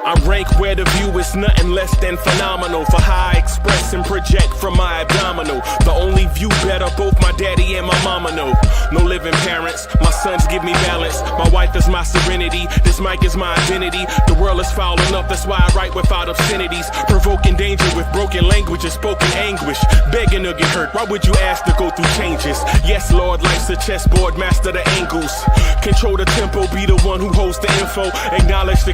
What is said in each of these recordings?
I rank where the view is nothing less than phenomenal. For how I express and project from my abdominal. The only view better, both my daddy and my mama know. No living parents, my sons give me balance. My wife is my serenity, this mic is my identity. The world is foul enough, that's why I write without obscenities. Provoking danger with broken language and spoken anguish. Begging to get hurt, why would you ask to go through changes? Yes, Lord, life's a chessboard, master the angles. Control the tempo, be the one who holds the info. Acknowledge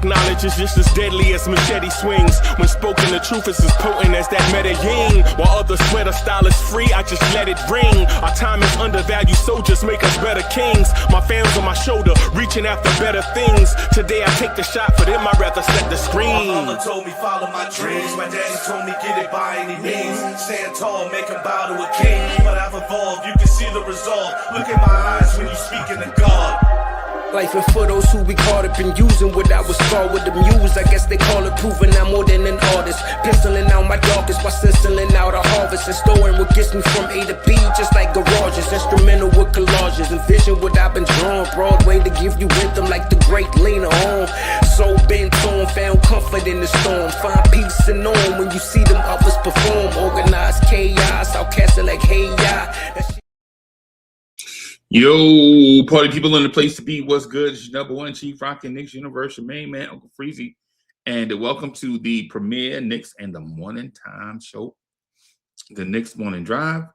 is just as deadly as machete swings. When spoken, the truth is as potent as that Medellin. While others swear the style is free, I just let it ring. Our time is undervalued, soldiers make us better kings. My fans on my shoulder, reaching after better things. Today I take the shot, for them I'd rather set the screen. My mama told me follow my dreams. My daddy told me get it by any means. Stand tall, make him bow to a king. But I've evolved, you can see the resolve. Look in my eyes when you speaking to God. Life and for those who be caught up in using what I was scarred with the muse. I guess they call it proving I'm more than an artist. Pistoling out my darkest while sizzling out a harvest. And storing what gets me from A to B, just like garages. Instrumental with collages. Envision what I've been drawn. Broadway to give you rhythm like the great Lena Horne. So bent on, found comfort in the storm. Find peace and on when you see them others perform. Organized chaos, I'll cast it like hey ya. Yo, party people in the place to be. What's good? It's your number one Chief Rockin' Knicks Universe, your main man, Uncle Freezy. And welcome to the premiere Knicks and the Morning Time Show, the Knicks Morning Drive.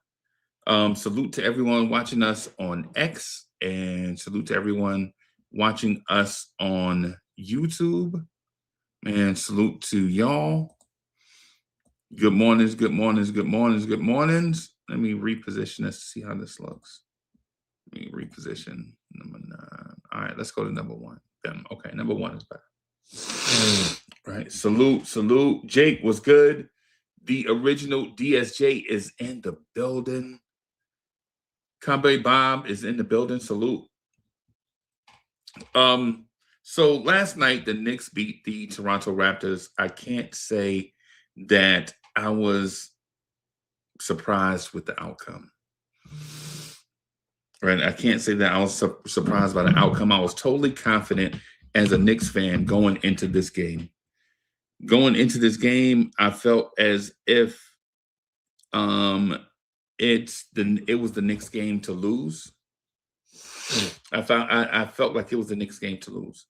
Salute to everyone watching us on X, and salute to everyone watching us on YouTube. And salute to y'all. Good mornings, good mornings, good mornings, good mornings. Let me reposition this to see how this looks. Let me reposition number 9. All right, let's go to number 1. Okay, number 1 is better. Right, salute. Jake, what's good? The original DSJ is in the building. Kambe Bob is in the building. Salute. So last night the Knicks beat the Toronto Raptors. I can't say that I was surprised with the outcome. Right, I can't say that I was surprised by the outcome. I was totally confident as a Knicks fan going into this game. Going into this game, I felt as if it was the Knicks game to lose. I felt like it was the Knicks game to lose.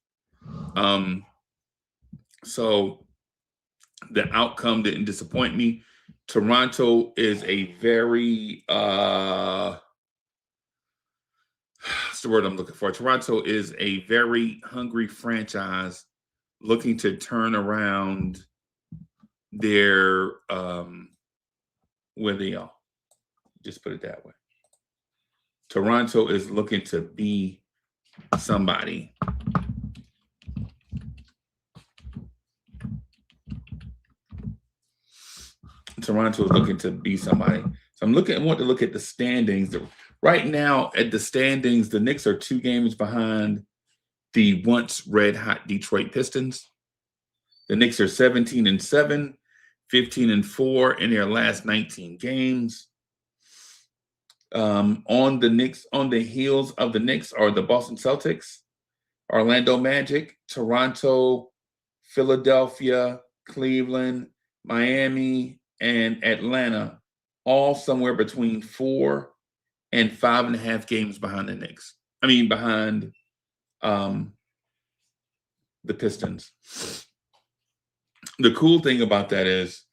So the outcome didn't disappoint me. Toronto is a very what's the word I'm looking for? Toronto is a very hungry franchise looking to turn around their where they are. Just put it that way. Toronto is looking to be somebody. Toronto is looking to be somebody. So I want to look at the standings. Right now, at the standings, the Knicks are 2 games behind the once red-hot Detroit Pistons. The Knicks are 17-7, 15-4 in their last 19 games. On the heels of the Knicks are the Boston Celtics, Orlando Magic, Toronto, Philadelphia, Cleveland, Miami, and Atlanta, all somewhere between 4 and 5.5 games behind the Knicks. I mean, behind the Pistons. The cool thing about that is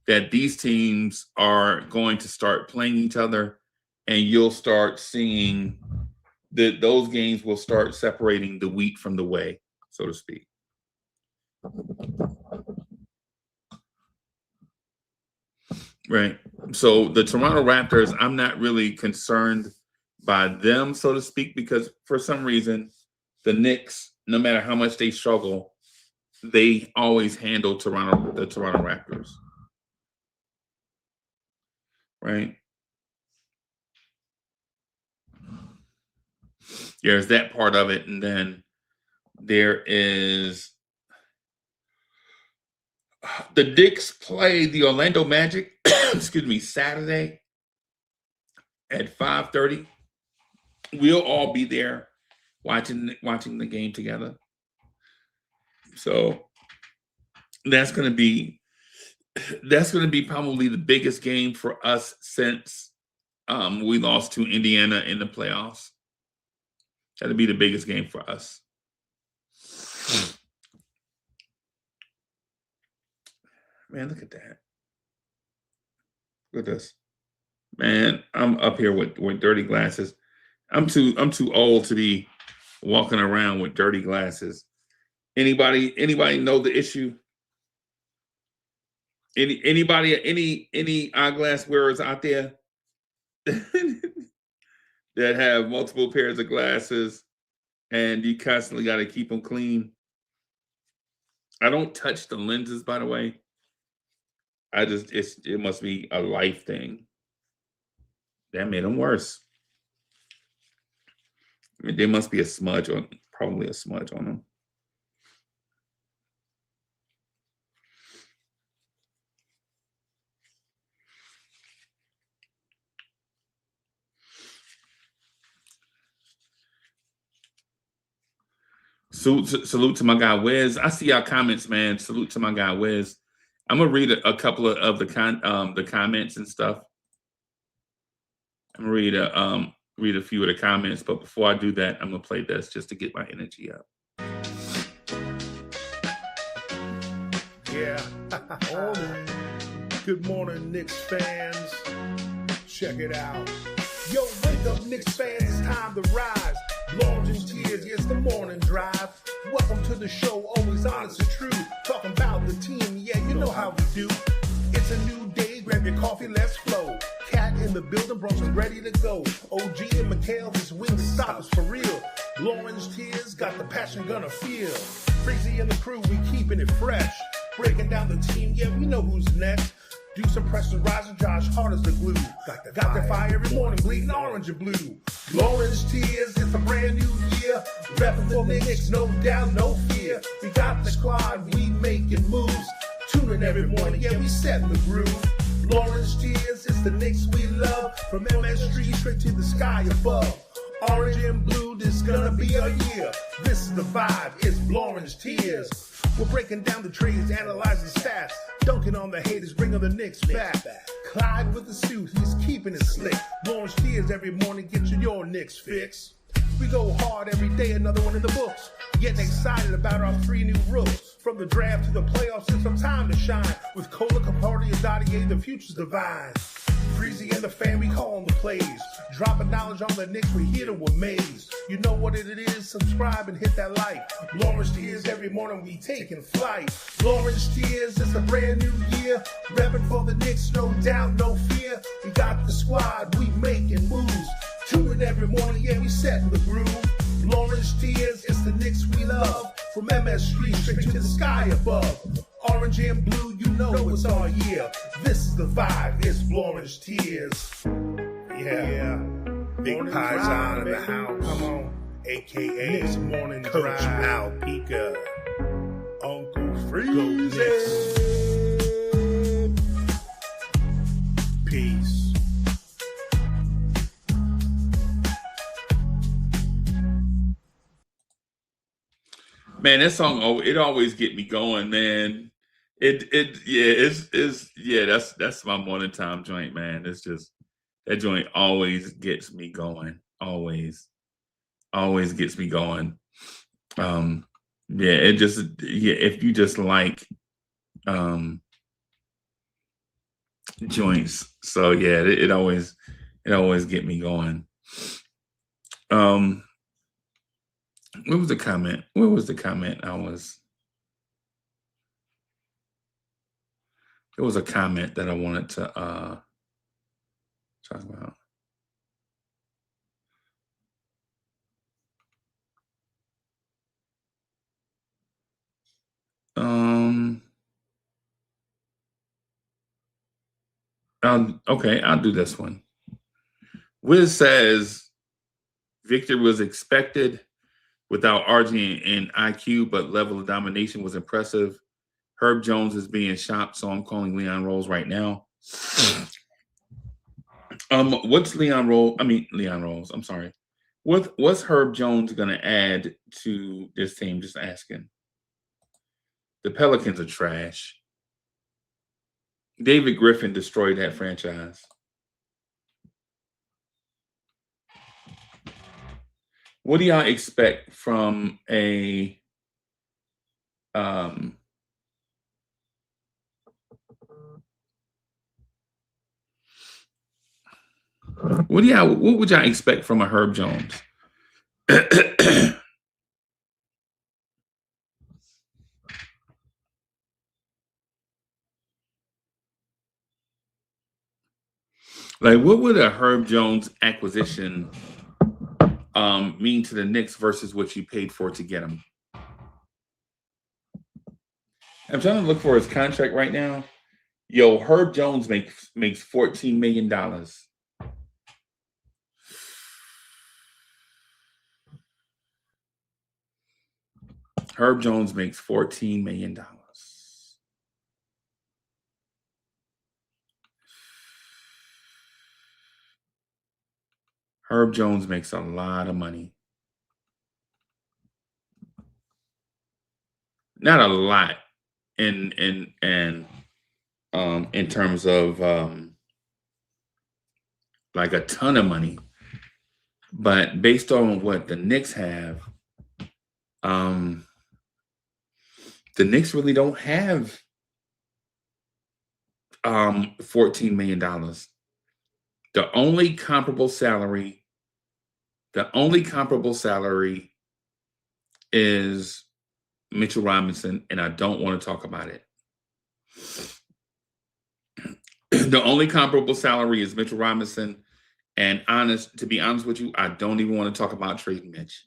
that these teams are going to start playing each other, and you'll start seeing that those games will start separating the wheat from the whey, so to speak. Right. So the Toronto Raptors, I'm not really concerned by them, so to speak, because for some reason, the Knicks, no matter how much they struggle, they always handle the Toronto Raptors. Right. There's that part of it. And then there is The Knicks play the Orlando Magic, excuse me, Saturday at 5:30. We'll all be there watching the game together. So that's going to be probably the biggest game for us since we lost to Indiana in the playoffs. That'll be the biggest game for us. Man, look at that. Look at this. Man, I'm up here with dirty glasses. I'm too old to be walking around with dirty glasses. Anybody know the issue? Any eyeglass wearers out there that have multiple pairs of glasses and you constantly got to keep them clean? I don't touch the lenses, by the way. It must be a life thing. That made them worse. I mean, there must be probably a smudge on them. Salute to my guy Wiz. I see y'all comments, man. Salute to my guy Wiz. I'm gonna read a couple of the comments and stuff. I'm gonna read a few of the comments, but before I do that, I'm gonna play this just to get my energy up. Yeah. All right. Good morning, Knicks fans. Check it out. Yo, wake up, Knicks fans. It's time to rise. Large and tears, yes, the morning drive. Welcome to the show, always honest and true. Talking about the team, yeah, you know how we do. It's a new day, grab your coffee, let's flow. Cat in the building, Bronson ready to go. OG and McHale, this wing stop us for real. Orange tears, got the passion gonna feel. Freezy and the crew, we keeping it fresh. Breaking down the team, yeah, we know who's next. Do some Preston Riser, Josh hard as the glue. Got the fire every morning, bleeding orange and blue. Orange tears, it's a brand new year. Repping for the Knicks, no doubt, no fear. We got the squad, we making moves. Tuning every morning, yeah, we setting the groove. Orange tears, it's the Knicks we love. From MS Street straight to the sky above. Orange and blue, this gonna be our year. This is the vibe, it's Orange tears. We're breaking down the trades, analyzing stats. Dunking on the haters, bringing the Knicks back. Clyde with the suit, he's keeping it slick. Orange tears every morning, get you your Knicks fix. We go hard every day, another one in the books. Getting excited about our 3 new rooks. From the draft to the playoffs, it's some time to shine. With Cola, Capardi, and Dottier, the future's divine. Freezy and the fam, we call on the plays. Dropping knowledge on the Knicks, we here to amaze. You know what it is, subscribe and hit that like. Orange tears every morning, we taking flight. Orange tears, it's a brand new year. Repping for the Knicks, no doubt, no fear. We got the squad, we making moves. Tuning every morning, yeah, we setting the groove. Orange tears, it's the Knicks we love. From MS Street straight to the sky above. Orange and blue, you know it's our year. This is the vibe, it's Orange tears. Yeah. Big Paisan in the house. Come on. AKA Knicks Morning Coach Al Pika. Uncle Freezy. Peace. Man, that song, it always get me going, man. That's my morning time joint, man. It's just, that joint always gets me going. Always gets me going. If you just like joints. So yeah, it always get me going. What was the comment? There was a comment that I wanted to talk about. Okay, I'll do this one. Wiz says victory was expected without RG and IQ, but level of domination was impressive. Herb Jones is being shopped, so I'm calling Leon Rose right now. What's Leon Rose? Leon Rose. I'm sorry. What's Herb Jones going to add to this team? Just asking. The Pelicans are trash. David Griffin destroyed that franchise. What do y'all expect from a what would y'all expect from a Herb Jones? Like, what would a Herb Jones acquisition mean to the Knicks versus what you paid for to get him? I'm trying to look for his contract right now. Yo, Herb Jones makes $14 million. Herb Jones makes $14 million. Herb Jones makes a lot of money. Not a lot in terms of like a ton of money, but based on what the Knicks have, the Knicks really don't have $14 million. The only comparable salary is Mitchell Robinson, and I don't want to talk about it. The only comparable salary is Mitchell Robinson, and to be honest with you, I don't even want to talk about trading Mitch.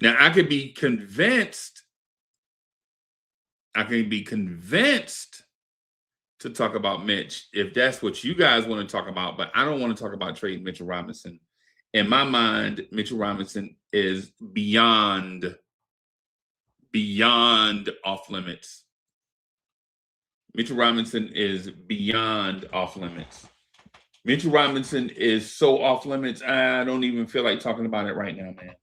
Now, I could be convinced to talk about Mitch if that's what you guys want to talk about, but I don't want to talk about trading Mitchell Robinson. In my mind, Mitchell Robinson is beyond off limits. Mitchell Robinson is beyond off limits. Mitchell Robinson is so off limits, I don't even feel like talking about it right now, man.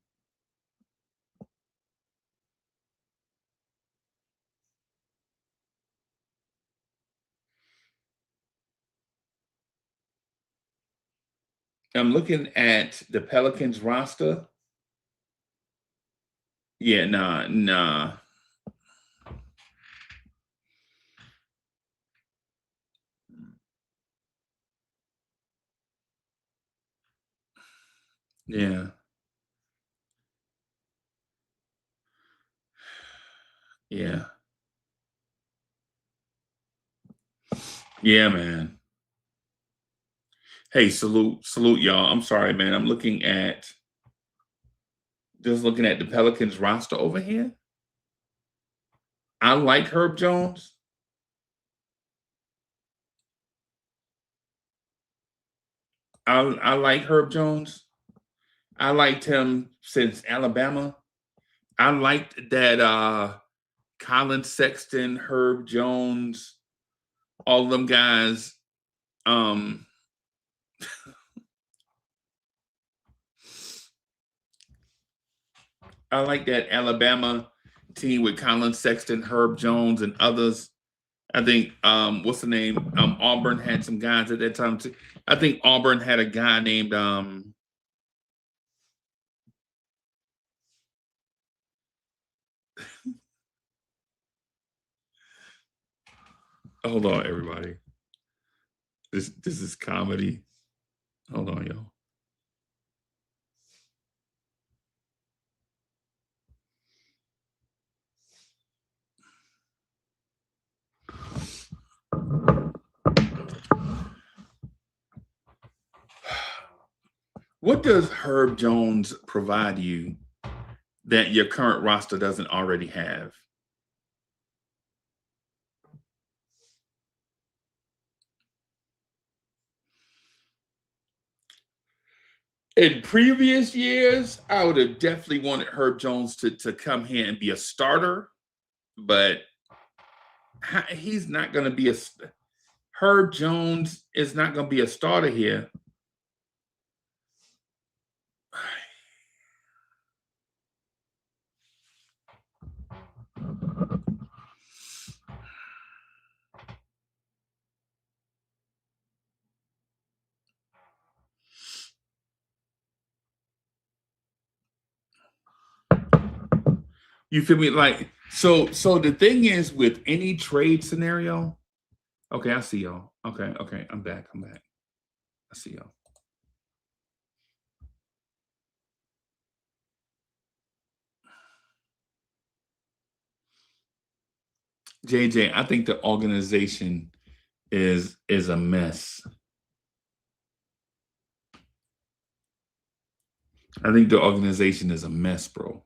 I'm looking at the Pelicans roster. Yeah, nah. Yeah. Yeah. Yeah, man. Hey, salute, y'all. I'm sorry, man. I'm looking at the Pelicans roster over here. I like Herb Jones. I like Herb Jones. I liked him since Alabama. I liked that Colin Sexton, Herb Jones, all of them guys. I like that Alabama team with Colin Sexton, Herb Jones, and others. I think what's the name? Auburn had some guys at that time too. I think Auburn had a guy named hold on, everybody. This is comedy. Hold on, y'all. What does Herb Jones provide you that your current roster doesn't already have? In previous years, I would have definitely wanted Herb Jones to come here and be a starter, but he's not going to be Herb Jones is not going to be a starter here. You feel me? Like, so the thing is with any trade scenario, okay, I see y'all. Okay, I'm back. I see y'all. JJ, I think the organization is a mess. I think the organization is a mess, bro.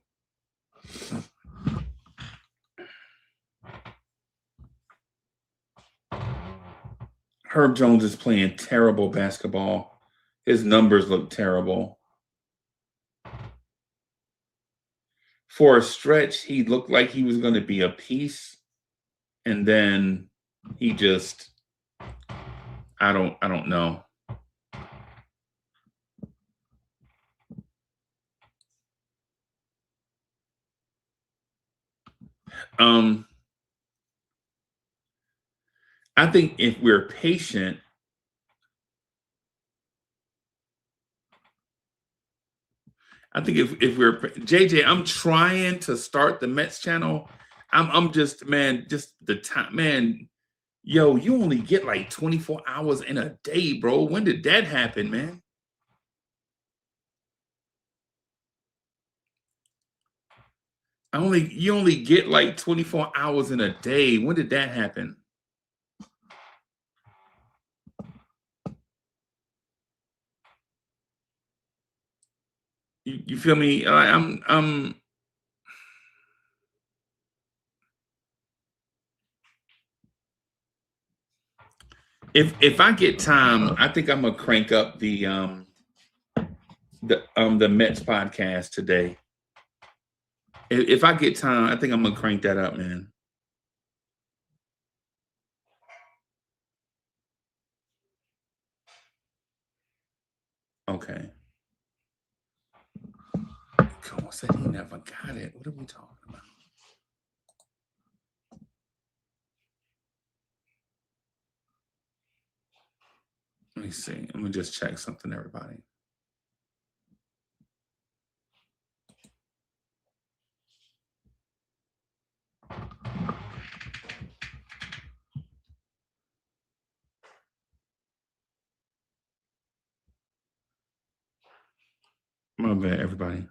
Herb Jones is playing terrible basketball. His numbers look terrible. For a stretch, he looked like he was going to be a piece, and then he just, I don't know. I think if we're patient, if we're JJ, I'm trying to start the Mets channel. I'm just, man, just the time, man. Yo, you only get like 24 hours in a day, bro. When did that happen, man? You only get like 24 hours in a day. When did that happen? You feel me? I'm if I get time, I think I'm gonna crank up the Mets podcast today. If I get time, I think I'm gonna crank that up, man. Okay. Come on, said he never got it. What are we talking about? Let me see. Let me just check something, everybody. My bad, everybody.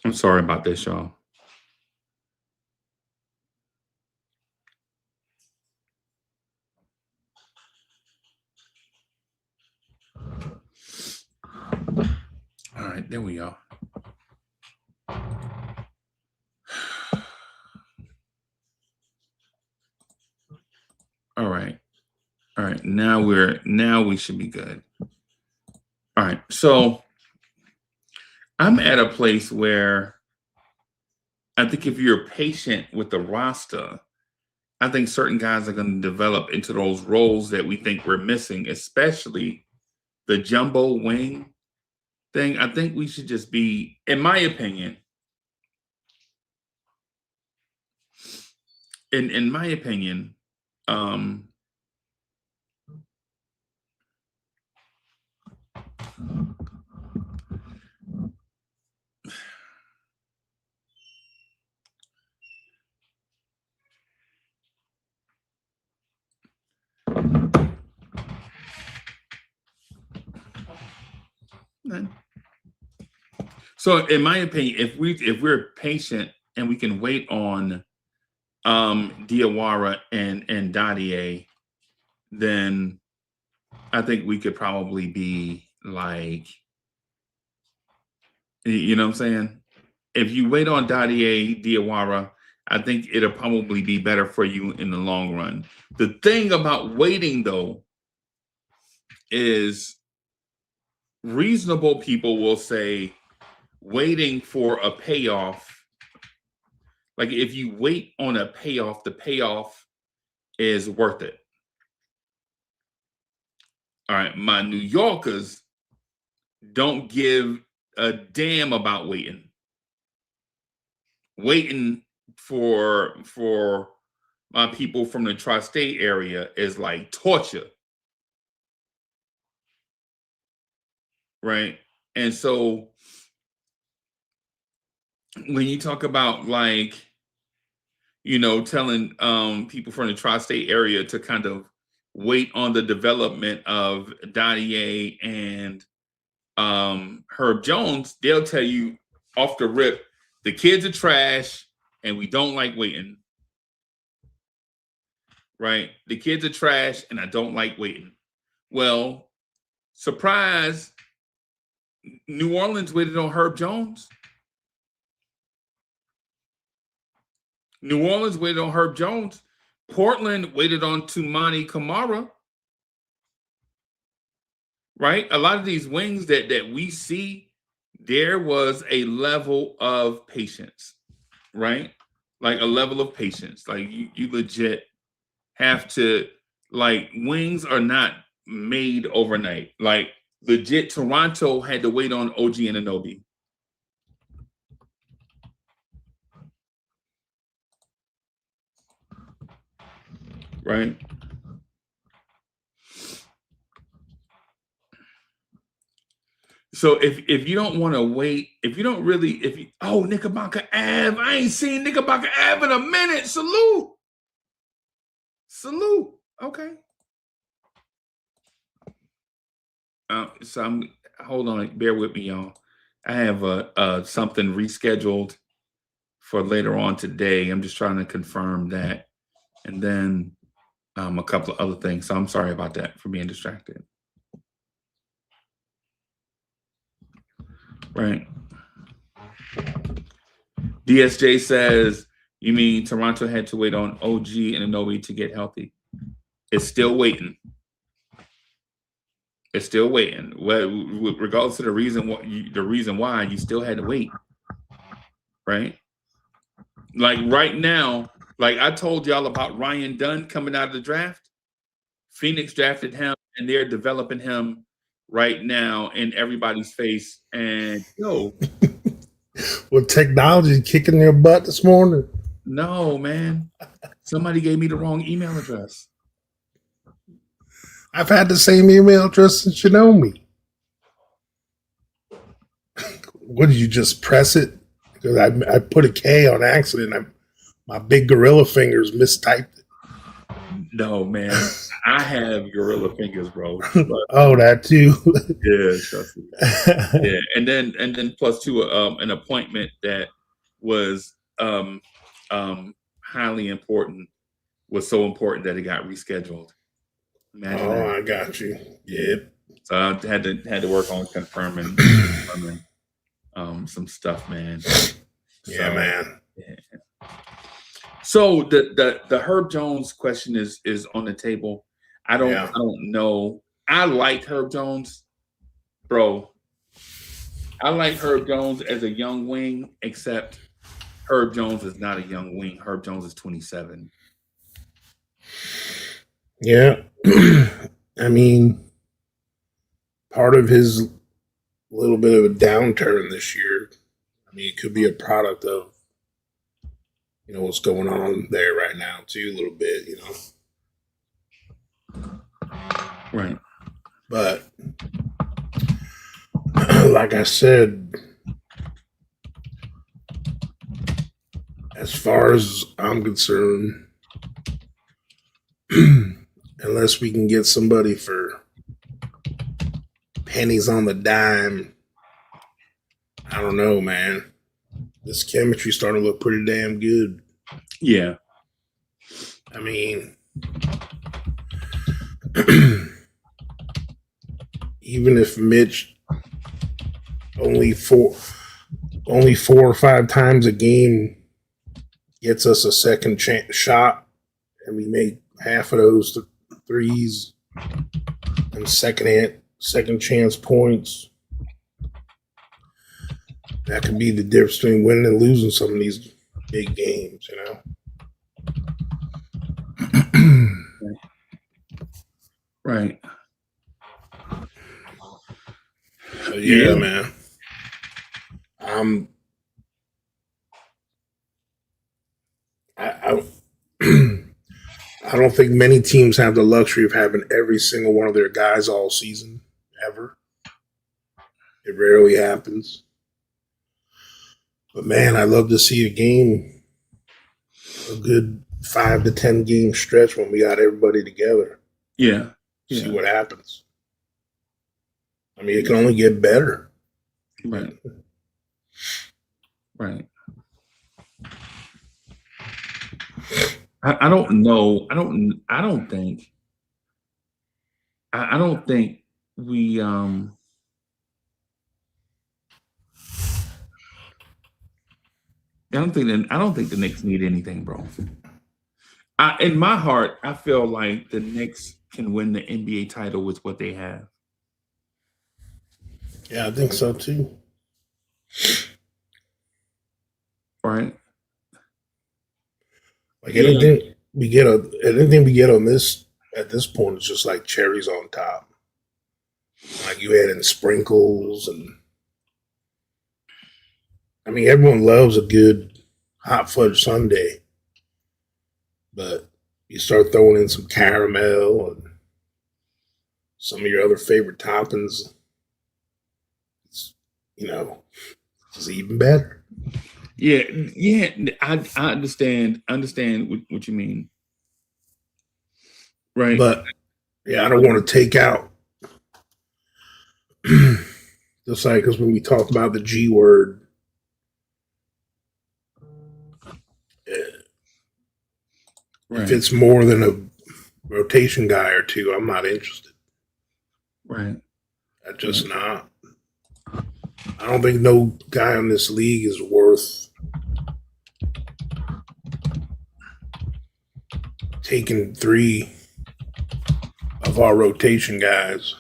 I'm sorry about this, y'all. All right, there we go. All right. Now we should be good. All right. So I'm at a place where I think if you're patient with the roster, I think certain guys are going to develop into those roles that we think we're missing, especially the jumbo wing thing. I think we should just be, in my opinion, in my opinion, so in my opinion, if we're patient and we can wait on Diawara and Dadier, then I think we could probably be like, you know what I'm saying? If you wait on Dadier, Diawara, I think it'll probably be better for you in the long run. The thing about waiting, though, is reasonable people will say waiting for a payoff. Like if you wait on a payoff, the payoff is worth it. All right, my New Yorkers don't give a damn about waiting. Waiting for my people from the tri-state area is like torture. Right? And so when you talk about like, you know, telling people from the tri-state area to kind of wait on the development of Dottie and Herb Jones, they'll tell you off the rip, the kids are trash and we don't like waiting. Right? The kids are trash and I don't like waiting. Well, surprise, New Orleans waited on Herb Jones. New Orleans waited on Herb Jones. Portland waited on Tumani Kamara. Right? A lot of these wings that we see, there was a level of patience, right? Like a level of patience. Like you legit have to, like, wings are not made overnight. Like legit, Toronto had to wait on OG Anunoby. Right? So if you don't want to wait, if you don't really, Knickerbocker Ave, I ain't seen Knickerbocker Ave in a minute. Salute. Okay. So hold on, bear with me, y'all. I have something rescheduled for later on today. I'm just trying to confirm that, and then a couple of other things. So I'm sorry about that for being distracted. Right. DSJ says, you mean Toronto had to wait on OG and Anunoby to get healthy? It's still waiting. It's still waiting. Well, regardless of the reason why you still had to wait. Right? Like right now, like I told y'all about Ryan Dunn coming out of the draft. Phoenix drafted him and they're developing him right now in everybody's face. And with technology kicking their butt this morning. No, man. Somebody gave me the wrong email address. I've had the same email address since you know me. What did you just press it? Because I put a K on accident. My big gorilla fingers mistyped it. No, man. I have gorilla fingers, bro. But, that too. Yeah, trust me. Yeah, and then plus two, an appointment that was highly important, was so important that it got rescheduled. Imagine that. I got you. Yep. So I had to work on confirming some stuff, man. Yeah, man. Yeah. So the Herb Jones question is on the table. I don't know. I like Herb Jones, bro. I like Herb Jones as a young wing, except Herb Jones is not a young wing. Herb Jones is 27. Yeah. I mean, part of his little bit of a downturn this year, I mean, it could be a product of, what's going on there right now, too, a little bit, Right. But, like I said, as far as I'm concerned, unless we can get somebody for pennies on the dime, I don't know, man. This chemistry's starting to look pretty damn good. Yeah. I mean, even if Mitch only 4 or 5 times a game gets us a second shot, and we make half of those threes and second chance points, that could be the difference between winning and losing some of these big games, you know? Right. So, yeah, man. I I don't think many teams have the luxury of having every single one of their guys all season, ever. It rarely happens. But man, I love to see a good 5 to 10 game stretch when we got everybody together. Yeah. See what happens. I mean, it can only get better. Right. Right. I don't know. I don't think we I don't think the Knicks need anything, bro. In my heart, I feel like the Knicks can win the NBA title with what they have. Yeah, I think so too. Right. Like anything we get on this at this point is just like cherries on top. Like you add in sprinkles, and I mean everyone loves a good hot fudge sundae, but you start throwing in some caramel and some of your other favorite toppings, it's even better. Yeah, I understand what you mean. Right. But yeah, I don't want to take out just like because when we talked about the G word, if it's more than a rotation guy or two, I'm not interested. Right. I'm just not. I don't think no guy in this league is worth taking 3 of our rotation guys.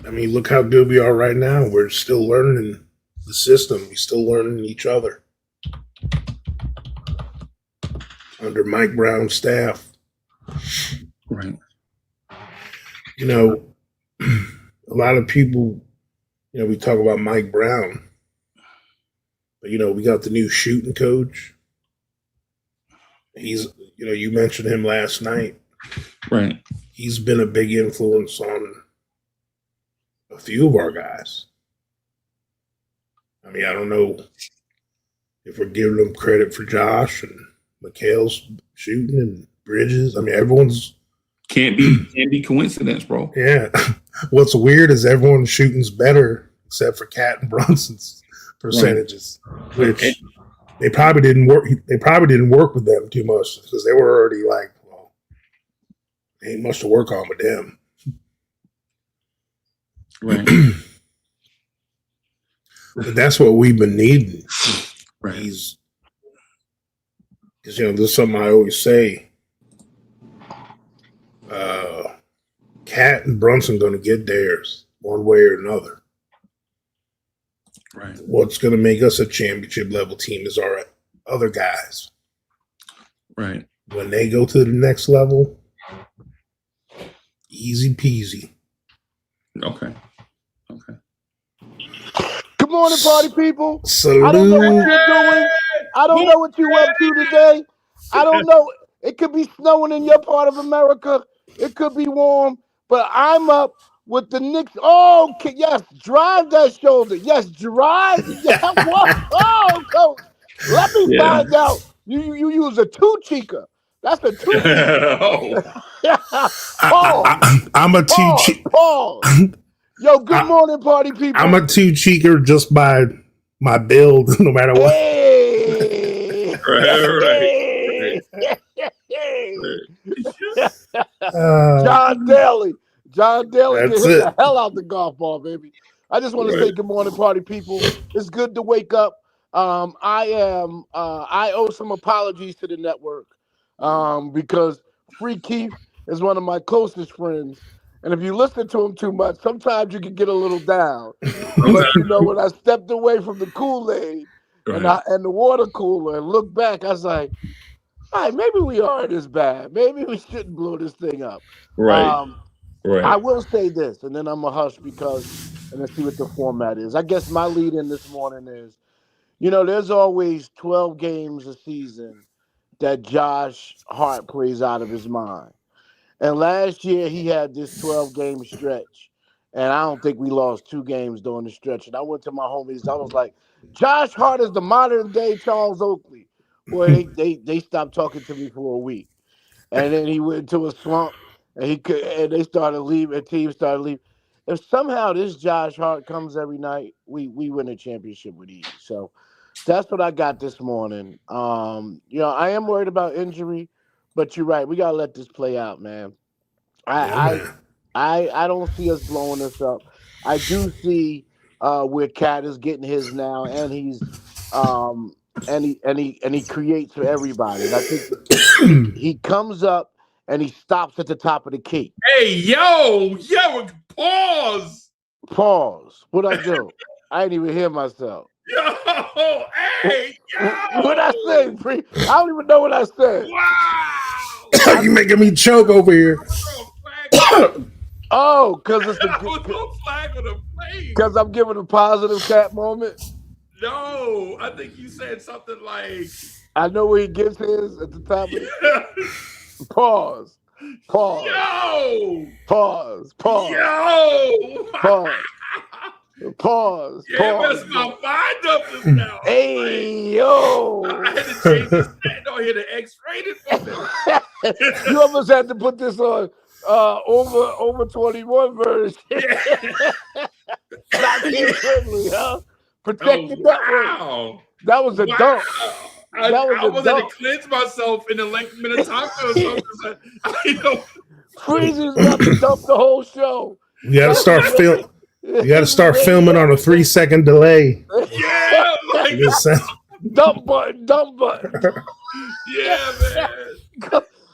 I mean, look how good we are right now. We're still learning the system. We're still learning each other under Mike Brown's staff. Right. You know, a lot of people, we talk about Mike Brown, but, we got the new shooting coach. He's, you mentioned him last night. Right. He's been a big influence on a few of our guys. I mean, I don't know if we're giving them credit for Josh and Mikhail's shooting and Bridges. I mean, everyone's can't be coincidence, bro. Yeah. What's weird is everyone's shooting's better except for Cat and Brunson's percentages, which they probably didn't work. They probably didn't work with them too much because they were already like, well, ain't much to work on with them. Right. But that's what we've been needing. Right. Because there's something I always say. Cat and Brunson going to get theirs one way or another. Right. What's going to make us a championship level team is our other guys. Right. When they go to the next level, easy peasy. Okay. Good morning, party people. Salute. I don't know what you're doing. I don't know what you're up to today. I don't know. It could be snowing in your part of America. It could be warm. But I'm up with the Knicks. Oh, yes, drive that shoulder. Yes, drive. Yeah, whoa, coach. Let me find out. You use a two-cheeker. That's a two-cheeker. I'm a two-cheeker. Yo, good morning, party people. I'm a two-cheeker just by my build, no matter what. Hey. Right. John Daly can hit it. the hell out the golf ball, baby. I just want to say good morning, party people. It's good to wake up. I owe some apologies to the network. Because Free Keith is one of my closest friends. And if you listen to him too much, sometimes you can get a little down. But you know, when I stepped away from the Kool-Aid and the water cooler and looked back, I was like, all right, maybe we aren't this bad. Maybe we shouldn't blow this thing up. Right. I will say this, and then I'm a hush because, and let's see what the format is. I guess my lead in this morning is, there's always 12 games a season that Josh Hart plays out of his mind. And last year he had this 12-game stretch, and I don't think we lost 2 games during the stretch. And I went to my homies. I was like, Josh Hart is the modern day Charles Oakley. Boy, they stopped talking to me for a week, and then he went into a slump, and they started leaving. And teams started leaving. If somehow this Josh Hart comes every night, we win a championship with ease. So that's what I got this morning. I am worried about injury, but you're right. We gotta let this play out, man. I I don't see us blowing this up. I do see where Cat is getting his now, and he's um and he creates for everybody. And I think he comes up and he stops at the top of the key. Hey, yo, pause. Pause. What I do? I didn't even hear myself. Yo, hey, yo. What I say, Pre? I don't even know what I said. Wow. You making me choke over here. Oh, because it's That was no flag on the play. because I'm giving a positive Cat moment. No, I think you said something like. I know where he gets his at the top of the pause. Pause. Yo. Pause. Pause. Yo. Pause. Pause. Yeah, Pause. messed my mind up just now. Hey yo! I had to change the stand on here to X-rated for this. You almost had to put this on over 21 version. Not too friendly, huh? Protect the network. Wow. That was a dump. I was was going to cleanse myself in the length of a taco or something. Freezy's about to dump the whole show. You got to start film. You got to start filming on a 3-second delay. Yeah, like dump button. Yeah, man.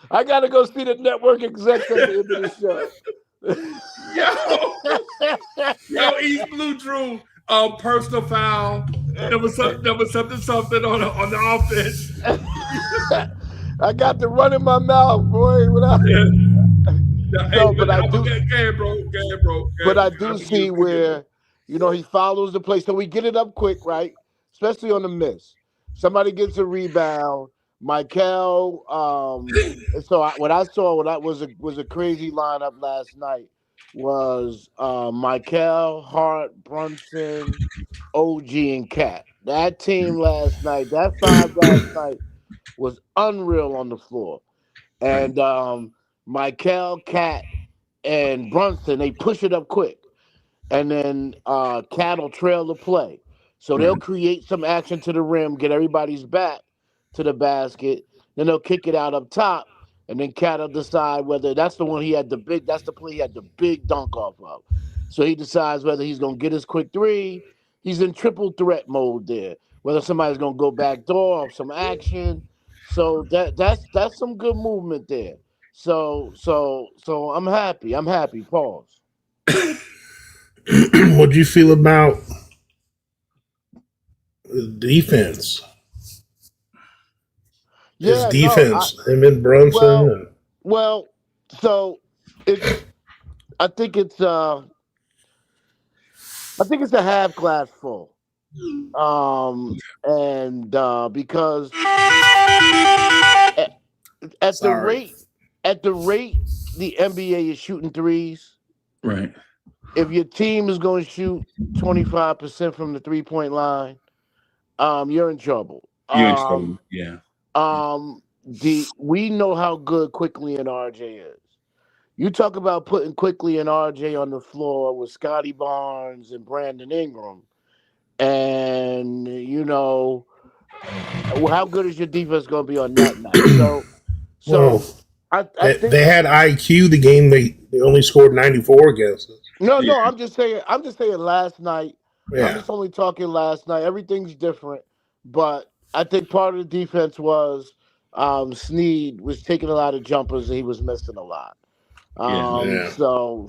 I gotta go see the network execs at the end of the show. Yo, East Blue Drew, personal foul. There was something on the offense. I got the run in my mouth, boy. But I do see where, he follows the play. So we get it up quick, right? Especially on the miss. Somebody gets a rebound. Michael. What I saw was a crazy lineup last night was Michael, Hart, Brunson, OG, and Cat. That team last night, that 5 last night was unreal on the floor. And Michael, Cat, and Brunson, they push it up quick. And then Cat will trail the play. So they'll create some action to the rim, get everybody's back to the basket. Then they'll kick it out up top. And then Cat will decide whether that's the play he had the big dunk off of. So he decides whether he's going to get his quick three. He's in triple threat mode there. Whether somebody's going to go back door or some action. So that's some good movement there. So I'm happy. Pause. What do you feel about the defense? His defense, him and Brunson. I think it's a half glass full. Because at the rate the NBA is shooting threes, right? If your team is going to shoot 25% from the 3-point line, you're in trouble. Yeah. We know how good Quickly and RJ is. You talk about putting Quickly and RJ on the floor with Scotty Barnes and Brandon Ingram, and how good is your defense going to be on that night? I think they had IQ. The game they only scored 94 against us. No, I'm just saying last night. Yeah. I'm just only talking last night. Everything's different. but I think part of the defense was Sneed was taking a lot of jumpers and he was missing a lot. Yeah. Yeah. So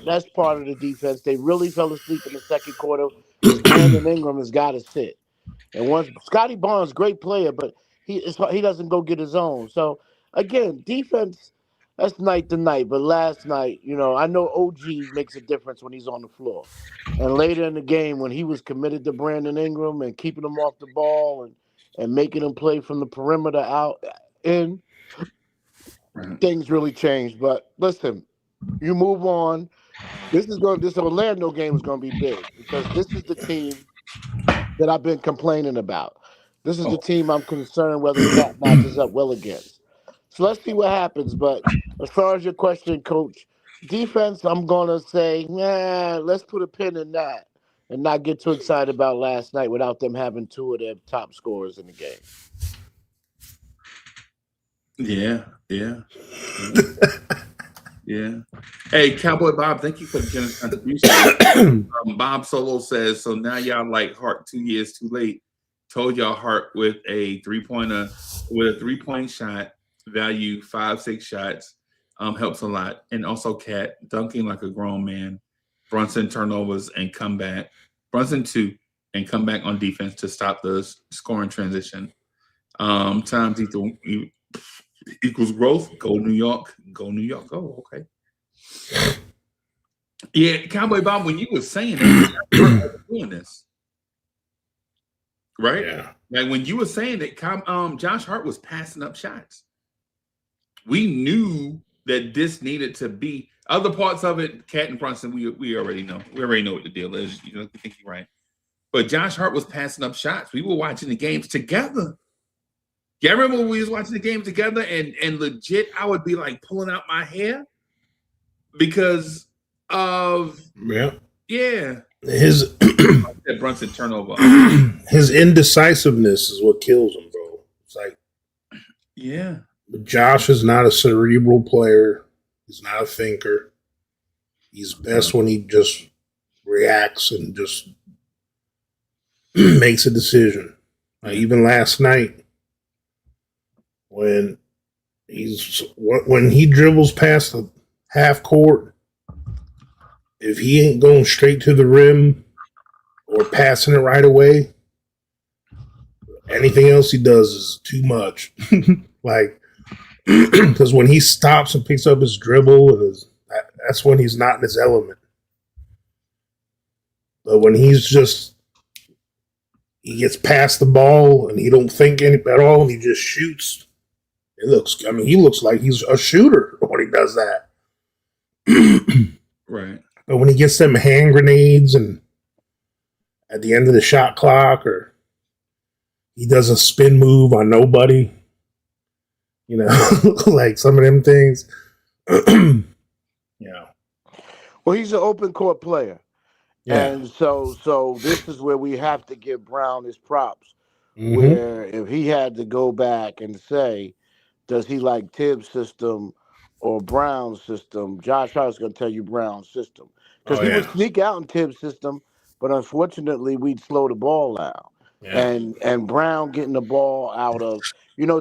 that's part of the defense. They really fell asleep in the second quarter because Brandon Ingram has got to sit. And once Scotty Barnes, great player, but he doesn't go get his own. So again, defense, that's night to night. But last night, I know OG makes a difference when he's on the floor. And later in the game, when he was committed to Brandon Ingram and keeping him off the ball and making him play from the perimeter out in, Right. things really changed. But listen, you move on. This Orlando game is gonna be big because this is the team that I've been complaining about. This is the Oh, team I'm concerned whether Cat matches up well against. So let's see what happens. But as far as your question, Coach, defense, I'm gonna say, nah, let's put a pin in that and not get too excited about last night without them having two of their top scorers in the game. yeah, yeah, yeah, yeah. Hey, Cowboy Bob, thank you for the generous contribution. Bob Solo says, so now y'all like Hart 2 years too late. Told y'all Hart with a 3-pointer, with a 3-point shot, value 5-6 shots, helps a lot. And also Cat dunking like a grown man, Brunson turnovers and come back, Brunson 2 and come back on defense to stop the scoring transition. Times equals growth. Go New York. Go New York. Oh, okay. Yeah, Cowboy Bob, when you were saying that, doing this, right? Yeah. Like when you were saying that, Josh Hart was passing up shots. We knew that this needed to be other parts of it. Cat and Brunson, we already know. We already know what the deal is. We think you're right. But Josh Hart was passing up shots. We were watching the games together. Yeah, I remember when we was watching the game together, and legit, I would be like pulling out my hair because of yeah. His That Brunson turnover. his indecisiveness is what kills him, bro. It's like yeah. Josh is not a cerebral player. He's not a thinker. He's best when he just reacts and just makes a decision. Like even last night, when he dribbles past the half court, if he ain't going straight to the rim or passing it right away, anything else he does is too much. Like, because when he stops and picks up his dribble, that's when he's not in his element. But when he gets past the ball and he don't think at all and he just shoots, he looks like he's a shooter when he does that. Right. But when he gets them hand grenades and at the end of the shot clock, or he does a spin move on nobody, like some of them things, Well, he's an open court player. Yeah. And so this is where we have to give Brown his props. Mm-hmm. Where if he had to go back and say, does he like Tibbs' system or Brown's system? Josh Hart's going to tell you Brown's system. Because he would sneak out in Tibbs' system, but unfortunately, we'd slow the ball down. Yeah. And Brown getting the ball out of,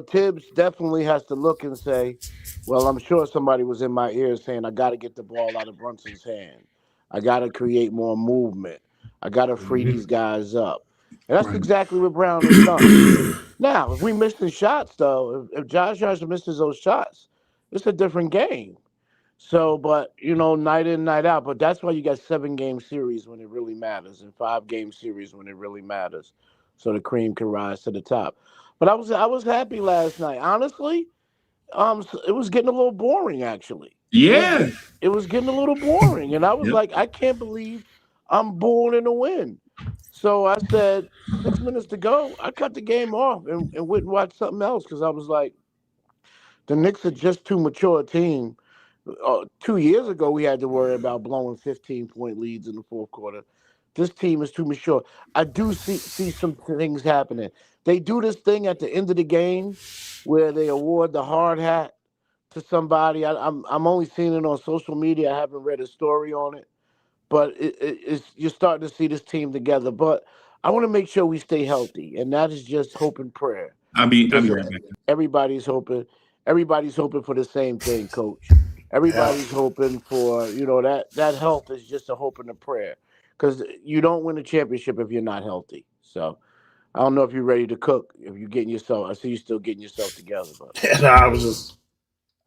Tibbs definitely has to look and say, well, I'm sure somebody was in my ear saying, I got to get the ball out of Brunson's hand. I got to create more movement. I got to free these guys up. And that's exactly what Brown has done. Now, if we missing shots, though, if Josh Johnson misses those shots, it's a different game. So, but, night in, night out. But that's why you got 7-game series when it really matters and 5-game series when it really matters. So the cream can rise to the top. But I was happy last night. Honestly, it was getting a little boring, actually. Yeah. It was getting a little boring. And I was like, I can't believe I'm born in a win. So I said, 6 minutes to go. I cut the game off and went and watched something else because I was like, the Knicks are just too mature a team. 2 years ago, we had to worry about blowing 15-point leads in the fourth quarter. This team is too mature. I do see some things happening. They do this thing at the end of the game where they award the hard hat to somebody. I'm only seeing it on social media. I haven't read a story on it. But it's you're starting to see this team together. But I want to make sure we stay healthy, and that is just hope and prayer. I'll Because be right back. everybody's hoping, everybody's hoping for the same thing, Coach. Yeah. Everybody's hoping for that health is just a hope and a prayer. Because you don't win a championship if you're not healthy. So I don't know if you're ready to cook. If you're getting yourself, I see you still getting yourself together, but And I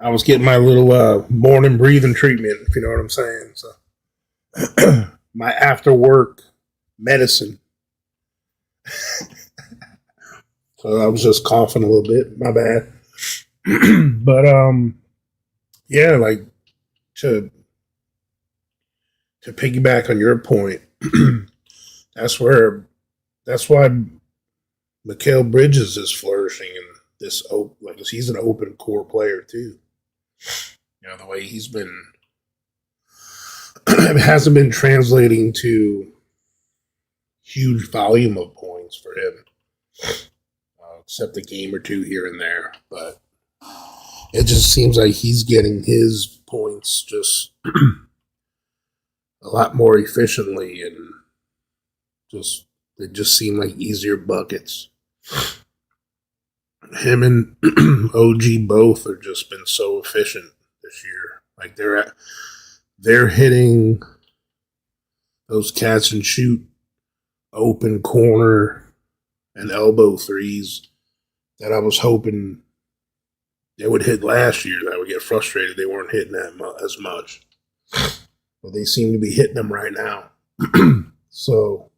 was getting my little morning breathing treatment, if you know what I'm saying. So my after work medicine. So I was just coughing a little bit. My bad. But yeah, like to to piggyback on your point, that's where that's why Mikal Bridges is flourishing in this like he's an open core player too. You know the way he's been, it hasn't been translating to huge volume of points for him, except a game or two here and there. But it just seems like he's getting his points just a lot more efficiently, and just they just seem like easier buckets. Him and OG both have just been so efficient this year. Like they're hitting those catch and shoot, open corner, and elbow threes that I was hoping they would hit last year. That I would get frustrated they weren't hitting that as much, but they seem to be hitting them right now. So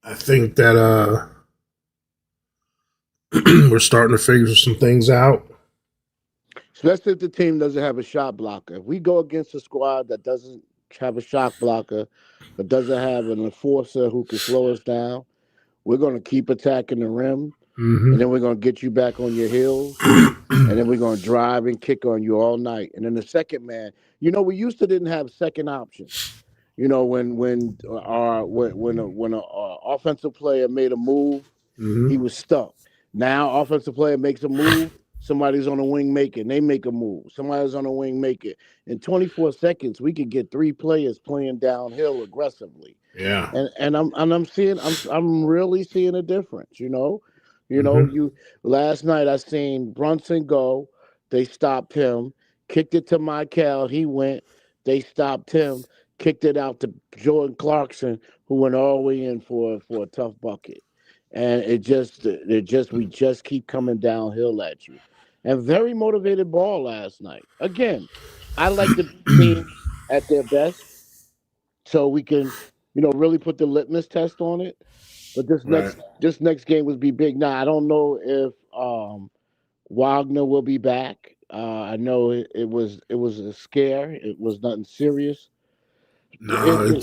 I think that we're starting to figure some things out. especially if the team doesn't have a shot blocker. If we go against a squad that doesn't have a shot blocker, but doesn't have an enforcer who can slow us down, we're going to keep attacking the rim, and then we're going to get you back on your heels, and then we're going to drive and kick on you all night. And then the second man, we used to didn't have second options. When a offensive player made a move, he was stuck. Now offensive player makes a move, somebody's on the wing make it. They make a move. Somebody's on the wing make it. In 24 seconds, we could get three players playing downhill aggressively. Yeah. I'm really seeing a difference, you last night I seen Brunson go, they stopped him, kicked it to Michael, he went, they stopped him, kicked it out to Jordan Clarkson, who went all the way in for a tough bucket. And we just keep coming downhill at you. And very motivated ball last night. Again, I like to beat teams at their best so we can, really put the litmus test on it. But Right. this next game would be big. Now I don't know if Wagner will be back. I know it was a scare. It was nothing serious. No,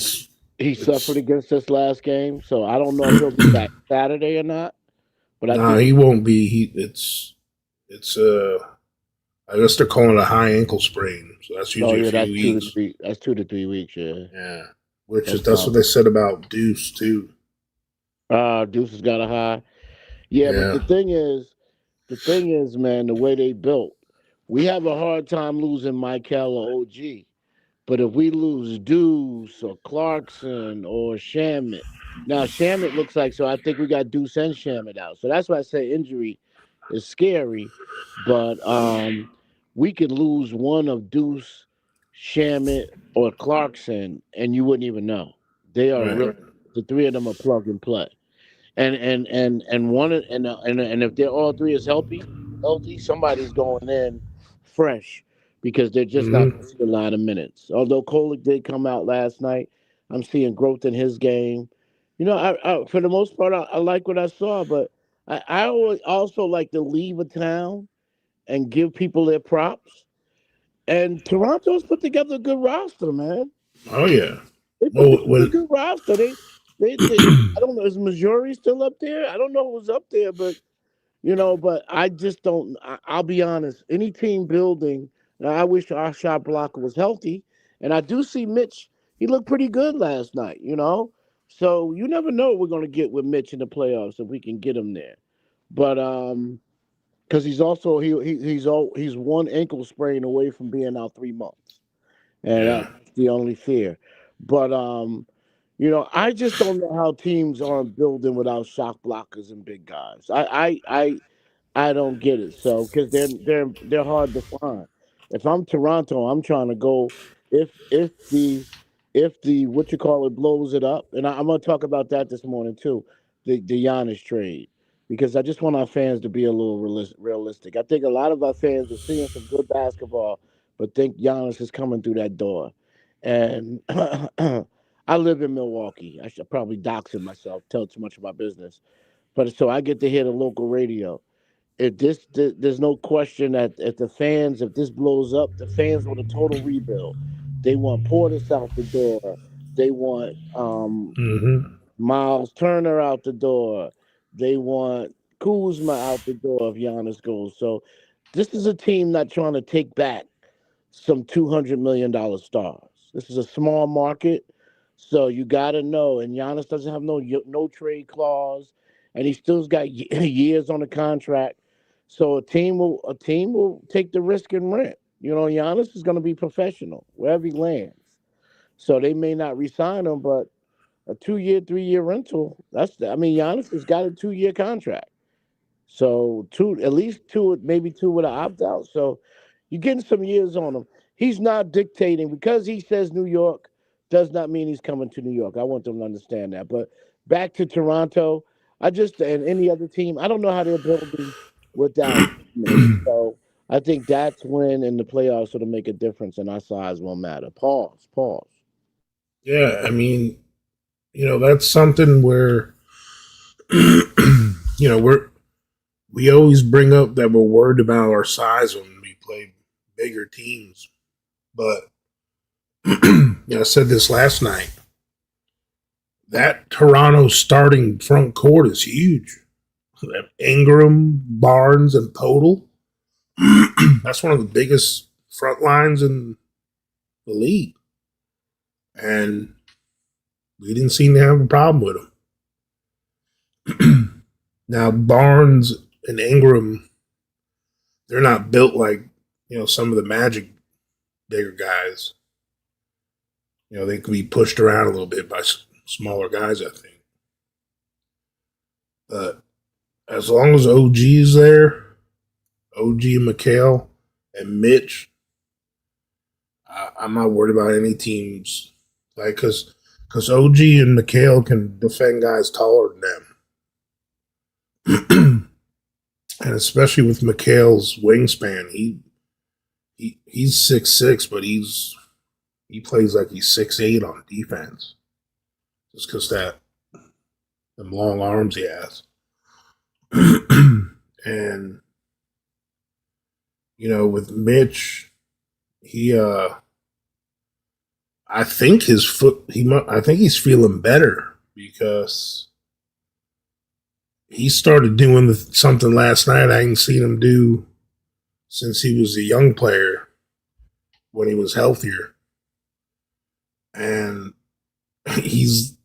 He suffered it's against us last game, so I don't know if he'll be back Saturday or not. But I no, think, he won't be. It's I guess they're calling it a high ankle sprain. So that's oh usually a yeah, few weeks. that's 2 to 3 weeks. Yeah, Yeah. Which is that's that's what they said about Deuce too. Deuce has got a high. Yeah, but Yeah. the thing is, man, the way they built, we have a hard time losing Michael or OG. But if we lose Deuce or Clarkson or Shamit, now Shamit looks like, so I think we got Deuce and Shamit out. So that's why I say injury is scary. But we could lose one of Deuce, Shamit, or Clarkson, and you wouldn't even know. They are Right. real. The three of them are plug and play. And if they're all three is healthy, somebody's going in fresh because they're just not going to Hmm. see a lot of minutes. Although Kolick did come out last night, I'm seeing growth in his game. For the most part, I like what I saw, but I always also like to leave a town and give people their props. And Toronto's put together a good roster, man. Oh yeah. They put Well, together a good roster. They I don't know, is Missouri still up there? I don't know who's up there, but I just don't. I'll be honest. Any team building, I wish our shot blocker was healthy, and I do see Mitch. He looked pretty good last night. So you never know what we're gonna get with Mitch in the playoffs if we can get him there. But because he's also he's one ankle sprain away from being out 3 months, and yeah. that's the only fear. But I just don't know how teams aren't building without shot blockers and big guys. I don't get it. So because they're hard to find. If I'm Toronto, I'm trying to go if the what you call it blows it up, and I'm gonna talk about that this morning too. The Giannis trade, because I just want our fans to be a little realistic. I think a lot of our fans are seeing some good basketball, but think Giannis is coming through that door. And I live in Milwaukee. I should probably dox it myself, tell too much of my business. But so I get to hear the local radio. There's no question that if this blows up, the fans want a total rebuild. They want Portis out the door. They want Mm-hmm. Miles Turner out the door. They want Kuzma out the door if Giannis goes. So this is a team not trying to take back some $200 million stars. This is a small market, so you got to know. And Giannis doesn't have no trade clause, and he still's got years on the contract. So a team will take the risk and rent. Giannis is going to be professional wherever he lands. So they may not resign him, but a 2-year, 3-year rental. Giannis has got a 2-year contract. So two, at least two, maybe two with an opt out. So you're getting some years on him. He's not dictating because he says New York does not mean he's coming to New York. I want them to understand that. But back to Toronto, and any other team, I don't know how they're building without Mitch. So I think that's when in the playoffs it'll make a difference and our size won't matter. Pause. Pause. Yeah, that's something where we always bring up that we're worried about our size when we play bigger teams. But I said this last night. That Toronto starting front court is huge. Ingram, Barnes, and Podol. That's one of the biggest front lines in the league. And we didn't seem to have a problem with them. Now, Barnes and Ingram, they're not built like, some of the Magic bigger guys. They can be pushed around a little bit by smaller guys, I think. But as long as OG is there, OG and Mikhail and Mitch, I'm not worried about any teams. Because OG and Mikhail can defend guys taller than them. And especially with Mikhail's wingspan, he's 6'6", but he plays like he's 6'8" on defense. Just because them long arms he has. And with Mitch, I think I think he's feeling better because he started doing something last night I hadn't seen him do since he was a young player when he was healthier. And he's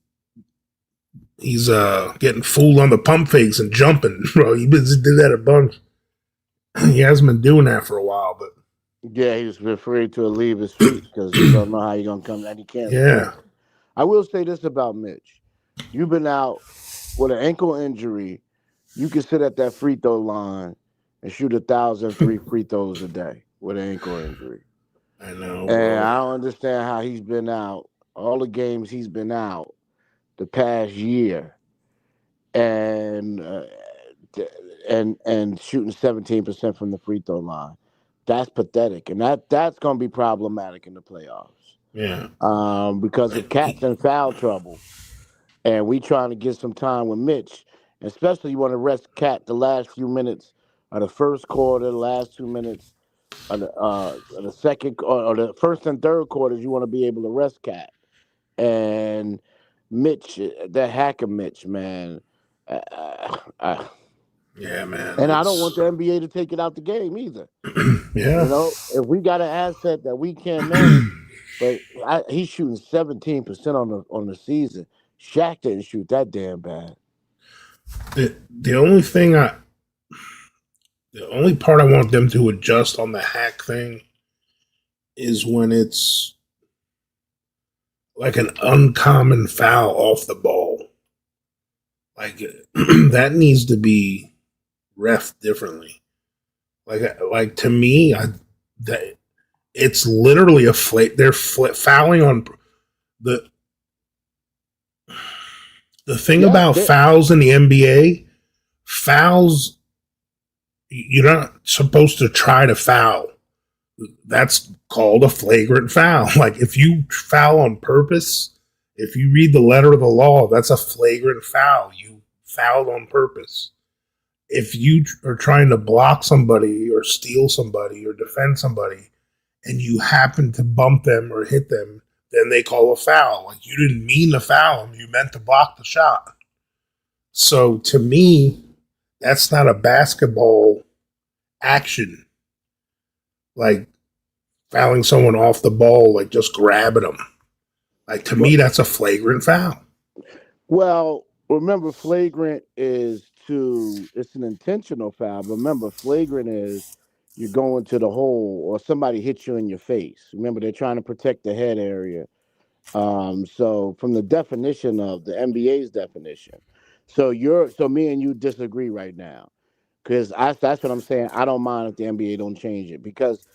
getting fooled on the pump fakes and jumping, bro. He did that a bunch. He hasn't been doing that for a while, but Yeah, he's afraid to leave his feet because he don't know how you're gonna come and he can't. yeah. I will say this about Mitch. You've been out with an ankle injury. You can sit at that free throw line and shoot 1,003 free throws a day with an ankle injury. I know. And I don't understand how he's been out all the games he's been out the past year, and shooting 17% from the free throw line. That's pathetic, and that's going to be problematic in the playoffs. Yeah. Because if Cat's in foul trouble, and we trying to get some time with Mitch, especially you want to rest Cat the last few minutes of the first quarter, the last 2 minutes of the second or the first and third quarters, you want to be able to rest Cat. And Mitch, that hacker Mitch, man. Yeah, man. And I don't want the NBA to take it out the game either. Yeah. If we got an asset that we can't manage, but he's shooting 17% on the season. Shaq didn't shoot that damn bad. The only part I want them to adjust on the hack thing is when it's like an uncommon foul off the ball. Like that needs to be ref differently. Like to me, that it's literally a they're fouling on the thing about fouls in the NBA. Fouls, you're not supposed to try to foul. That's called a flagrant foul. Like if you foul on purpose, if you read the letter of the law, that's a flagrant foul. You fouled on purpose. If you are trying to block somebody or steal somebody or defend somebody and you happen to bump them or hit them, then they call a foul. Like you didn't mean to foul them, you meant to block the shot. So to me, that's not a basketball action. Like fouling someone off the ball, like just grabbing them. Like to me, that's a flagrant foul. Well, remember, flagrant it's an intentional foul. But remember, flagrant is you're going to the hole or somebody hits you in your face. Remember, they're trying to protect the head area. So from the definition of the NBA's definition, so me and you disagree right now. Because that's what I'm saying. I don't mind if the NBA don't change it because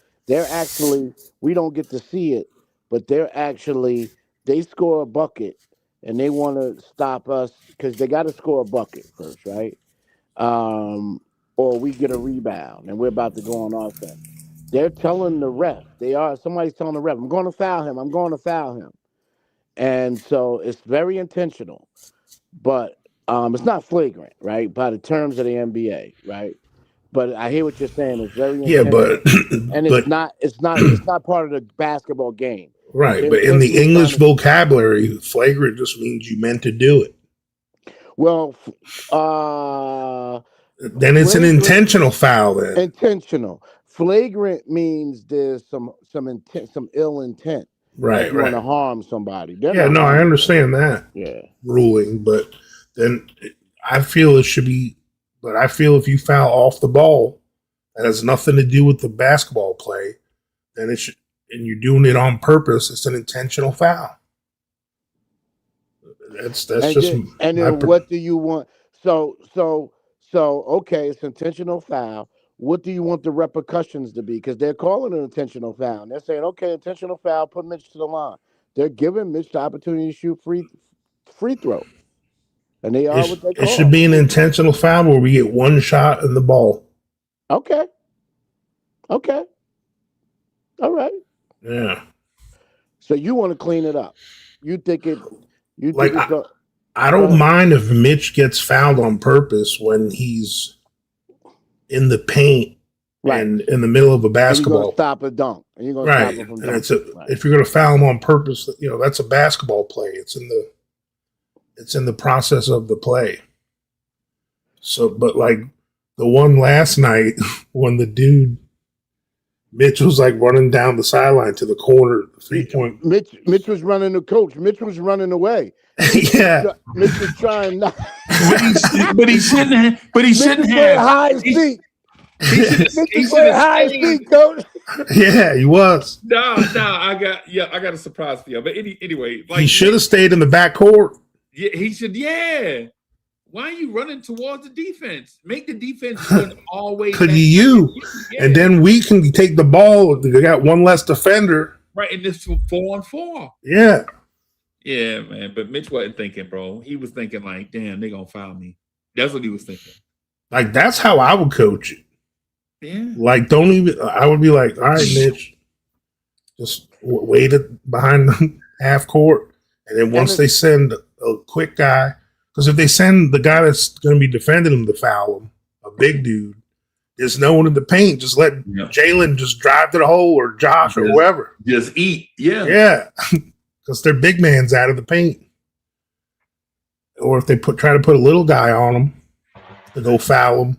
we don't get to see it, but they score a bucket and they want to stop us because they got to score a bucket first, right? Or we get a rebound and we're about to go on offense. They're telling the ref, somebody's telling the ref, I'm going to foul him. I'm going to foul him. And so it's very intentional, but it's not flagrant, right? By the terms of the NBA, right? But I hear what you're saying. It's very intentional, and it's not part of the basketball game. Right, but in the English vocabulary, flagrant just means you meant to do it. Well, then it's an intentional foul. Then intentional. Flagrant means there's some intent, some ill intent. Right, you want to harm somebody. I understand that. Yeah, ruling, but then I feel it should be. But I feel if you foul off the ball, that has nothing to do with the basketball play, then it should, and you're doing it on purpose. It's an intentional foul. That's just. What do you want? So okay, it's intentional foul. What do you want the repercussions to be? Because they're calling it an intentional foul. And they're saying, okay, intentional foul, put Mitch to the line. They're giving Mitch the opportunity to shoot free throw. And they are what they call. It should be an intentional foul where we get one shot in the ball. Okay. All right. Yeah. So you want to clean it up. You think it. I don't mind if Mitch gets fouled on purpose when he's in the paint and in the middle of a basketball. And you're going to stop a dunk. And you're going to stop him from dunking. If you're going to foul him on purpose, that's a basketball play. It's in the process of the play. So, but like the one last night when the dude Mitch was like running down the sideline to the corner, 3-point. Mitch was running the coach. Mitch was running away. Yeah. Mitch was trying not. But he shouldn't have. High seat. Mitch played high seat, coach. Yeah, he was. No, I got a surprise for you. But anyway, like, he should have stayed in the back court. Yeah, he should. Yeah. Why are you running towards the defense? Make the defense run always. Could you? Yeah. And then we can take the ball. They got one less defender. Right, and this 4-on-4. Yeah. Yeah, man. But Mitch wasn't thinking, bro. He was thinking like, damn, they're going to foul me. That's what he was thinking. Like, that's how I would coach it. Yeah. Like, I would be like, all right, Mitch, just wait behind the half court. And then once they send a quick guy, because if they send the guy that's going to be defending him to foul him, a big dude, there's no one in the paint. Just let Jalen just drive to the hole or Josh or whoever. Just eat. Yeah. Yeah. Because their big man's out of the paint. Or if they try to put a little guy on him to go foul him,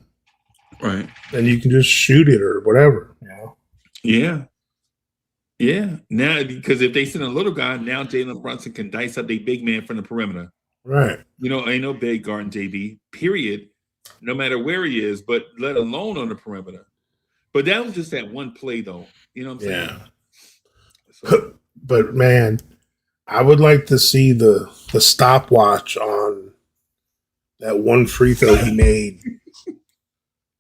right? Then you can just shoot it or whatever. Yeah. Yeah. Now, because if they send a little guy, now Jalen Brunson can dice up their big man from the perimeter. Right. Ain't no big guarding JB, period. No matter where he is, but let alone on the perimeter. But that was just that one play, though. You know what I'm saying? Yeah. So. But man, I would like to see the stopwatch on that one free throw he made.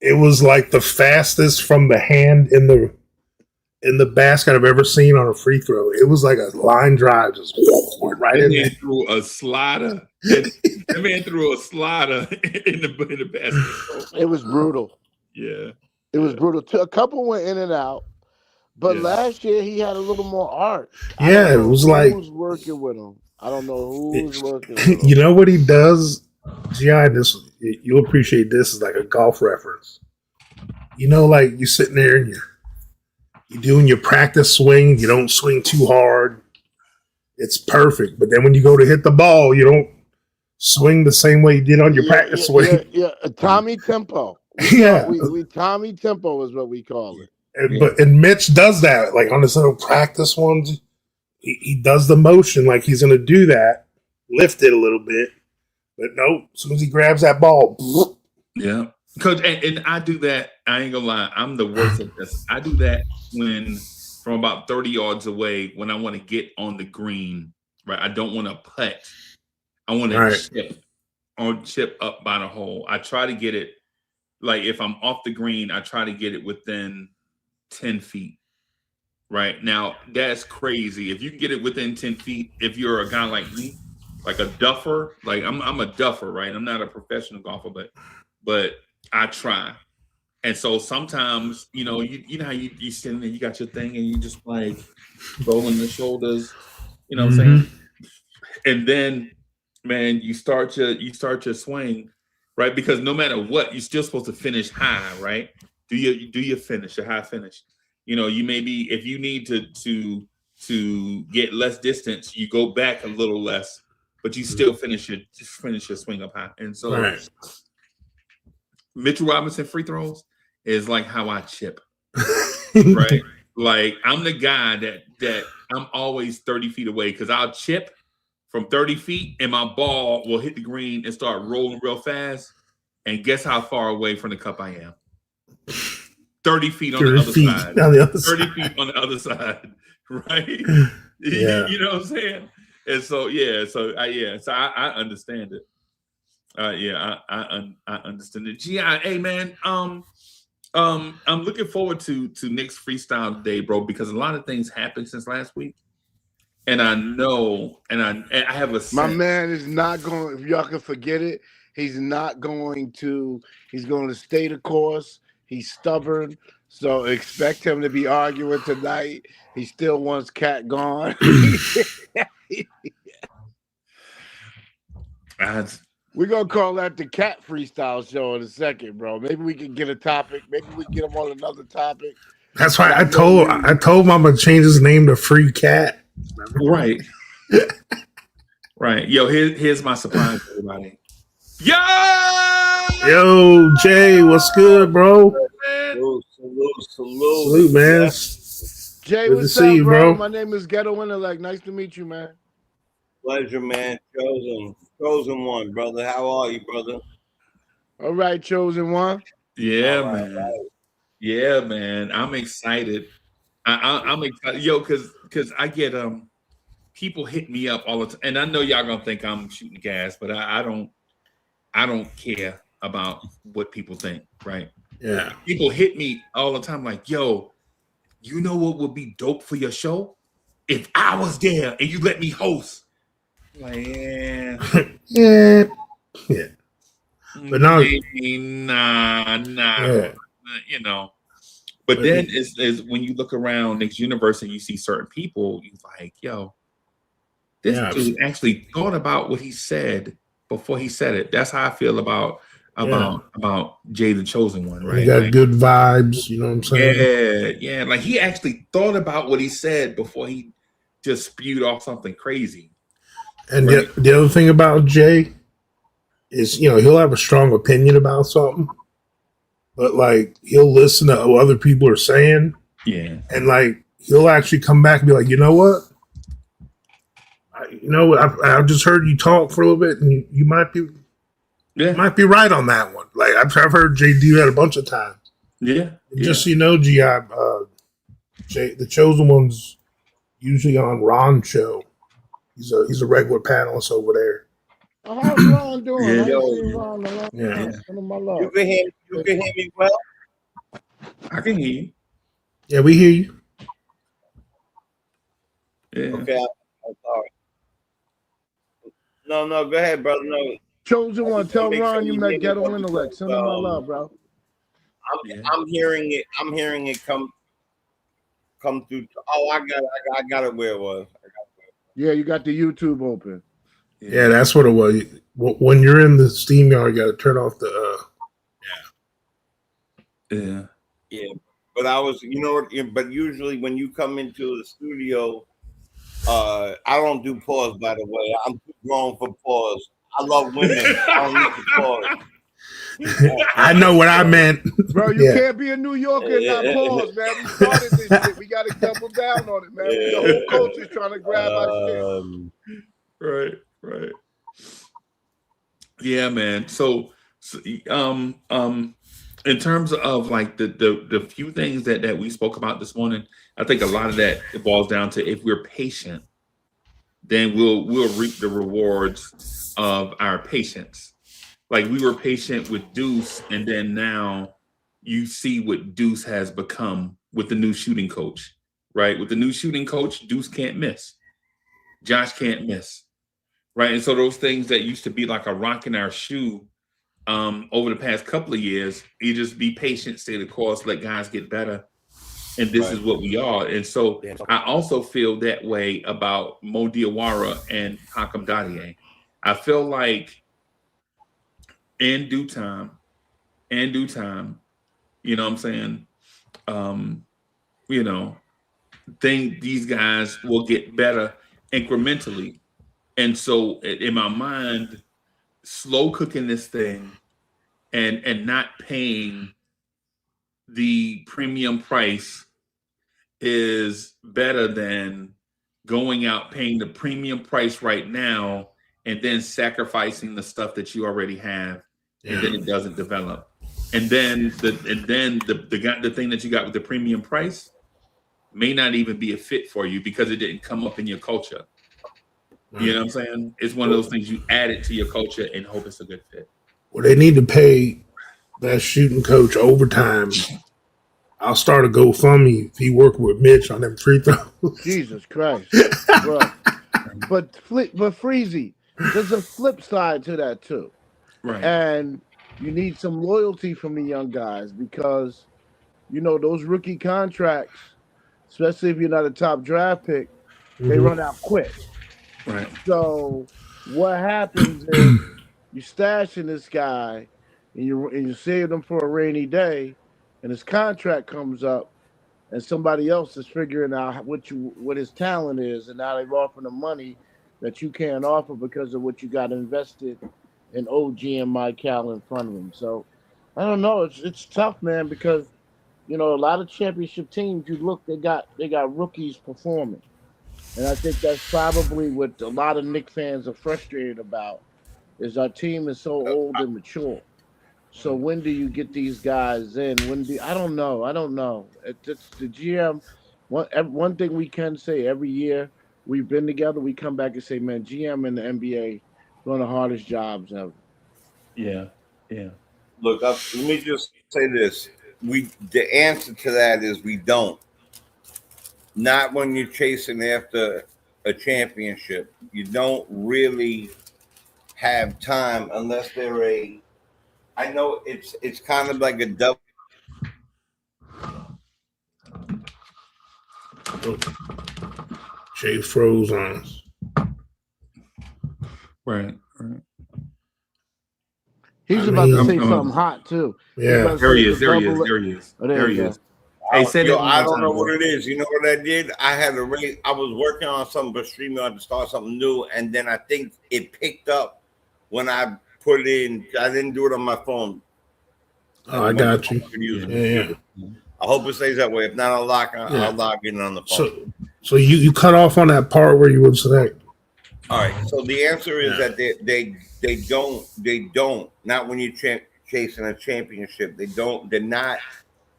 It was like the fastest from the hand in the basket I've ever seen on a free throw. It was like a line drive, just went right in there. Threw a slider. That man threw a slider in the basket. It was brutal. Yeah. It was brutal. A couple went in and out. But last year he had a little more art. Yeah, it was like who's working with him. I don't know who's working with him. You know what he does? G.I., you'll appreciate this as like a golf reference. You know, like you're sitting there and you're doing your practice swing. You don't swing too hard. It's perfect. But then when you go to hit the ball, you don't swing the same way you did on your practice swing. Yeah, Tommy Tempo. We Tommy Tempo is what we call it. And Mitch does that. Like on his little practice ones, he does the motion like he's going to do that, lift it a little bit. But no, as soon as he grabs that ball. Yeah. Coach, and I do that. I ain't gonna lie. I'm the worst at this. I do that when from about 30 yards away when I want to get on the green, right? I don't want to putt. I want to chip up by the hole. I try to get it, like if I'm off the green, I try to get it within 10 feet. Right? Now, that's crazy. If you can get it within 10 feet, if you're a guy like me, like a duffer, like I'm a duffer, right? I'm not a professional golfer, but I try. And so sometimes, you know how you sitting there, you got your thing and you just like rolling the shoulders, you know what I'm saying? And then, man, you start your swing, right? Because no matter what, you're still supposed to finish high, right? Do your finish, your high finish. You know, you maybe if you need to get less distance, you go back a little less, but you still finish your swing up high. And so Mitchell Robinson free throws is like how I chip. Right? Like I'm the guy that I'm always 30 feet away because I'll chip from 30 feet and my ball will hit the green and start rolling real fast. And guess how far away from the cup I am? 30 feet on the other side. 30 feet on the other side. Right? Yeah. You know what I'm saying? And so I understand it. I understand it. Hey man, I'm looking forward to Knicks freestyle today, bro, because a lot of things happened since last week. And I know, and I have a sense. My man is not going, if y'all can forget it, he's not going to, he's going to stay the course. He's stubborn. So expect him to be arguing tonight. He still wants Cat gone. We're going to call that the Cat Freestyle Show in a second, bro. Maybe we can get a topic. Maybe we can get him on another topic. That's why I told him I'm going to change his name to Free Cat. Right. Right. Yo, here's my surprise, everybody. Yo, Jay, what's good, bro? Salute, man. Jay, good what's to see up, you, bro? bro? My name is Ghetto Intellect. Nice to meet you, man. Pleasure, man. Chosen one, brother. How are you, brother? All right, chosen one. Yeah, All man. right. Yeah, man. I'm excited. I'm excited, yo, because I get people hit me up all the time, and I know y'all gonna think I'm shooting gas, but I don't care about what people think, right? Yeah. People hit me all the time, like, yo, you know what would be dope for your show? If I was there and you let me host. Like, Yeah. But now, nah. yeah. You know. But then is when you look around Knicks universe and you see certain people, you're like, yo, this dude actually thought about what he said before he said it. That's how I feel about Jay the Chosen One, right? He got like, good vibes, you know what I'm saying? Yeah. Like he actually thought about what he said before he just spewed off something crazy. And right? the other thing about Jay is, you know, he'll have a strong opinion about something, but like he'll listen to what other people are saying. Yeah. And like he'll actually come back and be like, you know what? I just heard you talk for a little bit, and you might be right on that one. Like I've heard Jay do that a bunch of times. Yeah. Just so you know, Jay, the Chosen One's usually on Ron's show. He's a regular panelist over there. How's Ron doing? Yeah. I ain't Yo, seen Ron in a long Yeah. time. Send him my love. you can hear me well. I can hear you. Yeah, we hear you. Yeah. Okay, I'm sorry. No, go ahead, brother. No, Chosen one, just tell wanna make Ron sure you you met hear me Ghetto well Intellect. because, Send him my love, bro. Yeah. I'm hearing it. I'm hearing it come through. Oh, I got it where it was. Yeah, you got the YouTube open. Yeah, that's what it was. When you're in the steam yard, you got to turn off the. Yeah. Yeah, but I was, but usually when you come into the studio, I don't do pause. By the way, I'm too grown for pause. I love women. I don't need to pause. I know what I meant. Bro, you Yeah. can't be a New Yorker and not pause, man. We started this shit. We got to double down on it, man. The whole culture's trying to grab our shit. Right. Yeah, man. So in terms of like the few things that we spoke about this morning, I think a lot of that it boils down to if we're patient, then we'll reap the rewards of our patience. Like we were patient with Deuce, and then now you see what Deuce has become with the new shooting coach, right? With the new shooting coach, Deuce can't miss. Josh can't miss, right? And so those things that used to be like a rock in our shoe over the past couple of years, you just be patient, stay the course, let guys get better. And this is what we are. And so I also feel that way about Mo Diawara and Hakim Dadier. I feel like in due time, you know what I'm saying? These guys will get better incrementally. And so in my mind, slow cooking this thing and not paying the premium price is better than going out paying the premium price right now and then sacrificing the stuff that you already have, and then it doesn't develop. And then the thing that you got with the premium price may not even be a fit for you because it didn't come up in your culture. You know what I'm saying? It's one of those things you add it to your culture and hope it's a good fit. Well, they need to pay that shooting coach overtime. I'll start a GoFundMe if he worked with Mitch on them free throws. Jesus Christ, bro. But Freezy, there's a flip side to that too. Right. And you need some loyalty from the young guys because, those rookie contracts, especially if you're not a top draft pick, they run out quick. Right. So what happens is you stashing this guy and you save him for a rainy day, and his contract comes up, and somebody else is figuring out what his talent is, and now they've offered him money that you can't offer because of what you got invested in OG and Mike Cal in front of him. So I don't know. It's tough, man, because a lot of championship teams, you look, they got rookies performing. And I think that's probably what a lot of Knicks fans are frustrated about is our team is so old and mature. So when do you get these guys in? I don't know. It's the GM. One thing we can say every year we've been together, we come back and say, man, GM in the NBA one of the hardest jobs ever. Yeah. Look, let me just say this: the answer to that is we don't. Not when you're chasing after a championship. You don't really have time unless they're a. I know it's kind of like a double. Jay froze on us. Right. He's about to say something hot too. Yeah, there he is. There he is. Hey, say that. I don't know what it is. You know what I did? I had a race. I was working on something for StreamYard to start something new, and then I think it picked up when I put it in. I didn't do it on my phone. Oh, I got you. Yeah. I hope it stays that way. If not, I'll log in on the phone. So you cut off on that part where you would select. All right. So the answer is that they don't. Not when you're chasing a championship. They don't. They're not.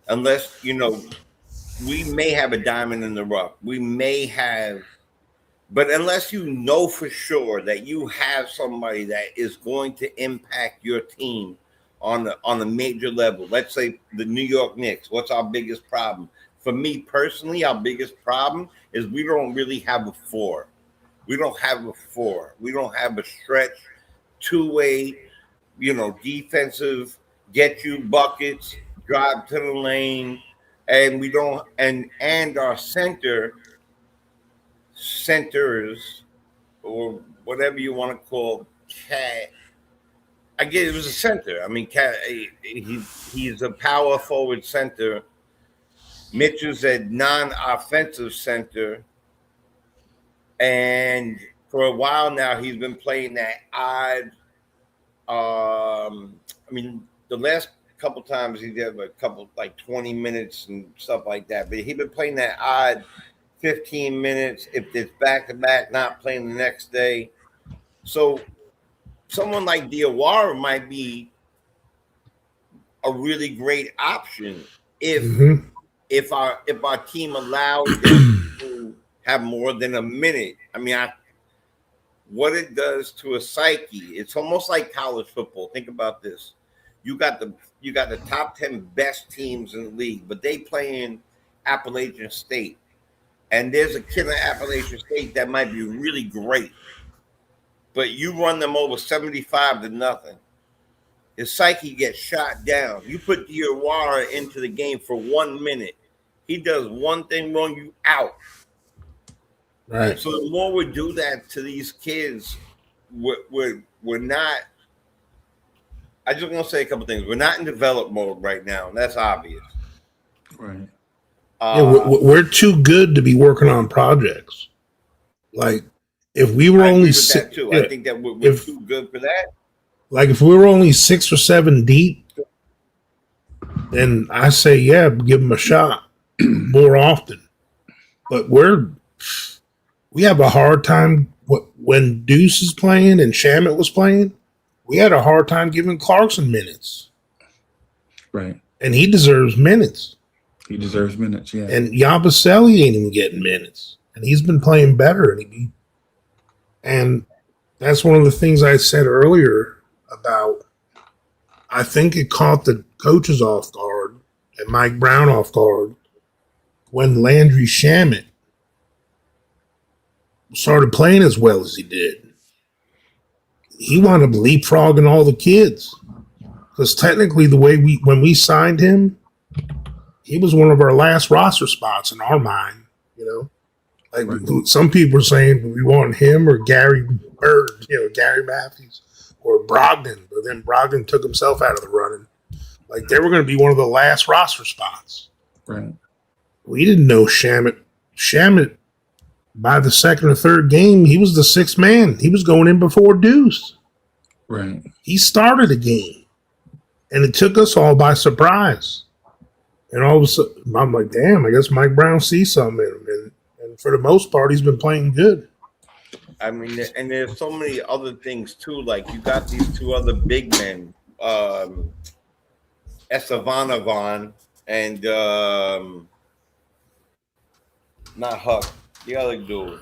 Unless we may have a diamond in the rough. We may have But unless you know for sure that you have somebody that is going to impact your team on a major level, let's say the New York Knicks, what's our biggest problem? For me personally, our biggest problem is we don't really have a four. We don't have a four. We don't have a stretch, two-way, defensive, get you buckets, drive to the lane, and we don't and our centers or whatever you want to call Cat. I guess it was a center. I mean, Cat. He's a power forward center. Mitch is a non-offensive center, and for a while now, he's been playing that odd. I mean, the last couple times he did a couple like 20 minutes and stuff like that, but he's been playing that odd 15 minutes if it's back to back, not playing the next day. So someone like Diawara might be a really great option if our team allows them to have more than a minute. I mean, what it does to a psyche, it's almost like college football. Think about this. You got the top 10 best teams in the league, but they play in Appalachian State. And there's a kid in Appalachian State that might be really great, but you run them over 75-0. His psyche gets shot down. You put Diawara into the game for 1 minute. He does one thing wrong, you out. Right. So the more we do that to these kids, we're not. I just want to say a couple things. We're not in develop mode right now. That's obvious. Right. We're too good to be working on projects. Like if we were only six, too. I think that we're too good for that. Like if we were only 6 or 7 deep, then I say give them a shot more often. But we have a hard time when Deuce is playing and Shamet was playing. We had a hard time giving Clarkson minutes. Right. And he deserves minutes. He deserves minutes, yeah. And Yabusele ain't even getting minutes. And he's been playing better. And that's one of the things I said earlier about, I think it caught the coaches off guard and Mike Brown off guard when Landry Shamet started playing as well as he did. He wound up leapfrogging all the kids. Because technically when we signed him, he was one of our last roster spots in our mind, Like some people were saying we want him or Gary Bird, Gary Matthews or Brogdon. But then Brogdon took himself out of the running. Like they were going to be one of the last roster spots. Right. We didn't know Shamet. Shamet, by the second or third game, he was the sixth man. He was going in before Deuce. Right. He started a game. And it took us all by surprise. And all of a sudden, I'm like, damn, I guess Mike Brown sees something in him. And for the most part, he's been playing good. I mean, and there's so many other things, too. Like, you got these two other big men, Estevanovan and not Huck, the other dude.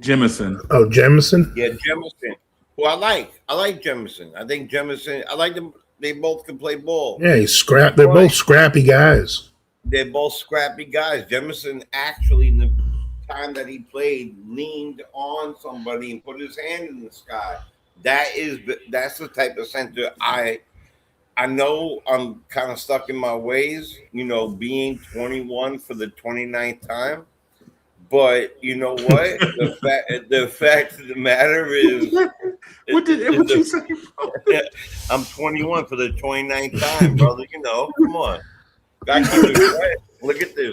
Jemison. Oh, Jemison? Yeah, Jemison. Who I like. I like Jemison. I think Jemison, I like them. They both can play ball. Yeah, they're both scrappy guys. They're both scrappy guys. Jemison actually, in the time that he played, leaned on somebody and put his hand in the sky. That's the type of center I know I'm kind of stuck in my ways, being 21 for the 29th time. But you know what? the fact of the matter is, what you say? I'm 21 for the 29th time, brother. Come on. Gotta keep it fresh. Look at this.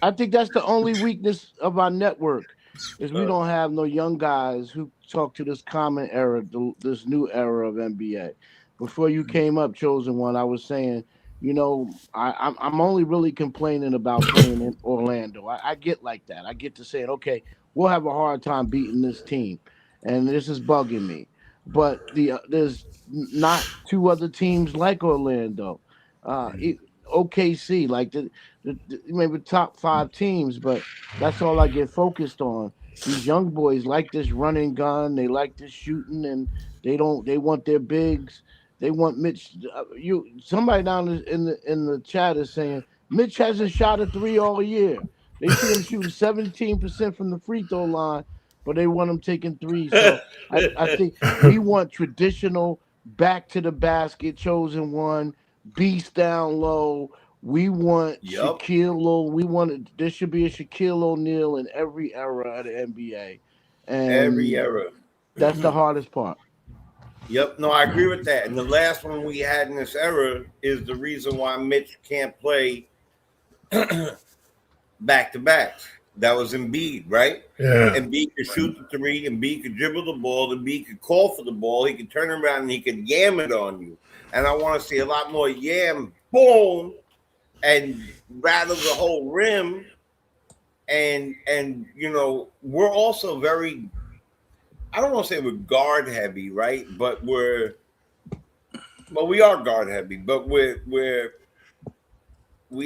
I think that's the only weakness of our network is we don't have no young guys who talk to this common era, this new era of NBA. Before you came up, Chosen One, I was saying, I'm only really complaining about playing in Orlando. I get like that. I get to saying, okay, we'll have a hard time beating this team, and this is bugging me. But there's not two other teams like Orlando. OKC, like maybe top 5 teams, but that's all I get focused on. These young boys like this running gun, they like this shooting, and they want their bigs. They want Mitch. Somebody down in the chat is saying Mitch hasn't shot a three all year. They see him shooting 17% from the free throw line, but they want him taking threes. So I think we want traditional back to the basket, chosen one, beast down low. We want Yup. Shaquille O'Neal. There should be a Shaquille O'Neal in every era of the NBA, and Every era. that's the hardest part. Yep, no, I agree with that. And the last one we had in this era is the reason why Mitch can't play back to backs. That was Embiid, right? Yeah. Embiid could shoot the three, Embiid could dribble the ball, Embiid could call for the ball, he could turn around and he could yam it on you. And I want to see a lot more yam, boom, and rattle the whole rim. And you know, we're also very, I don't want to say we're guard heavy, right? But we are guard heavy, but we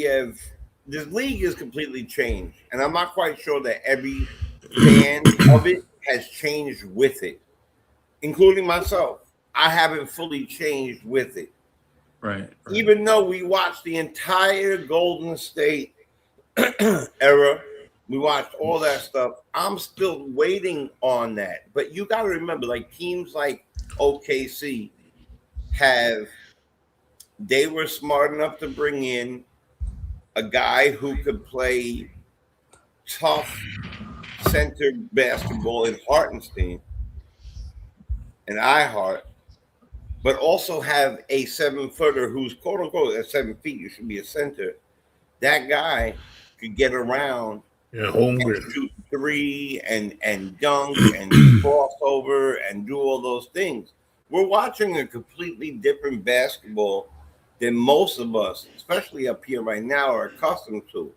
have, this league is completely changed, and I'm not quite sure that every fan of it has changed with it, including myself. I haven't fully changed with it. Right. Even though we watched the entire Golden State era, we watched all that stuff, I'm still waiting on that. But you got to remember, like teams like OKC they were smart enough to bring in a guy who could play tough center basketball in Hartenstein and iHeart, but also have a 7-footer who's quote unquote at 7 feet. You should be a center. That guy could get around, and shoot three and dunk and crossover and do all those things. We're watching a completely different basketball than most of us, especially up here right now, are accustomed to.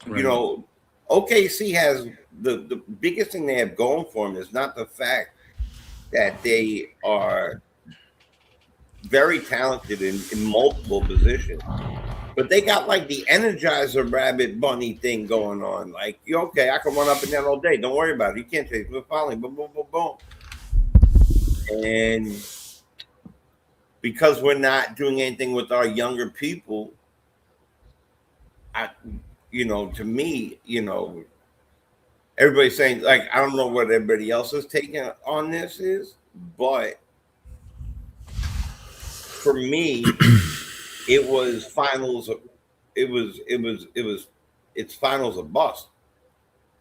Right. You know, OKC has the biggest thing they have going for them is not the fact that they are very talented in multiple positions, but they got like the Energizer Rabbit Bunny thing going on. Like, okay, I can run up and down all day. Don't worry about it. You can't chase me following. Boom, boom, boom, boom. And because we're not doing anything with our younger people, to me, everybody's saying, like, I don't know what everybody else is taking on this is, but for me, it was finals. It's finals a bust.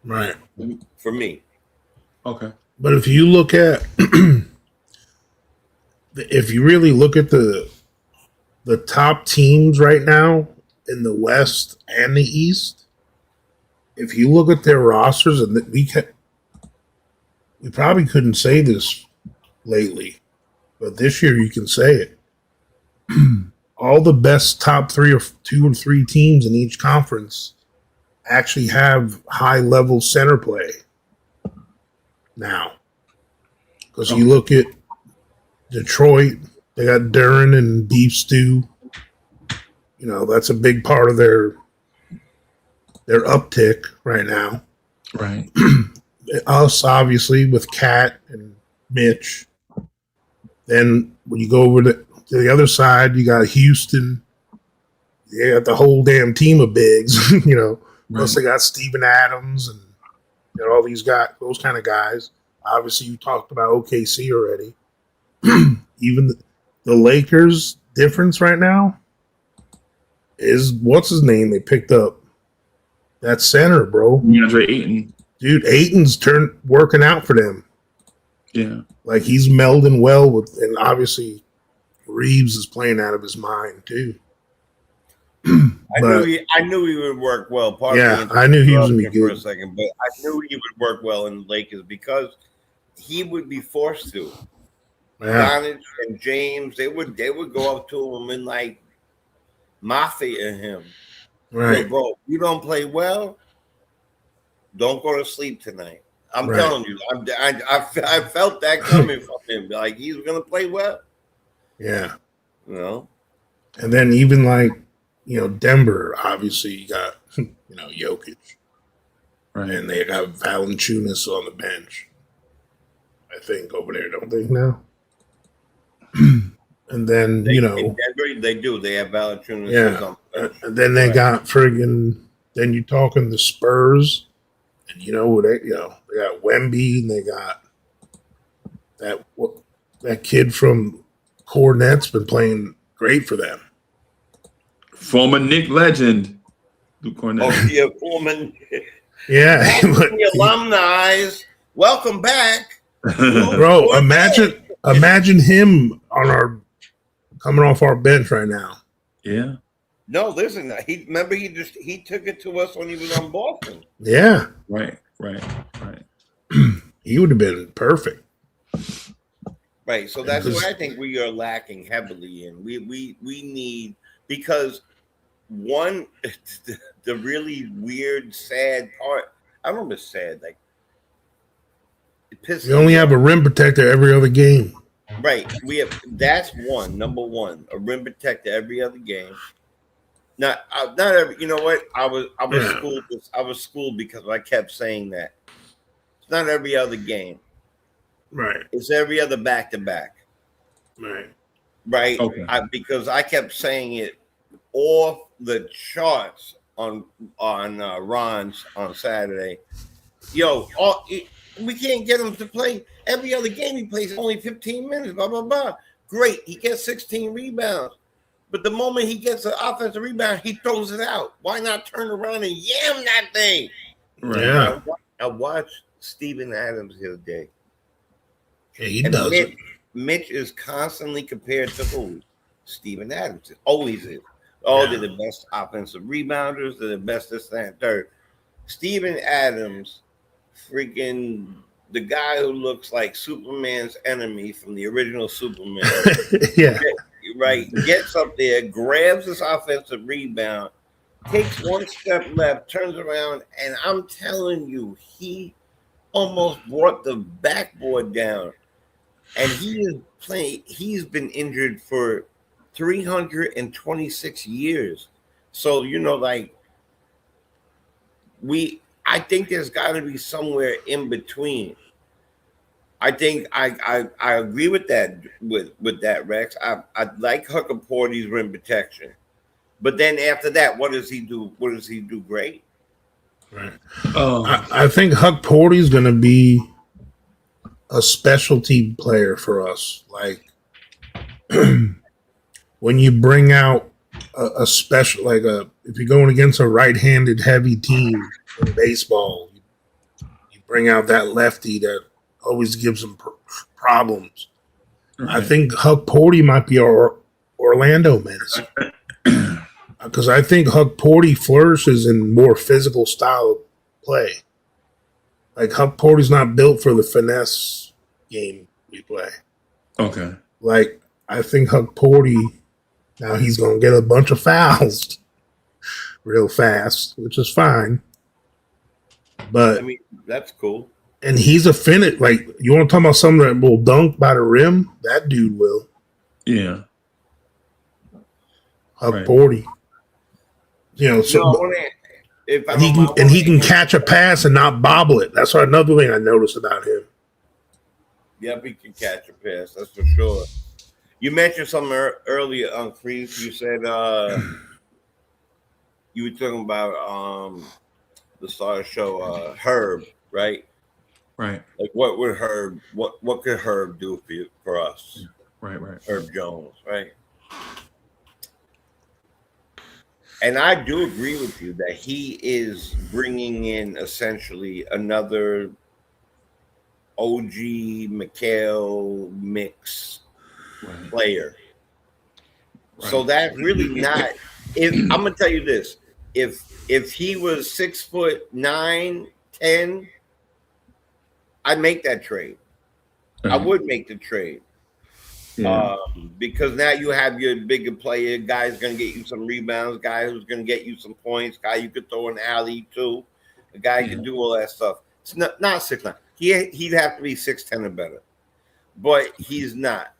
Right. For me. Okay. But if you look at, if you really look at the top teams right now in the West and the East, if you look at their rosters, and we probably couldn't say this lately, but this year you can say it. All the best top 2 or 3 teams in each conference actually have high level center play now. Because you look at Detroit, they got Duran and Beef Stew. You know, that's a big part of their uptick right now. Right. Us, obviously, with Cat and Mitch. Then when you go over to the other side, you got Houston. You got the whole damn team of bigs, Right. Plus they got Steven Adams and all these guys, those kind of guys. Obviously, you talked about OKC already. Even the Lakers' difference right now is what's his name they picked up? That center, bro. DeAndre Ayton. Dude, Ayton's working out for them. Yeah. Like he's melding well with, and obviously Reeves is playing out of his mind too. I knew he would work well. I knew he was going to be good for a second, but I knew he would work well in the Lakers because he would be forced to. Doncic and James, they would go up to him and like mafia him. Right, hey, bro. You don't play well. Don't go to sleep tonight. I'm telling you, I felt that coming from him. Like he's going to play well. Yeah, And then even like Denver, obviously, you got, Jokic. Right. And they got Valanciunas on the bench, I think, over there, don't they now? And then, in Denver, they do. They have Valanciunas yeah. on the bench. And then they got friggin', then you're talking the Spurs, and they got Wemby, and they got that kid from Cornet's been playing great for them. Former Knick legend, Luke Cornett. Oh, yeah, Foreman. Yeah. The alumni, welcome back. Bro, imagine him coming off our bench right now. Yeah. No, listen, he took it to us when he was on Boston. Yeah. Right. He would have been perfect. Right. So that's what I think we are lacking heavily in. We need, because one, the really weird, sad part, I don't know, sad, like it pisses We only have a rim protector every other game. Right. That's number one, a rim protector every other game. Not every. You know what? I was schooled because I kept saying that. It's not every other game. Right. It's every other back-to-back. Right. Right. Okay. Because I kept saying it off the charts on Ron's on Saturday. We can't get him to play every other game. He plays only 15 minutes. Blah blah blah. Great. He gets 16 rebounds. But the moment he gets an offensive rebound, he throws it out. Why not turn around and yam that thing? Right. Yeah. I watched Steven Adams the other day. Yeah, he does it. Mitch is constantly compared to who? Steven Adams. It always is. Oh, they're the best offensive rebounders. They're the best this, that, and third. Steven Adams, freaking the guy who looks like Superman's enemy from the original Superman. Yeah. Right, gets up there, grabs this offensive rebound, takes one step left, turns around, and I'm telling you, he almost brought the backboard down. And he is playing. He's been injured for 326 years. So I think there's got to be somewhere in between. I think I agree with that with that, Rex. I like Huckaporty's rim protection, but then after that, what does he do? What does he do great? Right. I think Huckporty's going to be a specialty player for us. Like when you bring out a special, if you're going against a right-handed heavy team in baseball, you bring out that lefty that always gives them problems. Right. I think Huckporty might be our Orlando medicine. Because I think Huckporty flourishes in more physical style of play. Like Huckporty's not built for the finesse game we play. Okay. Like I think Huckporty, now he's going to get a bunch of fouls real fast, which is fine. But I mean, that's cool. And he's a finish. Like, you want to talk about someone that will dunk by the rim? That dude will. Yeah. Huckporty. He can catch a pass and not bobble it. That's another thing I noticed about him. Yep, he can catch a pass. That's for sure. You mentioned something earlier, Freeze. You said you were talking about the star of the show, Herb, right? Right. Like what would Herb? What could Herb do for us? Right. Herb Jones, right? And I do agree with you that he is bringing in essentially another OG McHale mix player. Right. So that's really not. I'm gonna tell you this: if he was 6'9", 10, I'd make that trade. I would make the trade. Yeah. Because now you have your bigger player, guy's going to get you some rebounds, guy who's going to get you some points, guy you could throw an alley to, a guy who can do all that stuff. It's not 6'9". He'd have to be 6'10" or better, but he's not.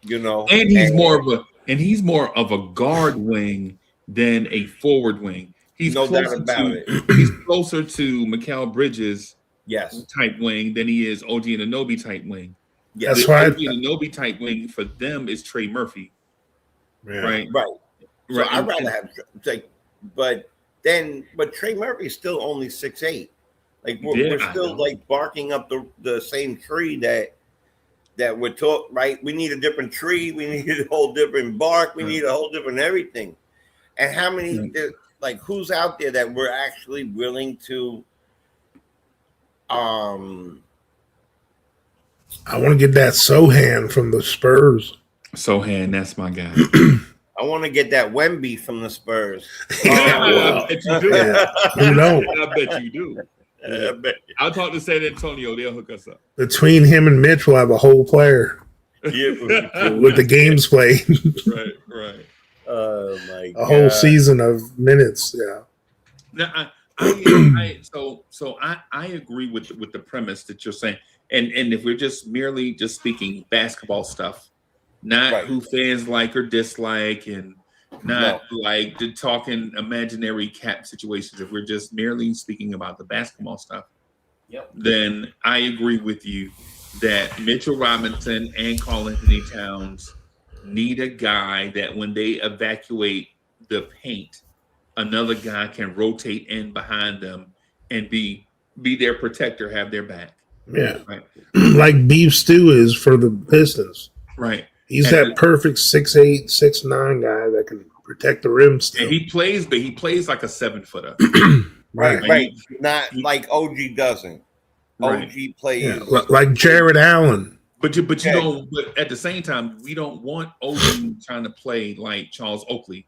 And he's more of and he's more of a guard wing than a forward wing. He's No doubt closer about to it. he's closer to Mikal Bridges Yes. type wing than he is OG Anunoby type wing. Yes. That's The why. OG Anunoby type wing for them is Trey Murphy, Yeah. right? Right. So Right. I'd rather have like, but Trey Murphy's still only 6'8". Like we're I still know. like barking up the same tree that we're taught. Right. We need a different tree. We need a whole different bark. We need a whole different everything. And how many like who's out there that we're actually willing to I want to get that Sohan from the Spurs. Sohan, that's my guy. I want to get that Wemby from the Spurs. I bet you do. Yeah. Who knows? I bet you do. Yeah. I'll talk to San Antonio. They'll hook us up. Between him and Mitch, we'll have a whole player Yeah. with the games played. Right. Oh my god. A whole season of minutes. Yeah. Now, I agree with the premise that you're saying, and if we're just merely just speaking basketball stuff, not Right. who fans like or dislike, and not like the talking imaginary cap situations. If we're just merely speaking about the basketball stuff, then I agree with you that Mitchell Robinson and Karl Anthony Towns need a guy that when they evacuate the paint, another guy can rotate in behind them and be their protector, have their back. Yeah. Right. Like Beef Stew is for the Pistons. Right. He's And- that perfect 6'8", 6'9" guy that can protect the rim still. And he plays like a 7-footer. Right. Right. Not like OG doesn't. Right. OG plays. Yeah. Like Jared Allen. But you don't. But at the same time, we don't want OG trying to play like Charles Oakley,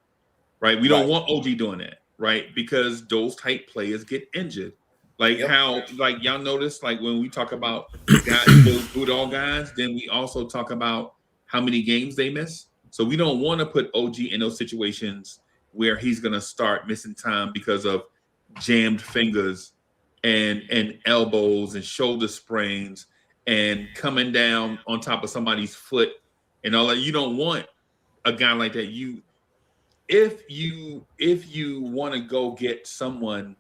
right? We don't want OG doing that, right? Because those type players get injured. Like how, like y'all notice, like when we talk about guys, those Bulldog guys, then we also talk about how many games they miss. So we don't want to put OG in those situations where he's gonna start missing time because of jammed fingers and elbows and shoulder sprains and coming down on top of somebody's foot and all that. You don't want a guy like that. If you want to go get someone.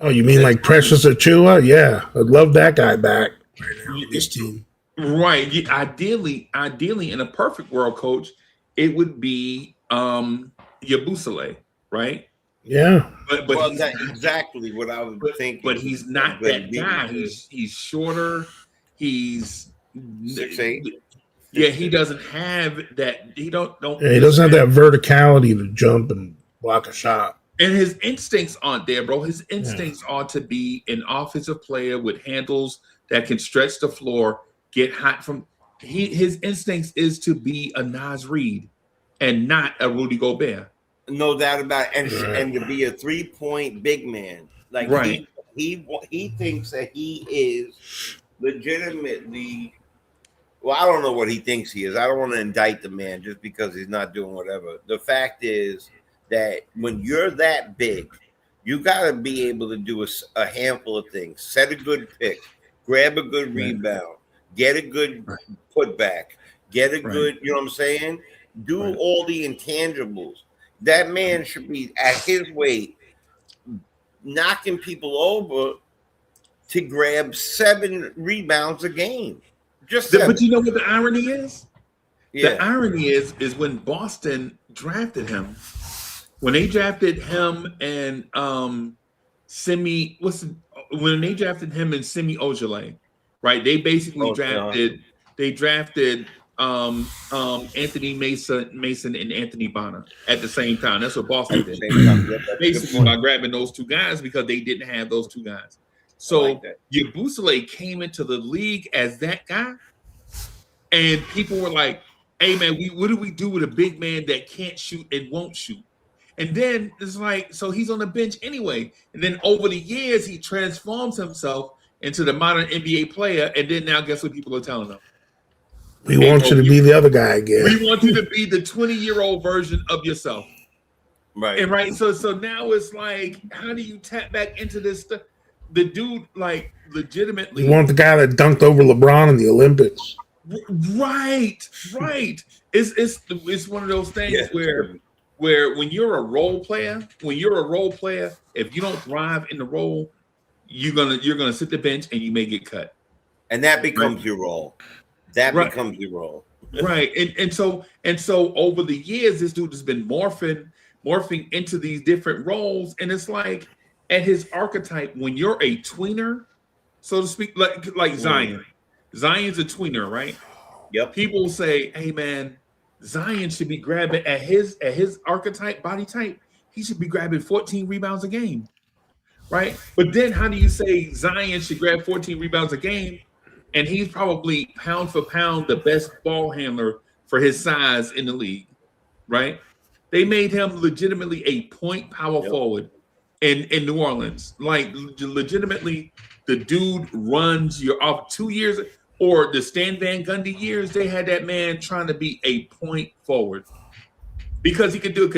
Oh, you mean like Precious Achua? Yeah, I'd love that guy back right now on this team. Right. Ideally, in a perfect world, coach, it would be Yabusele, right? Yeah. But Well, he's that's exactly what I was thinking. But he's not that guy. He's shorter. He's 6'8". Yeah, he doesn't have that. He don't. Yeah, he doesn't have that verticality to jump and block a shot. And his instincts aren't there, bro. His instincts are to be an offensive player with handles that can stretch the floor, get hot from. His instincts is to be a Nas Reed and not a Rudy Gobert. No doubt about it. And to be a 3-point big man. Like he thinks that he is legitimately. Well, I don't know what he thinks he is. I don't want to indict the man just because he's not doing whatever. The fact is that when you're that big, you got to be able to do a handful of things. Set a good pick, grab a good rebound, get a good putback, get a good, you know what I'm saying? Do all the intangibles. That man should be at his weight knocking people over to grab 7 rebounds a game. Just 7. But you know what the irony is? Yeah. The irony is when Boston drafted him, when they drafted him and Semi Ojeleye, right? They basically drafted Anthony Mason and Anthony Bonner at the same time. That's what Boston did. Basically by grabbing those two guys because they didn't have those two guys. So Yabusele came into the league as that guy, and people were like, "Hey man, what do we do with a big man that can't shoot and won't shoot?" And then it's like, so he's on the bench anyway. And then over the years, he transforms himself into the modern NBA player. And then now, guess what people are telling him? We want you to be the other guy again. We want you to be the 20-year-old version of yourself. Right. And right. So now it's like, how do you tap back into this stuff? The dude, like, legitimately. We want the guy that dunked over LeBron in the Olympics. Right. It's one of those things Yeah. where when you're a role player, if you don't thrive in the role, you're gonna sit the bench and you may get cut. And that Right. becomes your role. That Right. becomes your role. Right. And so over the years, this dude has been morphing into these different roles. And it's like at his archetype, when you're a tweener, so to speak, like Zion. Zion's a tweener, right? Yep. People say, hey man, Zion should be grabbing at his archetype body type, he should be grabbing 14 rebounds a game. Right. But then how do you say Zion should grab 14 rebounds a game? And he's probably pound for pound the best ball handler for his size in the league, right? They made him legitimately a point power forward in New Orleans. Like legitimately, the dude runs your off 2 years or the Stan Van Gundy years. They had that man trying to be a point forward because he could do it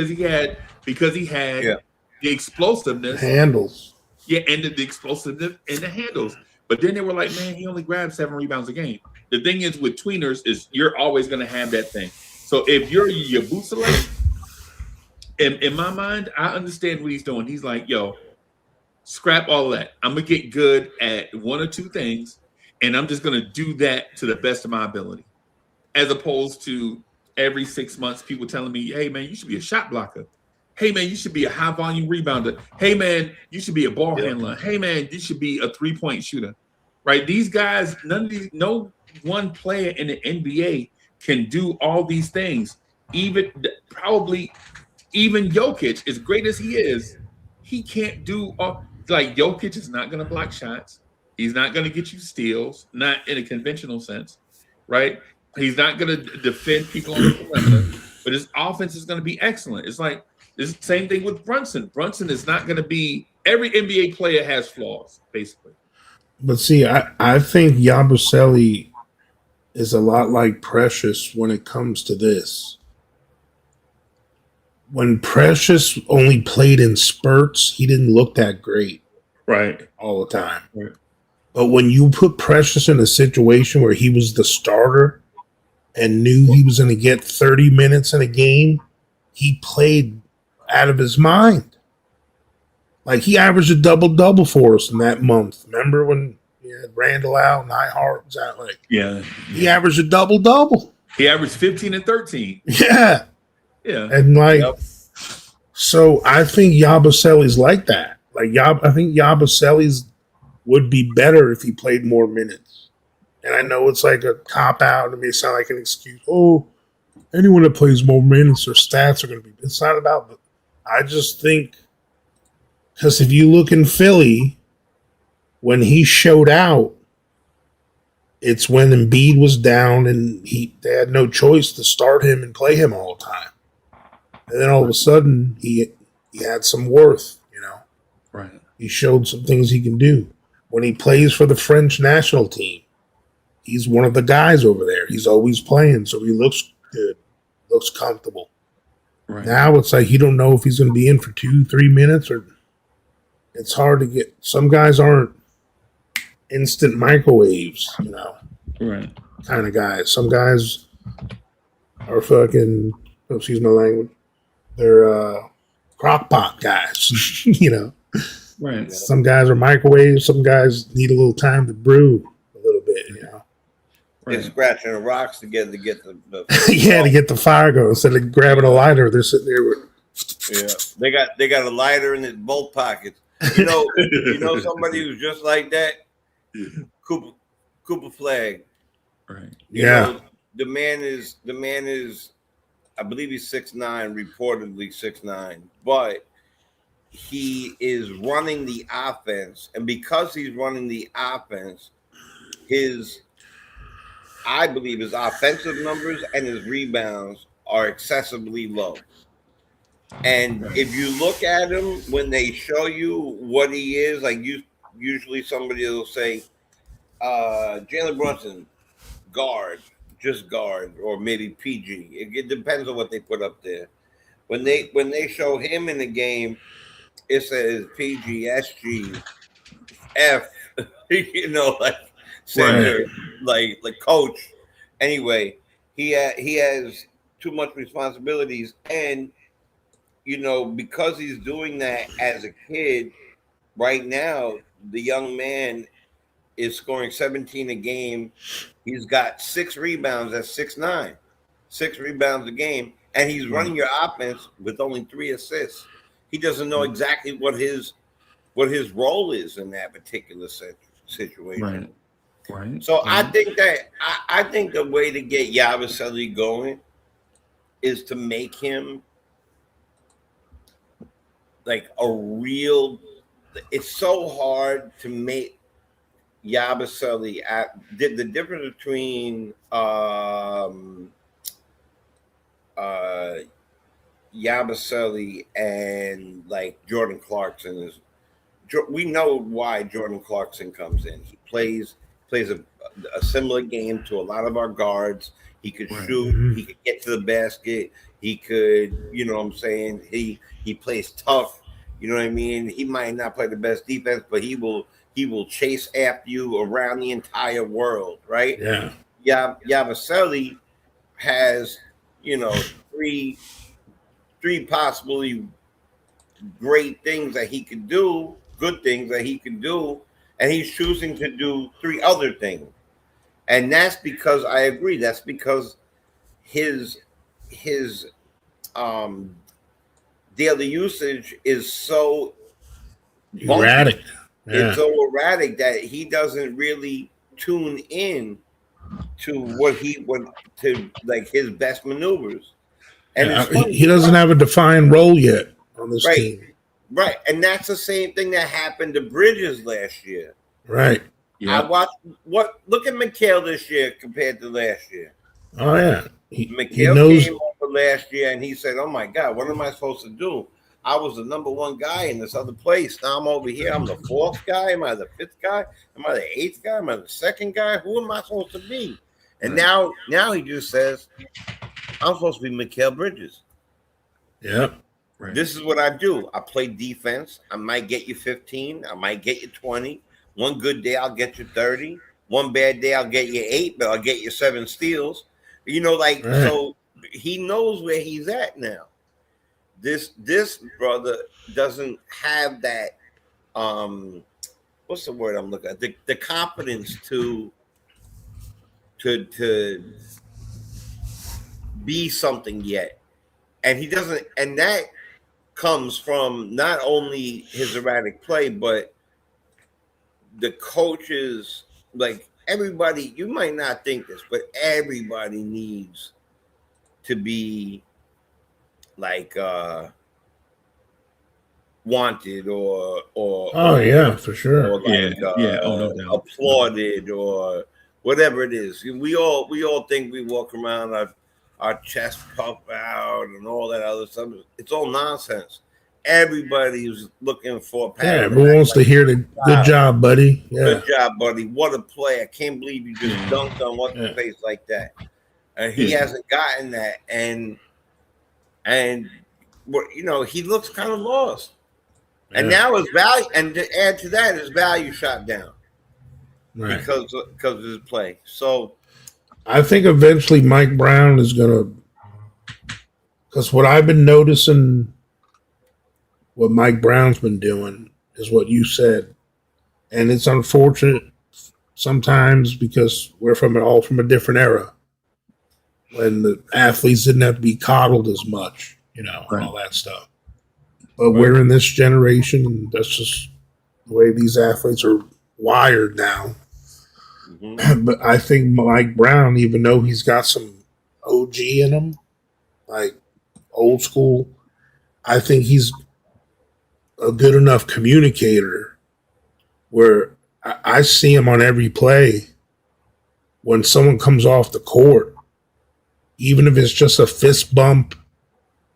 because he had Yeah. the explosiveness. Handles. Yeah, and the explosiveness and the handles. But then they were like, man, he only grabs 7 rebounds a game. The thing is with tweeners is you're always going to have that thing. So if you're Yabusele, in my mind, I understand what he's doing. He's like, yo, scrap all that. I'm going to get good at 1 or 2 things, and I'm just going to do that to the best of my ability. As opposed to every 6 months, people telling me, hey, man, you should be a shot blocker. Hey, man, you should be a high-volume rebounder. Hey, man, you should be a ball handler. Hey, man, you should be a three-point shooter. Right? These guys, no one player in the NBA can do all these things. Even Jokic, as great as he is, he can't do all. Like, Jokic is not going to block shots. He's not going to get you steals, not in a conventional sense, right? He's not going to defend people on the perimeter, but his offense is going to be excellent. It's like, it's the same thing with Brunson. Brunson is not going to be. Every NBA player has flaws, basically. But see, I think Yabusele is a lot like Precious when it comes to this. When Precious only played in spurts, he didn't look that great Right. all the time. Right. But when you put Precious in a situation where he was the starter and knew he was going to get 30 minutes in a game, he played out of his mind. Like he averaged a double-double for us in that month. Remember when he had Randall out and Hart was out? Like, Yeah. he averaged a double-double. He averaged 15 and 13. Yeah. Yeah. And like, so I think Yabusele's like that. Like I think Yabusele's would be better if he played more minutes. And I know it's like a cop out. It may sound like an excuse. Oh, anyone that plays more minutes, their stats are going to be. It's not about. I just think because if you look in Philly, when he showed out, it's when Embiid was down and they had no choice to start him and play him all the time. And then all of a sudden, he had some worth, you know. Right. He showed some things he can do. When he plays for the French national team, he's one of the guys over there. He's always playing, so he looks good, looks comfortable. Right. Now it's like you don't know if he's going to be in for 2-3 minutes, or it's hard to get. Some guys aren't instant microwaves, you know, Right. kind of guys. Some guys are fucking, excuse my language, they're crock pot guys, you know. Right. Some guys are microwaves. Some guys need a little time to brew a little bit, you know. They're scratching the rocks together to get the Yeah, to get the fire going. Instead of grabbing a lighter, they're sitting there with. Yeah, they got a lighter in his both pockets. You know somebody who's just like that. Cooper Flag. Right. You know, the man is. I believe he's 6'9", reportedly 6'9", but he is running the offense, and because he's running the offense, I believe his offensive numbers and his rebounds are excessively low. And if you look at him when they show you what he is, like usually somebody will say, Jalen Brunson, guard, just guard, or maybe PG. It depends on what they put up there. When they show him in the game, it says PG, SG, F, you know, like center, like coach. Anyway, he has too much responsibilities, and because he's doing that as a kid. Right now, the young man is scoring 17 a game. He's got 6 rebounds. That's 6'9", 6 rebounds a game, and he's Right. running your offense with only 3 assists. He doesn't know exactly what his role is in that particular situation. Right. So I think that I think the way to get Yabusele going is to make him like a real. It's so hard to make Yabusele. The difference between Yabusele and like Jordan Clarkson is we know why Jordan Clarkson comes in. He plays a similar game to a lot of our guards. He could shoot. He could get to the basket. He could, what I'm saying. He plays tough. You know what I mean. He might not play the best defense, but he will chase after you around the entire world, right? Yeah. Yabusele has three possibly great things that he could do, good things that he could do, and he's choosing to do 3 other things. And that's because I agree. That's because his daily usage is so Erratic. It's so erratic that he doesn't really tune in to like his best maneuvers. And it's funny, he doesn't have a defined role yet on this team. Right. And that's the same thing that happened to Bridges last year. Right. I watched look at Mikhail this year compared to last year. Oh yeah. Mikhail came over last year and he said, "Oh my God, what am I supposed to do? I was the number 1 guy in this other place. Now I'm over here. I'm the 4th guy. Am I the 5th guy? Am I the 8th guy? Am I the 2nd guy? Who am I supposed to be?" And now he just says, "I'm supposed to be Mikhail Bridges." Yeah. Right. This is what I do. I play defense. I might get you 15. I might get you 20. One good day, I'll get you 30. One bad day, I'll get you 8, but I'll get you 7 steals. So he knows where he's at now. This brother doesn't have that. What's the word I'm looking at? The confidence to be something yet, and he doesn't. And that comes from not only his erratic play, but the coaches, like everybody. You might not think this, but everybody needs to be like wanted or oh yeah, for sure. Or like, no doubt. Applauded or whatever it is. We all think we walk around our chest puffed out and all that other stuff. It's all nonsense. Everybody's looking for a everyone wants to hear the good job, buddy. Yeah. Good job, buddy. What a play. I can't believe you just dunked on what's the face like that. And he hasn't gotten that. And he looks kind of lost. And now his value, and to add to that, his value shot down. Right. Because of his play. So I think eventually Mike Brown is gonna, because what I've been noticing, what Mike Brown's been doing is what you said. And it's unfortunate sometimes because we're from a different era when the athletes didn't have to be coddled as much, and all that stuff. But we're in this generation, and that's just the way these athletes are wired now. Mm-hmm. But I think Mike Brown, even though he's got some OG in him, like old school, I think he's a good enough communicator where I see him on every play. When someone comes off the court, even if it's just a fist bump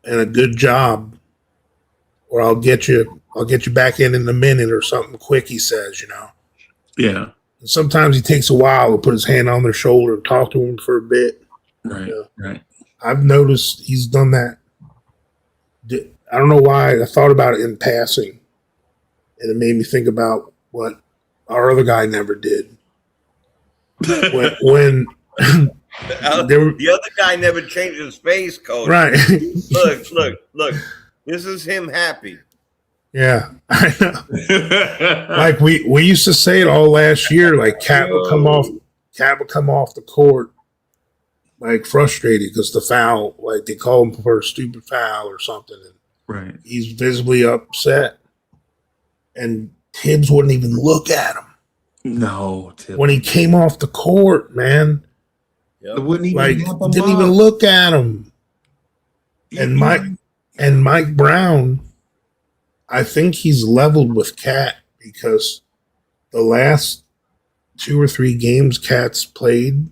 and a good job, or I'll get you back in a minute or something quick, he says, Yeah. And sometimes he takes a while to put his hand on their shoulder and talk to them for a bit. Right. Right. I've noticed he's done that. I don't know why. I thought about it in passing, and it made me think about what our other guy never did. when The other guy never changed his face, coach. Right. Look. This is him happy. Yeah, I know. Like we used to say it all last year. Like Cat would come off the court like frustrated because the foul, like they call him for a stupid foul or something, and Right. he's visibly upset. And Tibbs wouldn't even look at him No, Tip. when he came off the court. Man, Yep. It wouldn't even like help him didn't up. even look at him. And Mike Brown, I think he's leveled with Cat because the last 2 or 3 games Cat's played,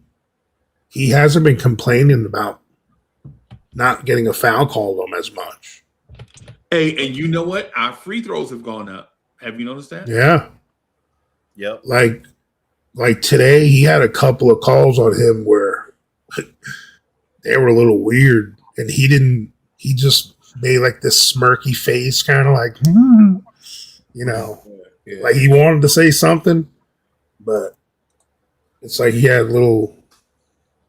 he hasn't been complaining about not getting a foul called on as much. Hey, and you know what? Our free throws have gone up. Have you noticed that? Yeah. Yep. Like today, he had a couple of calls on him where they were a little weird, and he just made like this smirky face, kind of like, you know, Yeah. like he wanted to say something, but it's like he had a little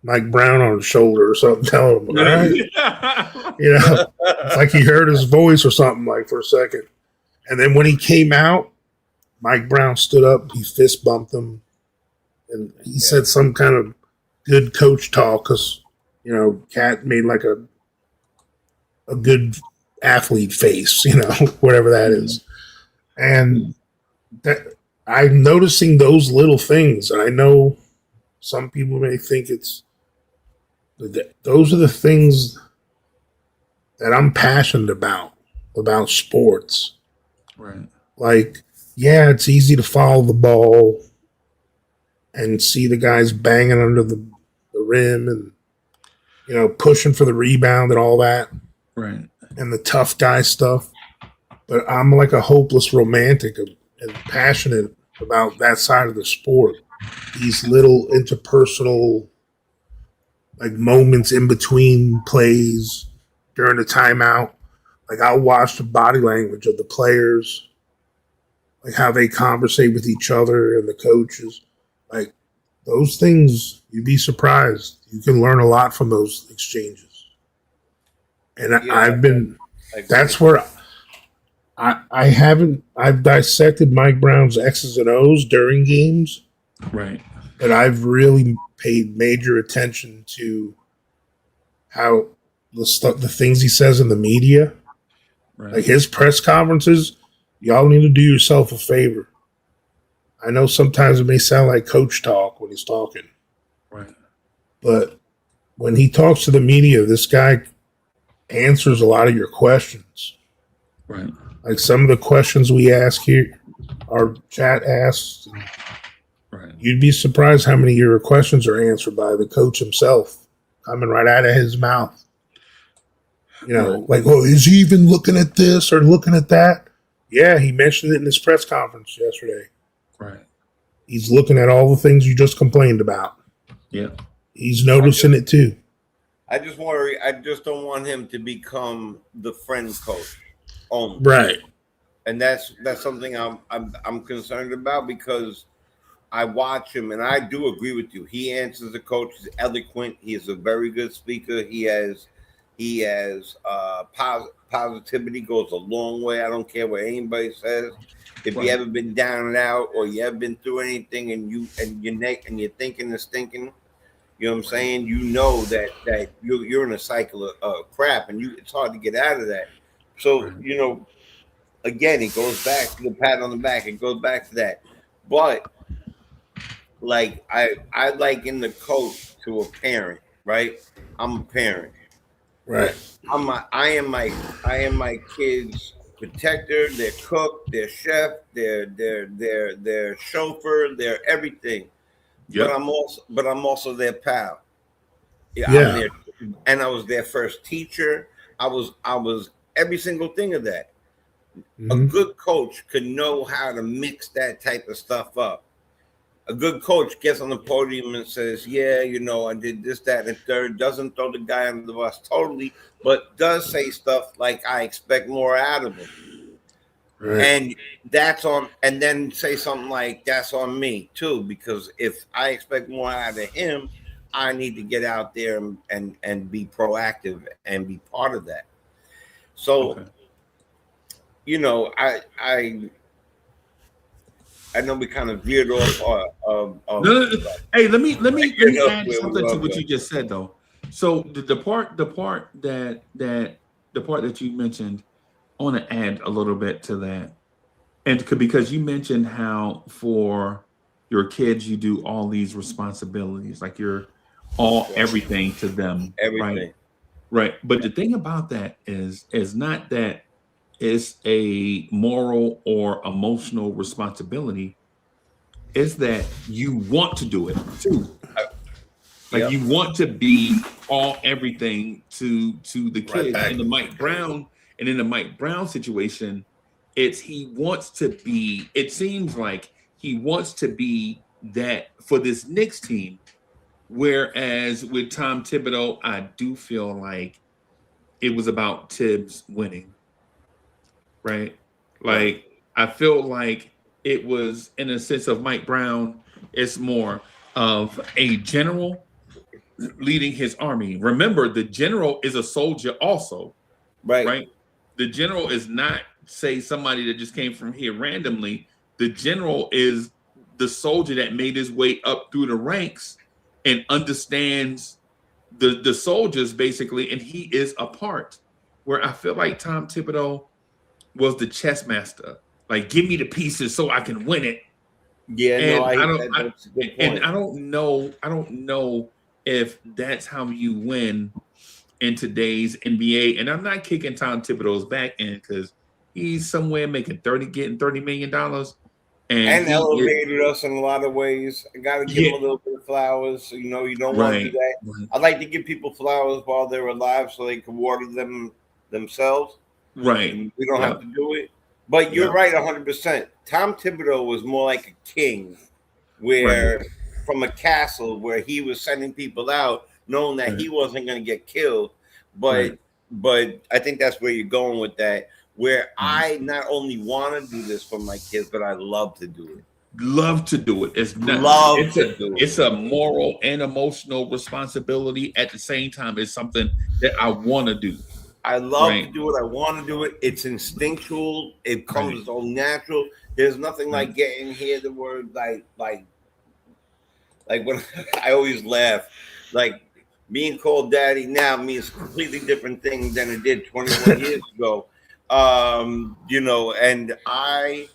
Mike Brown on his shoulder or something telling him, all right? You know, it's like he heard his voice or something like for a second. And then when he came out, Mike Brown stood up, he fist bumped him, and he said some kind of good coach talk because, you know, Cat made like a good athlete face, you know, whatever that is. And that I'm noticing those little things, and I know some people may think those are the things that I'm passionate about sports. Right. Like, yeah, it's easy to follow the ball and see the guys banging under the rim and, you know, pushing for the rebound and all that Right. and the tough guy stuff. But I'm like a hopeless romantic and passionate about that side of the sport. These little interpersonal like moments in between plays during the timeout. Like I'll watch the body language of the players, like how they conversate with each other and the coaches. Like those things, you'd be surprised. You can learn a lot from those exchanges. And that's where I've dissected Mike Brown's X's and O's during games. Right. But I've really paid major attention to how the things he says in the media, Right. like his press conferences. Y'all need to do yourself a favor. I know sometimes it may sound like coach talk when he's talking, Right. but when he talks to the media, this guy answers a lot of your questions. Right. Like some of the questions we ask here, our chat asks. Right. You'd be surprised how many of your questions are answered by the coach himself, coming right out of his mouth. You know, like, oh, is he even looking at this or looking at that? Yeah, he mentioned it in his press conference yesterday. Right. He's looking at all the things you just complained about. Yeah. He's noticing it too. I just don't want him to become the friend coach only. Right. And that's something I'm concerned about because I watch him and I do agree with you. He answers the coach. He's eloquent. He is a very good speaker. He has positivity goes a long way. I don't care what anybody says. If you ever been down and out or you ever been through anything and you're thinking and stinking, you know what I'm saying? You know that you're in a cycle of crap and it's hard to get out of that. So, you know, again, it goes back to the pat on the back. It goes back to that. But like I liken the coach to a parent, right? I'm a parent. Right. I am my kids' protector, their cook, their chef, their chauffeur, their everything. Yep. But I'm also their pal. Yeah. And I was their first teacher. I was every single thing of that. Mm-hmm. A good coach could know how to mix that type of stuff up. A good coach gets on the podium and says, yeah, you know, I did this, that, and the third, doesn't throw the guy under the bus totally, but does say stuff like, I expect more out of him. Right. And then say something like, that's on me too, because if I expect more out of him, I need to get out there and be proactive and be part of that. So, Okay. you know, I know we kind of veered off No, no, no. Hey, let me add where we something to were, what but you just said though. So the part that you mentioned, I want to add a little bit to that, and because you mentioned how for your kids you do all these responsibilities, like you're all everything to them, right? everything. Right. But the thing about that is not that it's a moral or emotional responsibility, is that you want to do it too. Like Yep. you want to be all everything to the Right kids. back. In the Mike Brown and in the Mike Brown situation, it's he wants to be. It seems like he wants to be that for this Knicks team. Whereas with Tom Thibodeau, I do feel like it was about Tibbs winning, right? Right. Like I feel like it was in a sense of Mike Brown. It's more of a general leading his army. Remember, the general is a soldier also, Right. right? The general is not, say, somebody that just came from here randomly. The general is the soldier that made his way up through the ranks and understands the soldiers basically, and he is a part. Where I feel like Tom Thibodeau was the chess master. Like, give me the pieces so I can win it. Yeah. No, And I don't, that's a good and point. I don't know if that's how you win in today's NBA. And I'm not kicking Tom Thibodeau's back end because he's somewhere making getting $30 million. And And he is, elevated us in a lot of ways. I got to give yeah, him a little bit of flowers. You know, you don't want to do right, that. right, I like to give people flowers while they're alive so they can water them themselves. right. And we don't have Yep, to do it. But you're yep, right, 100%. Tom Thibodeau was more like a king, right, where from a castle where he was sending people out, knowing that right, he wasn't going to get killed. right, But I think that's where you're going with that. Where right. I not only want to do this for my kids, but I love to do it. Love to do it. It's not. Love to do it. It's a moral and emotional responsibility at the same time. It's something that I want to do. I love to Right, do it. I want to do it. It's instinctual. It right, comes so natural. There's nothing right, like getting here the word like when I always laugh, like being called daddy now means a completely different thing than it did 21 years ago. You know, and I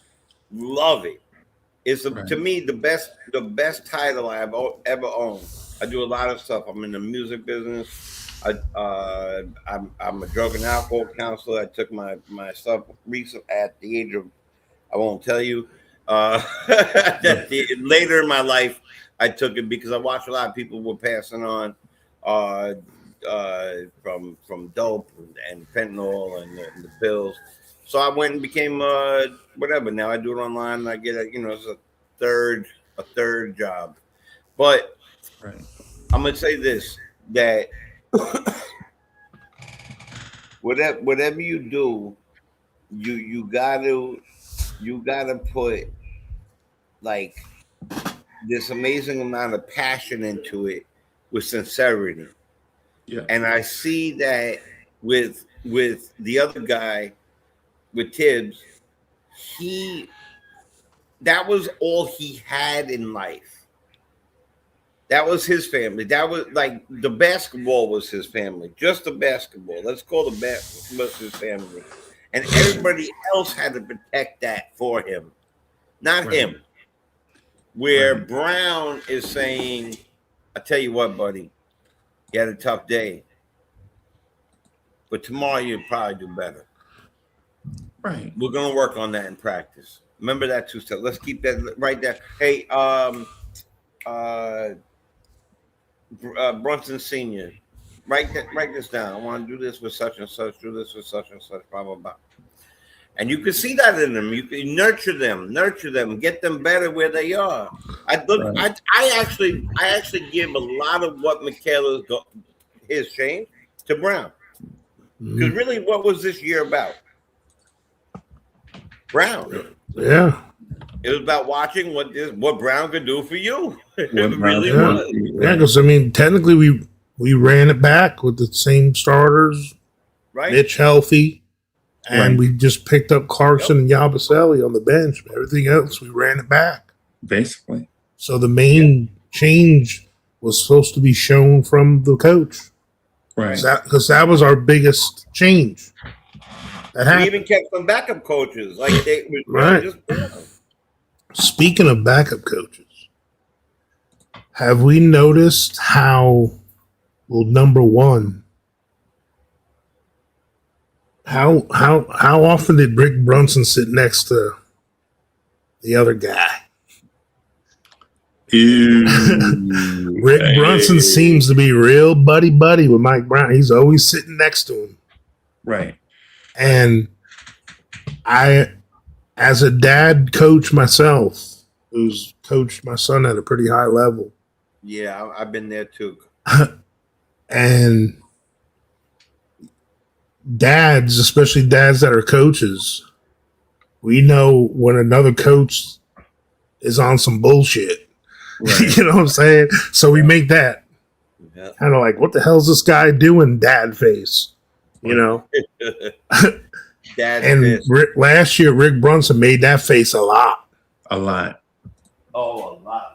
love it. It's to right, me the best title ever owned. I do a lot of stuff. I'm in the music business. I'm a drug and alcohol counselor. I took my stuff recent at the age of, I won't tell you. Later in my life, I took it because I watched a lot of people were passing on uh, from dope and fentanyl and the pills. So I went and became whatever. Now I do it online. And I get it's a third job. But right. I'm gonna say this, that whatever you do, you gotta put like this amazing amount of passion into it with sincerity. Yeah, And I see that with the other guy, with Tibbs, he that was all he had in life. That was his family. That was like the basketball was his family. Just the basketball. Let's call the basketball was his family. And everybody else had to protect that for him, not right, him. Where right, Brown is saying, I tell you what, buddy, you had a tough day, but tomorrow you'll probably do better. right, We're gonna work on that in practice. Remember that 2 step. Let's keep that right there. Hey, uh, Brunson Senior, write this down. I want to do this with such and such. Do this with such and such. Blah blah blah. And you can see that in them. You can nurture them, get them better where they are. right, I actually give a lot of what Michaela's his change to Brown. Because really, what was this year about? Brown. Yeah. It was about watching what Brown could do for you. It What really Yeah, was. because I mean, technically, we ran it back with the same starters, Right? Mitch healthy, and Right. we just picked up Clarkson and Yabusele on the bench. Everything else, we ran it back. Basically. So the main change was supposed to be shown from the coach, Right. because that was our biggest change. That We happened. even kept some backup coaches. Like they was Right. just Speaking of backup coaches, have we noticed how, well, number one, how often did Rick Brunson sit next to the other guy? Rick Brunson seems to be real buddy with Mike Brown. He's always sitting next to him. Right. And I, as a dad coach myself, who's coached my son at a pretty high level, yeah, I've been there too. and dads, especially dads that are coaches, we know when another coach is on some bullshit. Right. You know what I'm saying? So we make that Yeah. kind of like, what the hell's this guy doing, dad face? You know? Dad And fist. last year, Rick Brunson made that face a lot. A lot. Oh, a lot.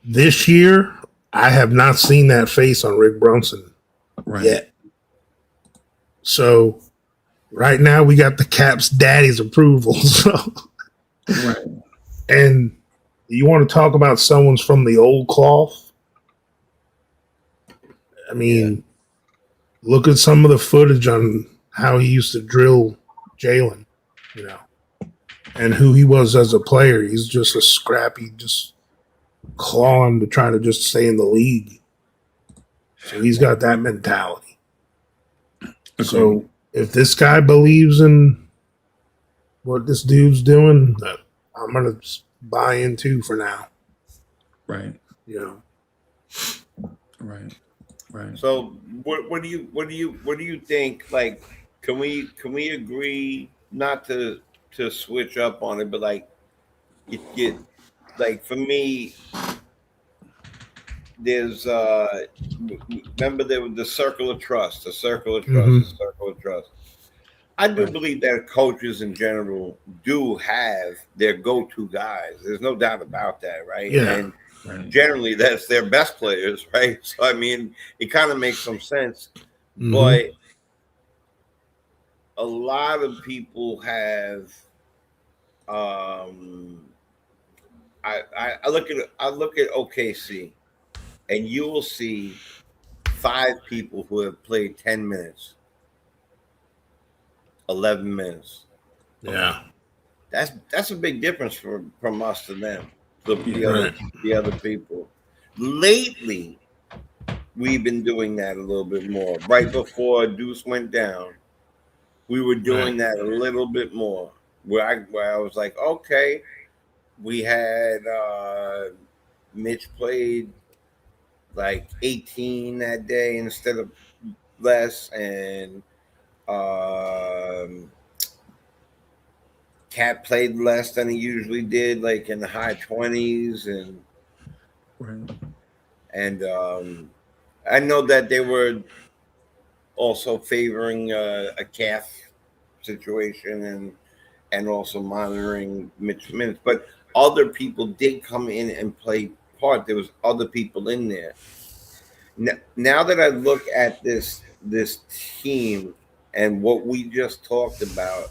This year, I have not seen that face on Rick Brunson Right. yet. So right now, we got the Caps daddy's approval. So, Right. and you want to talk about someone's from the old cloth? I mean, look at some of the footage on how he used to drill Jalen, you know, and who he was as a player. He's just a scrappy, just clawing to try to just stay in the league. So he's got that mentality. So if this guy believes in what this dude's doing, I'm gonna buy in too for now. Right. You know, Right. Right. So what do you think? Like, can we agree not to switch up on it, but like get like for me, there's remember there was the circle of trust, the circle of trust, the circle of trust. I do believe that coaches in general do have their go-to guys. There's no doubt about that, right? Yeah. And Right. generally that's their best players, right? So I mean, it kind of makes some sense. Mhm. But a lot of people have I look at OKC and you will see 5 people who have played 10 minutes, 11 minutes. Yeah. That's a big difference from us to them, the Right. other people. Lately, we've been doing that a little bit more. Right before Deuce went down, we were doing that a little bit more. Where I was like, okay, we had Mitch played like 18 that day instead of less, and Cat played less than he usually did, like in the high 20s, Right. and I know that they were also favoring a calf situation and also monitoring Mitch minutes, but other people did come in and play part. There was other people in there. Now that I look at this team and what we just talked about,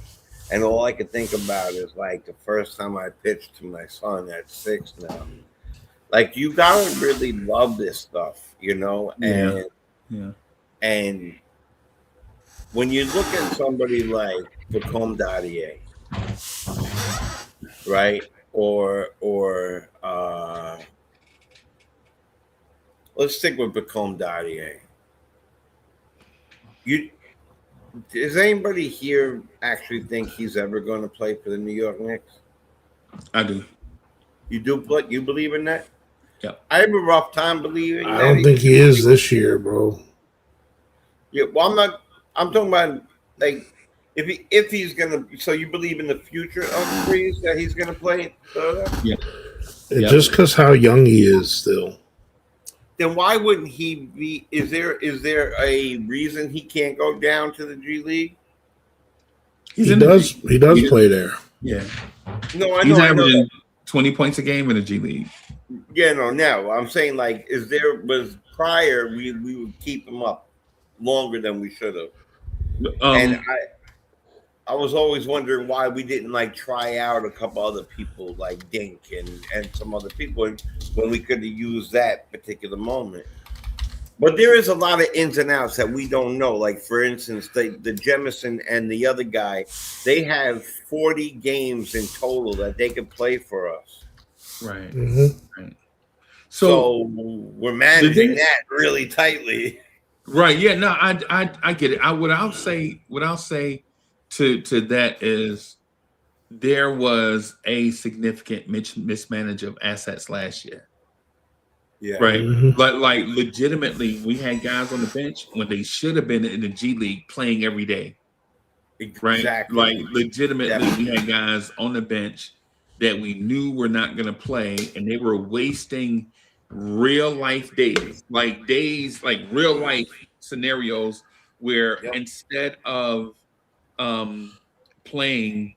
and all I could think about is like the first time I pitched to my son at 6 now. Like, you gotta really love this stuff, you know? And Yeah. and when you look at somebody like Vicom Dadier, right? Or let's stick with Vicom Dadier. Does anybody here actually think he's ever going to play for the New York Knicks? I do. You do? You believe in that? Yeah. I have a rough time believing. I don't think he is this year, bro. Yeah. Well, I'm talking about like If he's gonna, so you believe in the future of Freeze that he's gonna play? Yeah. Just because how young he is still. Then why wouldn't he be? Is there a reason he can't go down to the G League? He does play there. Yeah. No, I He's know. averaging 20 points a game in the G League. Yeah, no. Now I'm saying, like, was prior we would keep him up longer than we should have, and I was always wondering why we didn't like try out a couple other people like Dink and some other people when we could have used that particular moment. But there is a lot of ins and outs that we don't know. Like, for instance, the Jemison and the other guy, they have 40 games in total that they could play for us. Right. Mm-hmm. So we're managing that really tightly. Right. Yeah. No, I get it. What I'll say to that is there was a significant mismanage of assets last year. Yeah. Right. Mm-hmm. Like legitimately, we had guys on the bench when they should have been in the G League playing every day. Right. Exactly. Like legitimately, we had guys on the bench that we knew were not going to play, and they were wasting real life days, like real life scenarios where instead of playing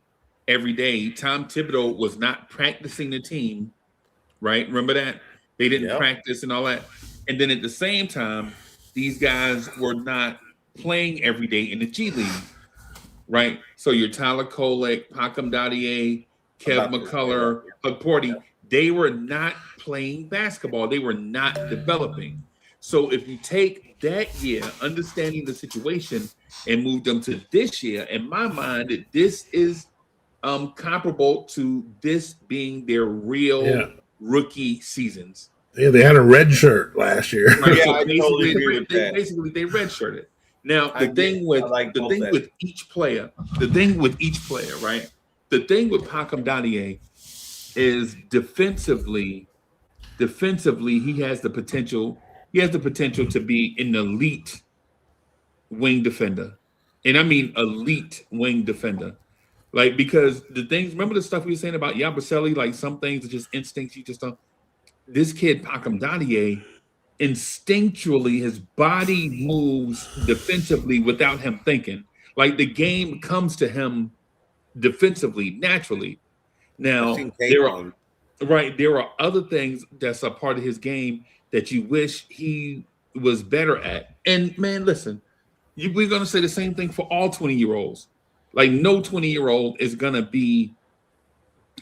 every day, Tom Thibodeau was not practicing the team. Right. Remember that? They didn't practice and all that. And then at the same time, these guys were not playing every day in the G League. Right. So your Tyler Kolek, Pacom Dadier, Kev McCullough, Hug Porty, they were not playing basketball. They were not developing. So if you take that year, understanding the situation, and move them to this year, in my mind, this is comparable to this being their real rookie seasons. Yeah, they had a red shirt last year. Right, yeah, so I totally agree with that. Basically, they redshirted. Now, the thing with each player, right? The thing with Pacom Dadier is defensively, he has the potential. He has the potential to be an elite wing defender, and I mean elite wing defender. Like, because the things, remember the stuff we were saying about Yabusele, like some things are just instincts. You just don't. This kid, Pacom Dadier, instinctually, his body moves defensively without him thinking. Like the game comes to him defensively, naturally. Now, there are other things that's a part of his game that you wish he was better at. And man, listen, we're going to say the same thing for all 20-year-olds. Like, no 20-year-old is going to be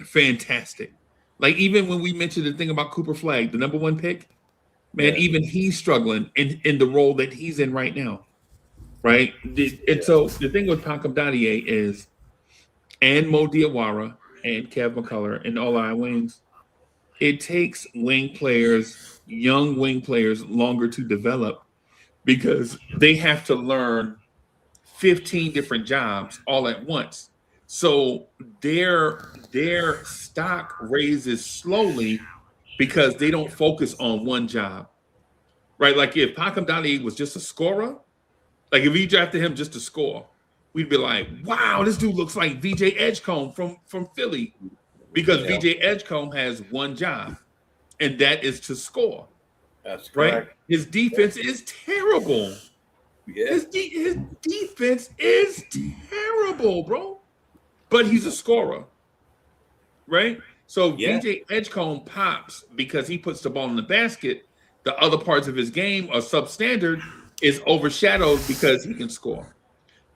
fantastic. Like, even when we mentioned the thing about Cooper Flagg, the number 1 pick, man, even he's struggling in the role that he's in right now, right? And so the thing with Pacom Dadier is, and Mo Diawara and Kev McCullough and all our wings, it takes young wing players, longer to develop because they have to learn 15 different jobs all at once. So their stock raises slowly because they don't focus on one job, right? Like if Pacom Dadier was just a scorer, like if we drafted him just to score, we'd be like, wow, this dude looks like VJ Edgecombe from Philly, because VJ Edgecombe has one job, and that is to score. That's correct. Right? His defense is terrible. Yeah. His defense is terrible, bro. But he's a scorer, right? So VJ Edgecombe pops because he puts the ball in the basket. The other parts of his game are substandard, is overshadowed because he can score.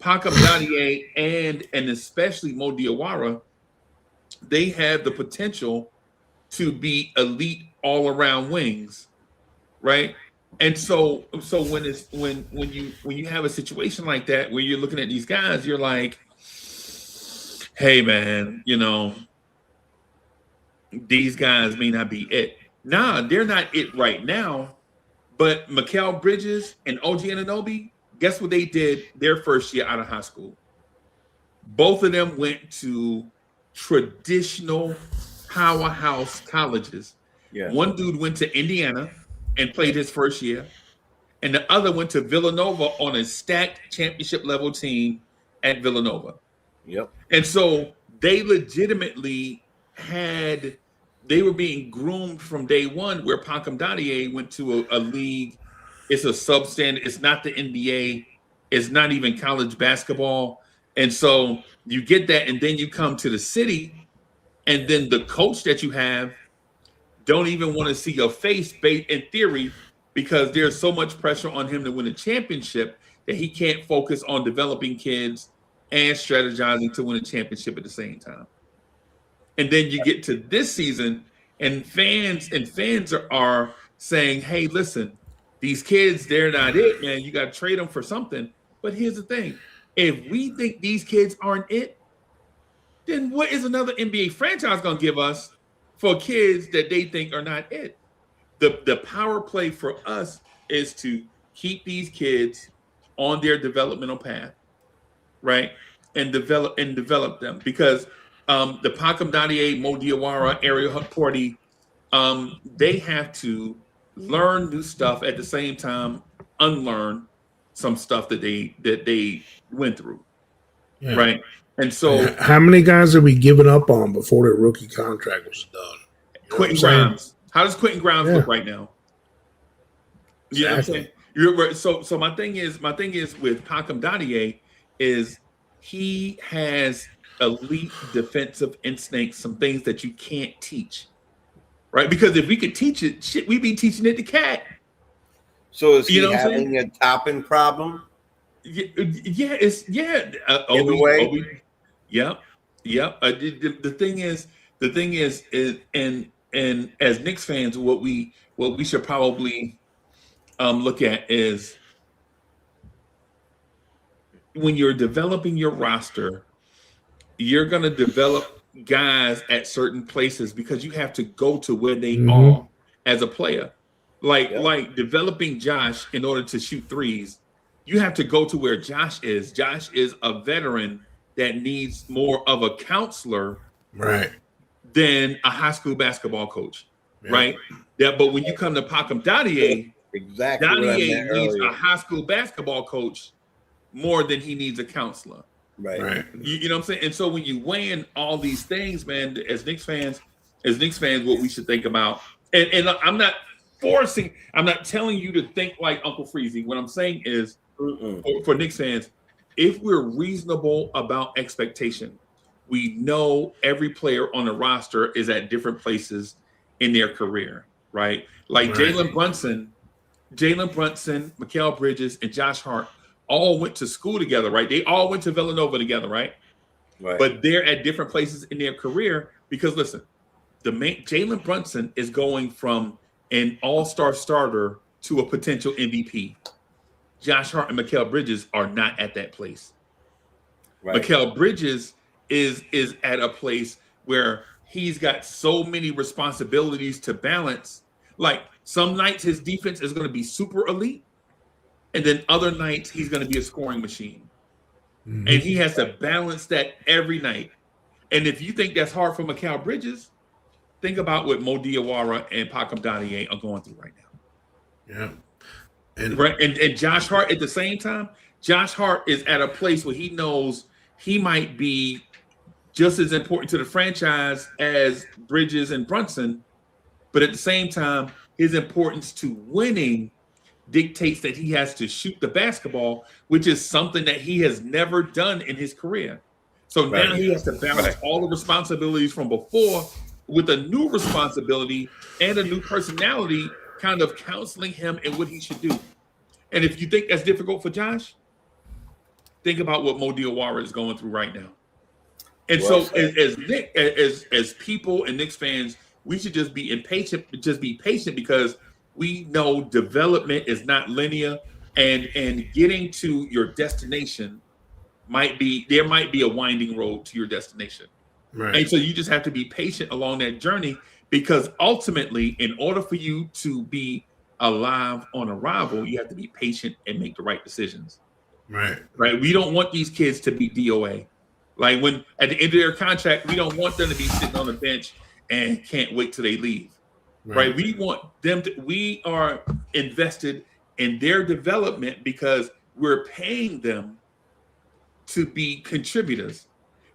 Pacom Dadier and especially Mo Diawara, they have the potential to be elite all-around wings, right? And so when you have a situation like that where you're looking at these guys, you're like, hey man, these guys may not be it. Nah, they're not it right now. But Mikal Bridges and OG Anunoby, guess what they did their first year out of high school? Both of them went to traditional powerhouse colleges. Yeah. One dude went to Indiana and played his first year, and the other went to Villanova on a stacked championship level team at Villanova. Yep. And so they legitimately they were being groomed from day one, where Pankam Dadier went to a league. It's a substandard. It's not the NBA. It's not even college basketball. And so you get that, and then you come to the city, and then the coach that you have don't even want to see your face in theory, because there's so much pressure on him to win a championship that he can't focus on developing kids and strategizing to win a championship at the same time. And then you get to this season, and fans are saying, hey, listen, these kids, they're not it, man. You got to trade them for something. But here's the thing. If we think these kids aren't it, then what is another NBA franchise going to give us for kids that they think are not it? The power play for us is to keep these kids on their developmental path, right? And develop them, because the Pankam Dadier, Mo Diawara, Ariel Hukporty, they have to learn new stuff at the same time, unlearn some stuff that they went through, right? And so, how many guys are we giving up on before their rookie contract was done? Quentin Grimes. How does Quentin Grimes look right now? You know what I'm saying? You're right. So my thing is with Pankam Dadier is he has elite defensive instincts, some things that you can't teach, right? Because if we could teach it, shit, we'd be teaching it to Cat. So is he having a topping problem? Yeah, it's Obi. Yep. The thing is, and as Knicks fans, what we should probably look at is, when you're developing your roster, you're going to develop guys at certain places because you have to go to where they are as a player. Like developing Josh in order to shoot threes, you have to go to where Josh is. Josh is a veteran that needs more of a counselor, right, than a high school basketball coach, right? Yeah, but when you come to Pankam Dadier, Dadier needs a high school basketball coach more than he needs a counselor. Right. You know what I'm saying? And so when you weigh in all these things, man, as Knicks fans, what we should think about, and I'm not telling you to think like Uncle Freezy. What I'm saying is, for Knicks fans, if we're reasonable about expectation, we know every player on the roster is at different places in their career, right? Like Jalen Brunson, Mikal Bridges, and Josh Hart all went to school together, right? They all went to Villanova together, right? But they're at different places in their career because, listen, Jalen Brunson is going from an all-star starter to a potential MVP. Josh Hart and Mikal Bridges are not at that place. Mikal Bridges is at a place where he's got so many responsibilities to balance. Like, some nights his defense is going to be super elite, and then other nights he's going to be a scoring machine. And he has to balance that every night. And if you think that's hard for Mikal Bridges, think about what Mo Diawara and Pankam Dadier are going through right now. And Josh Hart at the same time, Josh Hart is at a place where he knows he might be just as important to the franchise as Bridges and Brunson, but at the same time, his importance to winning dictates that he has to shoot the basketball, which is something that he has never done in his career. So now he has to balance all the responsibilities from before with a new responsibility and a new personality kind of counseling him in what he should do. And if you think that's difficult for Josh, think about what Mo Diawara is going through right now. And as people and Knicks fans, we should just be impatient, because we know development is not linear, and getting to your destination might be a winding road to your destination. And so you just have to be patient along that journey, because ultimately, in order for you to be alive on arrival, you have to be patient and make the right decisions. Right. We don't want these kids to be DOA. Like, when at the end of their contract, we don't want them to be sitting on the bench and can't wait till they leave. Right. We want them to, we are invested in their development because we're paying them to be contributors.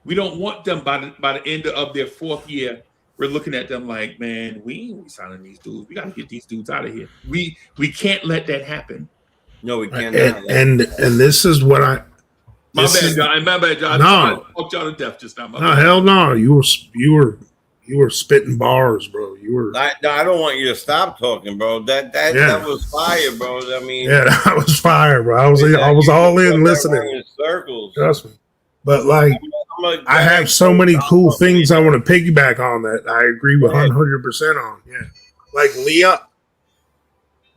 We don't want them by the end of their fourth year. We're looking at them like, man, we ain't signing these dudes. We got to get these dudes out of here. We can't let that happen. No, we And cannot. this is what I. My this bad, is- John. My bad, John. No. I talked y'all to death just now. My No, bad. hell no. You were spitting bars, bro. You were. I don't want you to stop talking, bro. That was fire, bro. I mean, Yeah, that was fire, bro. I was all in listening. Circles. Trust me. But like, I have so many cool things I want to piggyback on that I agree with 100% on. Yeah, like Leah.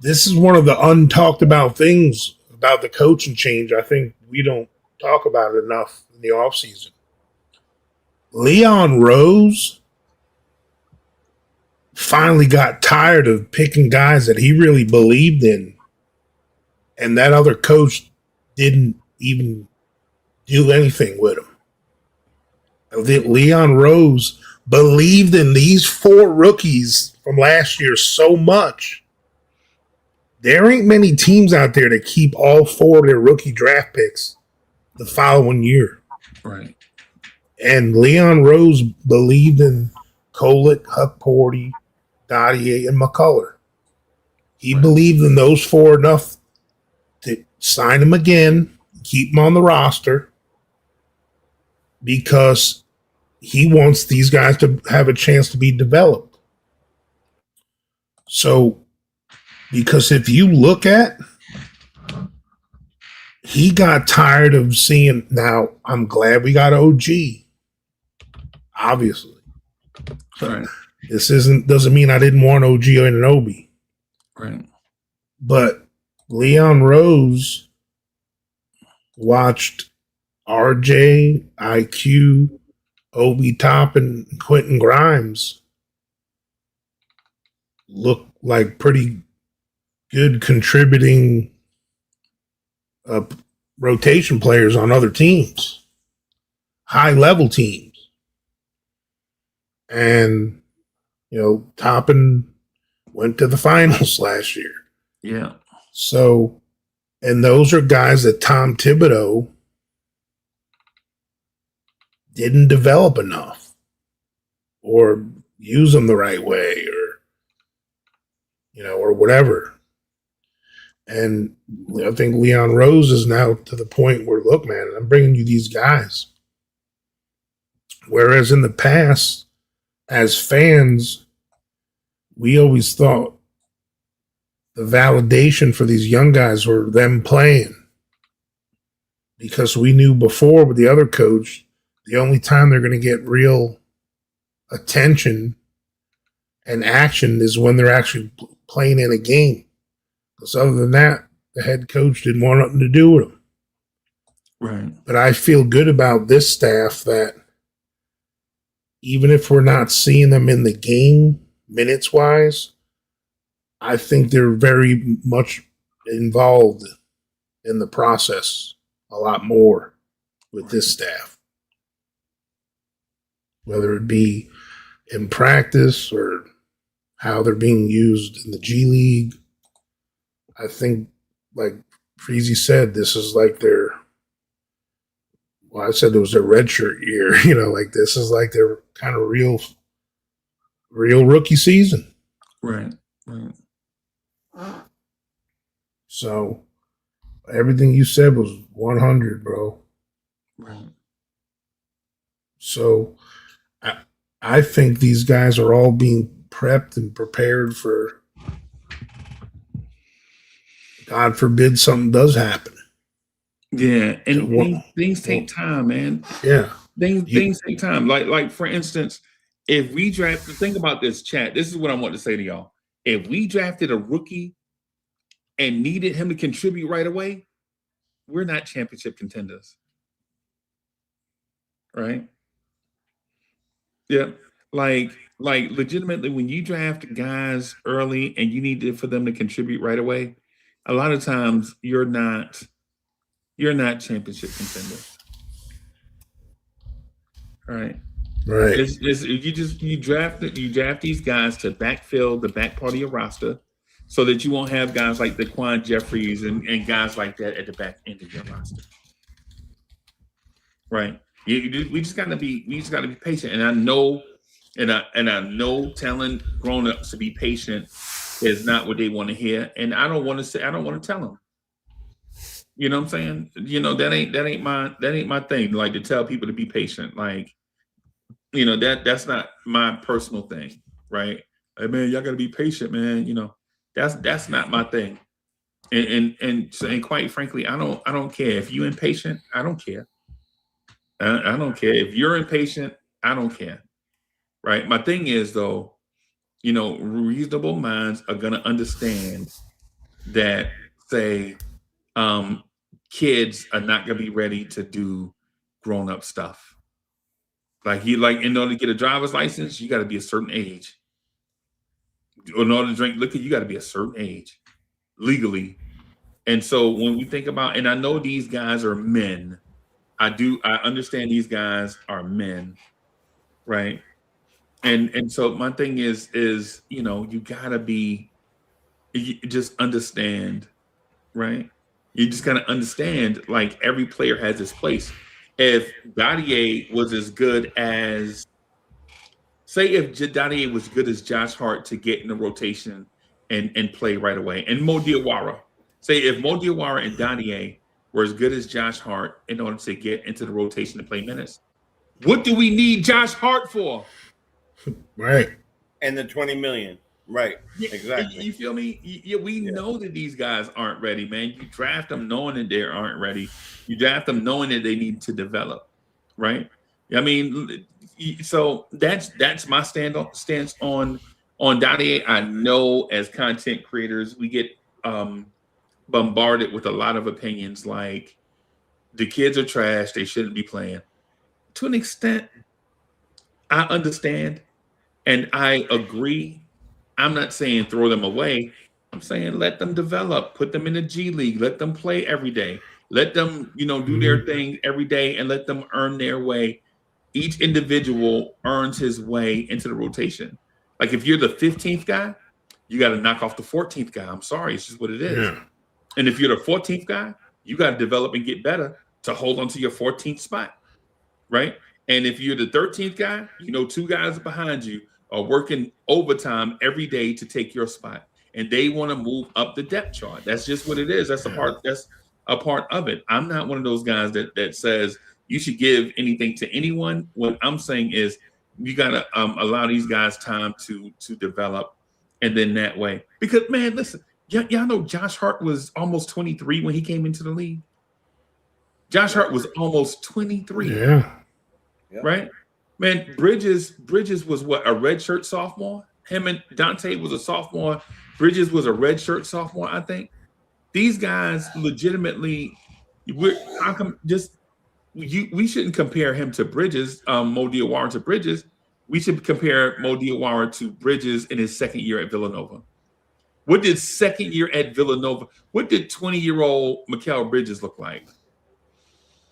This is one of the untalked about things about the coaching change. I think we don't talk about it enough in the offseason. Leon Rose finally got tired of picking guys that he really believed in, and that other coach didn't even do anything with him. I think Leon Rose believed in these 4 rookies from last year so much. There ain't many teams out there that keep all 4 of their rookie draft picks the following year. Right. And Leon Rose believed in Kolick, Huckporty, Dottier, and McCullough. He believed in those 4 enough to sign them again, keep them on the roster, because he wants these guys to have a chance to be developed. So, because if you look at, he got tired of seeing, now I'm glad we got OG, obviously. Right. This doesn't mean I didn't want OG or Anunoby. Right. But Leon Rose watched RJ, IQ, Obi Toppin, and Quentin Grimes look like pretty good contributing rotation players on other teams, high level teams. And, Toppin went to the finals last year. Yeah. So, and those are guys that Tom Thibodeau didn't develop enough or use them the right way or whatever. And I think Leon Rose is now to the point where, look, man, I'm bringing you these guys. Whereas in the past, as fans, we always thought the validation for these young guys were them playing. Because we knew before with the other coach, the only time they're going to get real attention and action is when they're actually playing in a game. Because other than that, the head coach didn't want nothing to do with them. Right. But I feel good about this staff that even if we're not seeing them in the game minutes-wise, I think they're very much involved in the process a lot more with this staff. Whether it be in practice or how they're being used in the G League. I think, like Freezy said, this is like I said it was their redshirt year, like this is like their kind of real rookie season. Right. Right. So everything you said was 100, bro. Right. So I think these guys are all being prepped and prepared for, God forbid, something does happen. Yeah, and things take time, man. Yeah, things take time. Like for instance, if we draft, think about this, chat. This is what I want to say to y'all. If we drafted a rookie and needed him to contribute right away, we're not championship contenders, right? Yeah, like legitimately, when you draft guys early and you need for them to contribute right away, a lot of times you're not championship contenders. All right. Right. You draft these guys to backfill the back part of your roster so that you won't have guys like Daquan Jeffries and guys like that at the back end of your roster. right? We just gotta be patient. And I know, and I know telling grown-ups to be patient is not what they want to hear. And I don't want to tell them. You know what I'm saying? That ain't my thing. Like, to tell people to be patient. Like, that's not my personal thing, right? Hey man, y'all gotta be patient, man. That's not my thing. And quite frankly, I don't care if you impatient. I don't care. I don't care if you're impatient. I don't care. Right. My thing is though, reasonable minds are gonna understand that, say, um, kids are not gonna be ready to do grown up stuff. Like in order to get a driver's license, you got to be a certain age. In order to drink liquor, you got to be a certain age legally. And so when we think about, and I know these guys are men, I understand these guys are men, right? And so my thing is you gotta you just understand, right? You just gotta understand, like, every player has his place. If Dadier was as good as, say, if Dadier was good as Josh Hart to get in the rotation and play right away, and Mo Diawara, say if Mo Diawara and Dadier were as good as Josh Hart in order to get into the rotation to play minutes, what do we need Josh Hart for? Right. And the 20 million. Right. Exactly. You feel me? We know that these guys aren't ready, man. You draft them knowing that they aren't ready. You draft them knowing that they need to develop, right? I mean, so that's my stance on Dottie. I know as content creators, we get bombarded with a lot of opinions like the kids are trash, they shouldn't be playing. To an extent, I understand and I agree. I'm not saying throw them away. I'm saying let them develop, put them in the G League, let them play every day. Let them, do their thing every day and let them earn their way. Each individual earns his way into the rotation. Like, if you're the 15th guy, you got to knock off the 14th guy. I'm sorry, it's just what it is. Yeah. And if you're the 14th guy, you got to develop and get better to hold on to your 14th spot, right? And if you're the 13th guy, two guys behind you are working overtime every day to take your spot, and they want to move up the depth chart. That's just what it is. That's a part. That's a part of it. I'm not one of those guys that says you should give anything to anyone. What I'm saying is you got to allow these guys time to develop, and then that way. Because, man, listen, y'all know Josh Hart was almost 23 when he came into the league. Josh Hart was almost 23. Yeah. Right? Man, Bridges was what, a redshirt sophomore? Him and Dante was a sophomore. Bridges was a redshirt sophomore, I think. These guys legitimately, we shouldn't compare him to Bridges, Mo Diawara to Bridges. We should compare Mo Diawara to Bridges in his second year at Villanova. What did 20-year-old Mikal Bridges look like?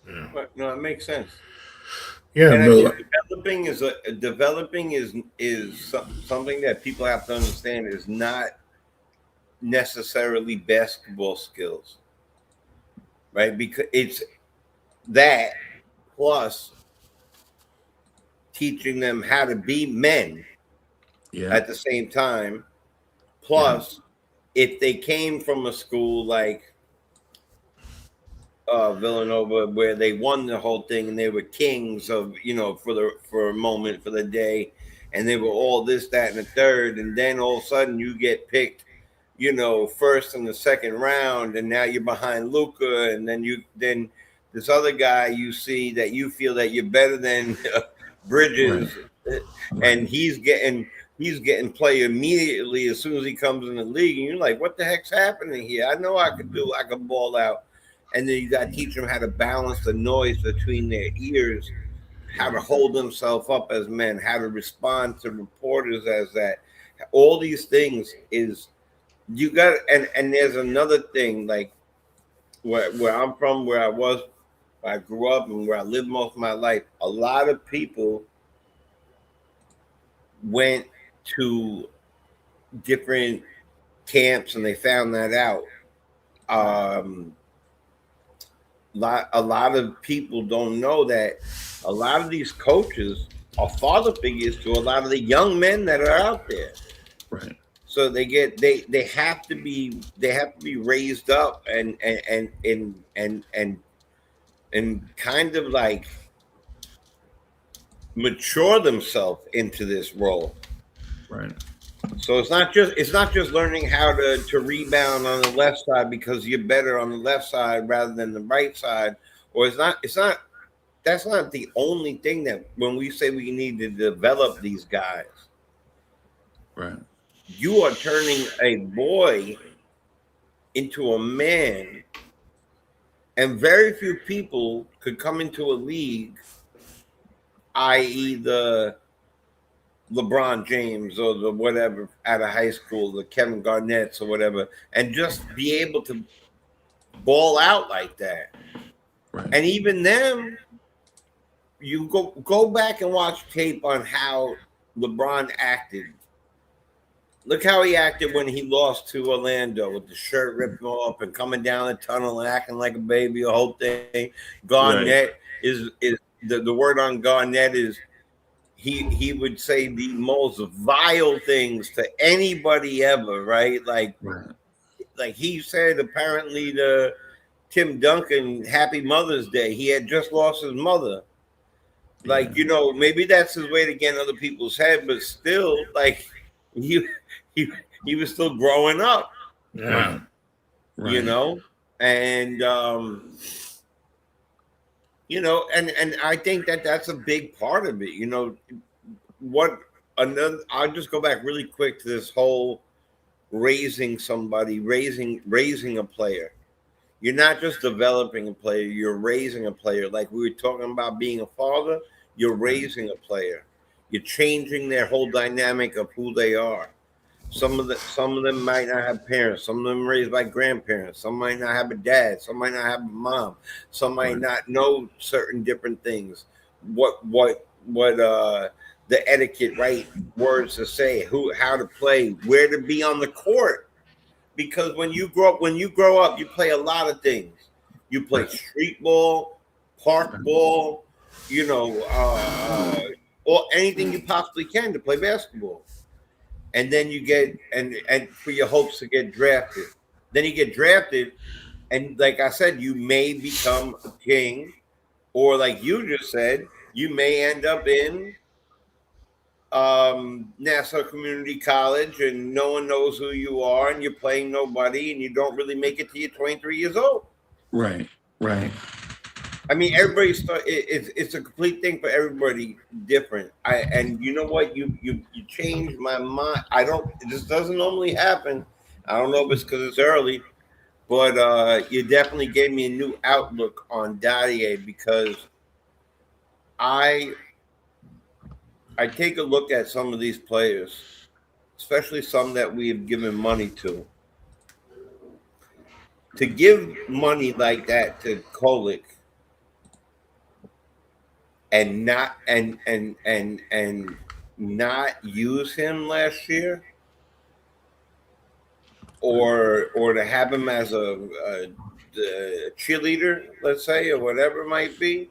Yeah. But, no, it makes sense. Yeah, and but developing is something that people have to understand is not necessarily basketball skills, right? Because it's that plus teaching them how to be men at the same time. Plus, if they came from a school like Villanova, where they won the whole thing and they were kings of, for a moment, for the day, and they were all this, that, and the third, and then all of a sudden you get picked, first in the second round, and now you're behind Luka, and then this other guy you see that you feel that you're better than Bridges, and he's getting play immediately as soon as he comes in the league, and you're like, what the heck's happening here? I know I can ball out. And then you got to teach them how to balance the noise between their ears, how to hold themselves up as men, how to respond to reporters as that. All these things is you got. And there's another thing, like where I'm from, where I grew up, and where I lived most of my life. A lot of people went to different camps, and they found that out. A lot of people don't know that a lot of these coaches are father figures to a lot of the young men that are out there. Right. So they have to be raised up and kind of like mature themselves into this role. Right. So it's not just learning how to rebound on the left side because you're better on the left side rather than the right side, or it's not that's not the only thing that when we say we need to develop these guys, Right. you are turning a boy into a man, and very few people could come into a league, i.e., the LeBron James or the whatever out of high school, the Kevin Garnett's or whatever, and just be able to ball out like that. Right. And even them, you go back and watch tape on how LeBron acted. Look how he acted when he lost to Orlando with the shirt ripped off and coming down the tunnel and acting like a baby, the whole thing. Right. Garnett is the word on Garnett is he would say the most vile things to anybody ever, right? Right. Like he said apparently to Tim Duncan, Happy Mother's Day. He had just lost his mother. Like, Yeah. you know, maybe that's his way to get in other people's head, but still, like he he, he was still growing up, Yeah. Right. you Right. know? And you know, and I think that that's a big part of it. You know, what another I'll just go back really quick to this whole raising somebody, raising a player. You're not just developing a player, you're raising a player. Like we were talking about being a father, you're Right. raising a player. You're changing their whole dynamic of who they are. Some of them might not have parents. Some of them raised by grandparents. Some might not have a dad. Some might not have a mom. Some might Right. not know certain different things. What the etiquette, right? Words to say, who, how to play, where to be on the court. Because when you grow up, you play a lot of things. You play Right. street ball, park ball, you know, or anything you possibly can to play basketball. And then you get and for your hopes to get drafted. Then you get drafted, and like I said, you may become a king, or like you just said, you may end up in Nassau Community College, and no one knows who you are, and you're playing nobody, and you don't really make it till you're 23 years old. Right. Right. I mean, it's a complete thing for everybody different. And you know what? You changed my mind. I don't. This doesn't normally happen. I don't know if it's because it's early, but you definitely gave me a new outlook on Dadier because I I take a look at some of these players, especially some that we have given money to. To give money like that to Kolick and not use him last year, or to have him as a cheerleader, let's say, or whatever it might be.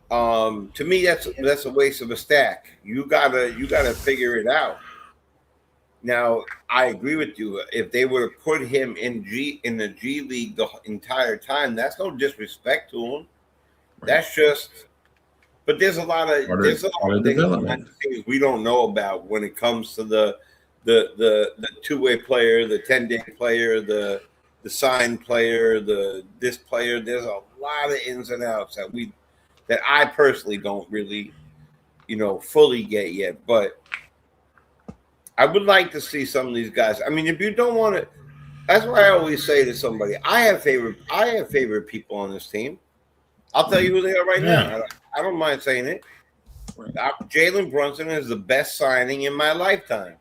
To me, that's a waste of a stack. You gotta figure it out. Now, I agree with you. If they would have put him in the G League the entire time, that's no disrespect to him. Right. That's just. But there's a lot Part of of things behind development. the scenes we don't know about when it comes to the 2-way player, the 10-day player, the signed player, the this player. There's a lot of ins and outs that I personally don't really fully get yet. But I would like to see some of these guys. I mean, if you don't want to, that's why I always say to somebody, I have favorite people on this team. I'll tell you who they are right now. Yeah. I don't mind saying it. Right. Jalen Brunson is the best signing in my lifetime.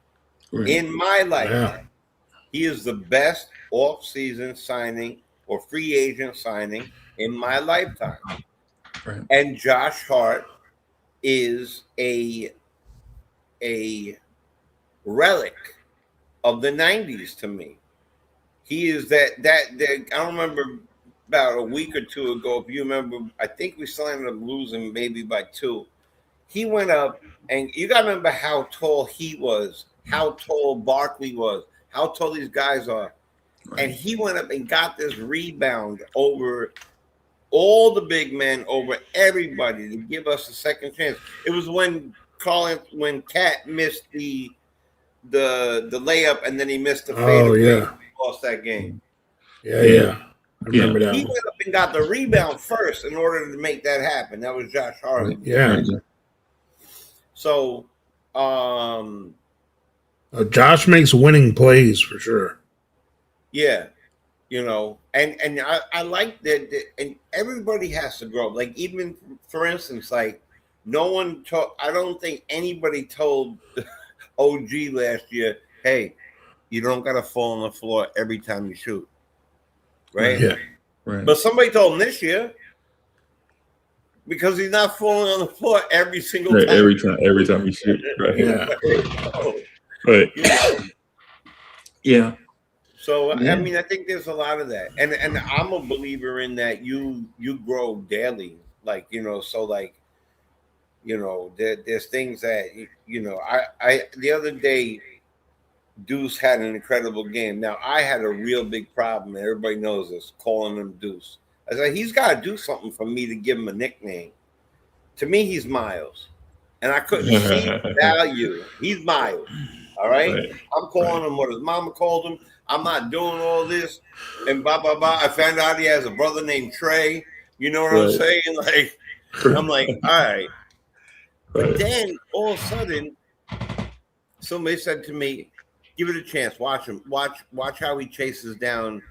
Right. In my lifetime, Yeah. he is the best off-season signing or free agent signing in my lifetime. Right. And Josh Hart is a relic of the '90s to me. He is that I don't remember about a week or two ago, if you remember, I think we still ended up losing maybe by 2. He went up, and you got to remember how tall he was, how tall Barkley was, how tall these guys are. Right. And he went up and got this rebound over all the big men, over everybody to give us a second chance. It was when Cat missed the layup, and then he missed the fadeaway. Yeah. Lost that game. Yeah. I remember that He one. went up and got the rebound first in order to make that happen. That was Josh Harlan. Yeah. So, Josh makes winning plays for sure. yeah, you know, and I like that, and everybody has to grow. Like, even for instance, like, no one told. I don't think anybody told OG last year, "Hey, you don't got to fall on the floor every time you shoot." Right? Yeah. Right. But somebody told him this year, because he's not falling on the floor every single Right, time. every time you shoot. Right. Yeah. Right. Yeah. So Yeah. I mean, I think there's a lot of that, and I'm a believer in that. You grow daily, like, you know. So, like, you know, there's things that, you know. I the other day, Deuce had an incredible game. Now, I had a real big problem, and everybody knows this, calling him Deuce. I said, he's got to do something for me to give him a nickname. To me, he's Miles, and I couldn't see value. He's Miles. All right? I'm calling him what his mama called him. I'm not doing all this, and blah, blah, blah. I found out he has a brother named Trey. You know what I'm saying? Like, I'm like, all right. But then, all of a sudden, somebody said to me, give it a chance. Watch him. Watch how he chases down.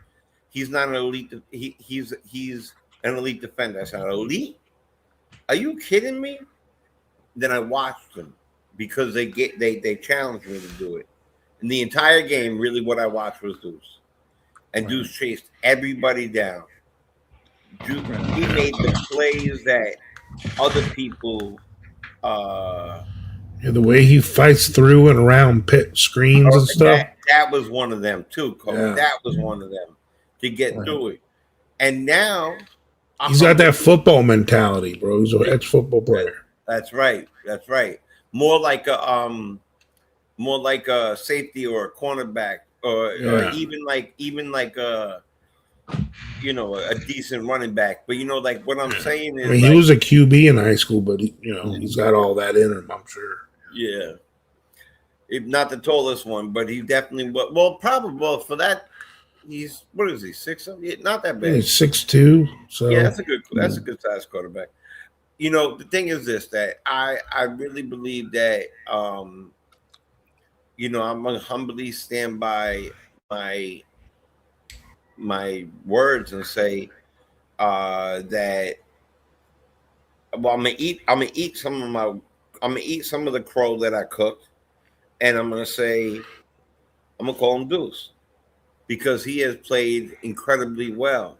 He's not an elite. He's an elite defender. I said, elite? Are you kidding me? Then I watched him, because they challenged me to do it. And the entire game, really, what I watched was Deuce. And Deuce chased everybody down. He made the plays that other people. The way he fights through and around pit screens and stuff. That was one of them too, Cole. Yeah. That was one of them to get through it. And now He's got that football mentality, bro. He's an ex-football player. That's right. That's right. More like a safety or a cornerback, or even like a, you know, a decent running back. But, you know, like, what I'm saying is, I mean, he was a QB in high school, but he's got all that in him, I'm sure. Yeah. Not the tallest one, but he definitely, probably for that. He's, what is he, 6'7"? Not that bad. He's 6'2". So yeah, that's a good size quarterback. You know, the thing is this, that I really believe that, you know, I'm gonna humbly stand by my words and say that, well, I'm gonna eat some of the crow that I cooked, and I'm gonna call him Deuce, because he has played incredibly well.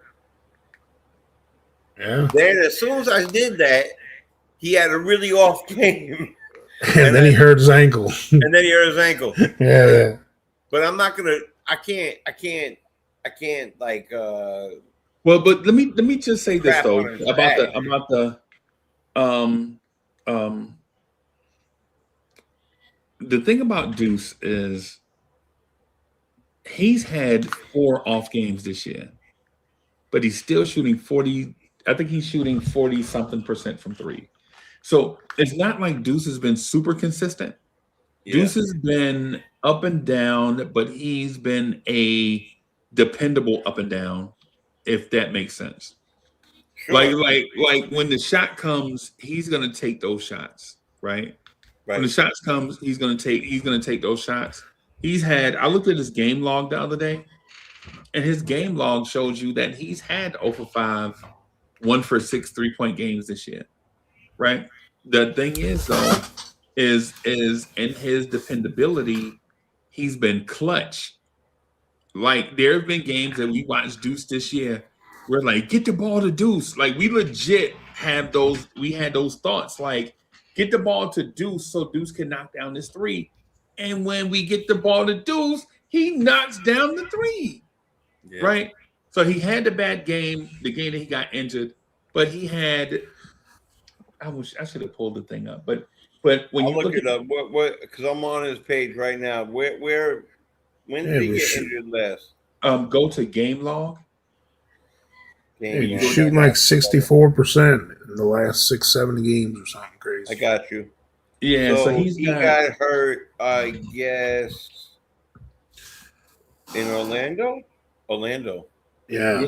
Yeah. Then, as soon as I did that, he had a really off game. And then he hurt his ankle. Yeah. But I'm not gonna. I can't. Like. Well, but let me just say this though about the thing about Deuce is he's had 4 off games this year, but he's still shooting 40. I think he's shooting 40 something % from 3. So it's not like Deuce has been super consistent. Yeah. Deuce has been up and down, but he's been a dependable up and down, if that makes sense. Sure. Like when the shot comes, he's gonna take those shots, right? When the shots comes, he's gonna take those shots. I looked at his game log the other day, and his game log shows you that he's had 0 for 5, 1 for 6 3-point games this year, right? The thing is, though, is in his dependability, he's been clutch. Like, there have been games that we watched Deuce this year. We're like, get the ball to Deuce. Like, we legit had those thoughts, like, get the ball to Deuce so Deuce can knock down this 3. And when we get the ball to Deuce, he knocks down the 3. Yeah. Right? So he had the bad game, the game that he got injured, but he had. I should have pulled the thing up, but when I'll you look look it at up. What? Because I'm on his page right now. When Yeah, did he we get shoot. injured last? go to game log. Yeah, Game you're log. shooting like 64% in the last 6, 7 games or something crazy. I got you. Yeah, so So he's he got got hurt, I guess, in Orlando. Orlando. Yeah.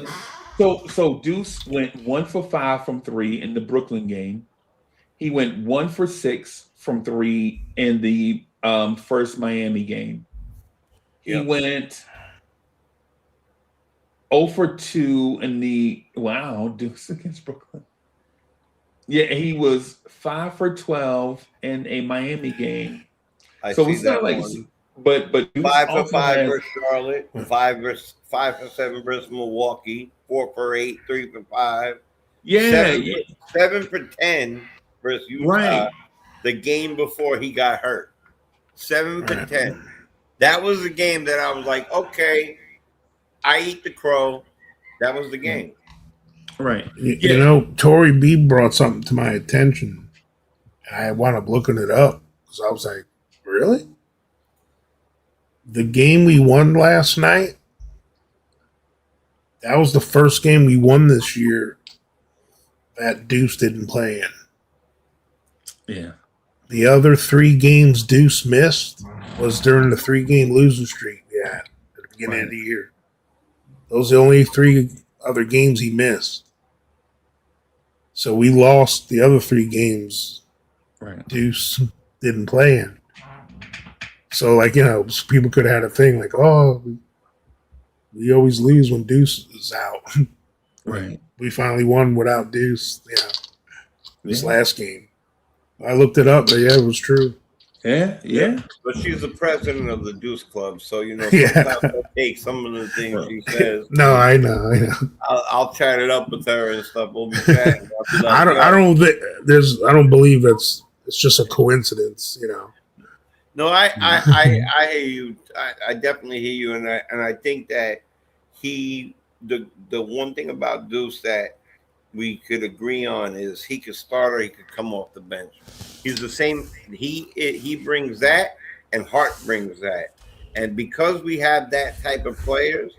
yeah. So Deuce went 1 for 5 from three in the Brooklyn game. He went 1 for 6 from three in the first Miami game. He Yep. went 0 for 2 in the Deuce against Brooklyn. Yeah, he was 5 for 12 in a Miami game. I So see it's not that like, one. but Deuce 5 for also 5 has versus Charlotte. 5 for 7 versus Milwaukee. 4 for 8. 3 for 5. yeah, 7 for 10 versus Utah. right, The game before he got hurt. 7 for Right. 10. That was the game that I was like, okay, I eat the crow. That was the game. right. You Yeah, know, Tory B brought something to my attention. I wound up looking it up because I was like, really? The game we won last night, that was the first game we won this year that Deuce didn't play in. yeah, The other 3 games Deuce missed was during the 3-game losing streak we had at the beginning Right. of the year. Those are the only 3 other games he missed. So we lost the other 3 games right. Deuce didn't play in. So, like, you know, people could have had a thing like, oh, we always lose when Deuce is out. Right. We finally won without Deuce, this Yeah. last game. I looked it up, but yeah, it was true. Yeah. But she's the president of the Deuce Club, so you know Yeah. sometimes I'll take some of the things she says. No, I know. I'll chat it up with her and stuff. We'll be chatting. I'll be like, I don't believe it's just a coincidence, you know. No, I hear you. I definitely hear you, and I think that the one thing about Deuce that we could agree on is he could start or he could come off the bench. He's the same. He brings that, and Hart brings that, and because we have that type of players,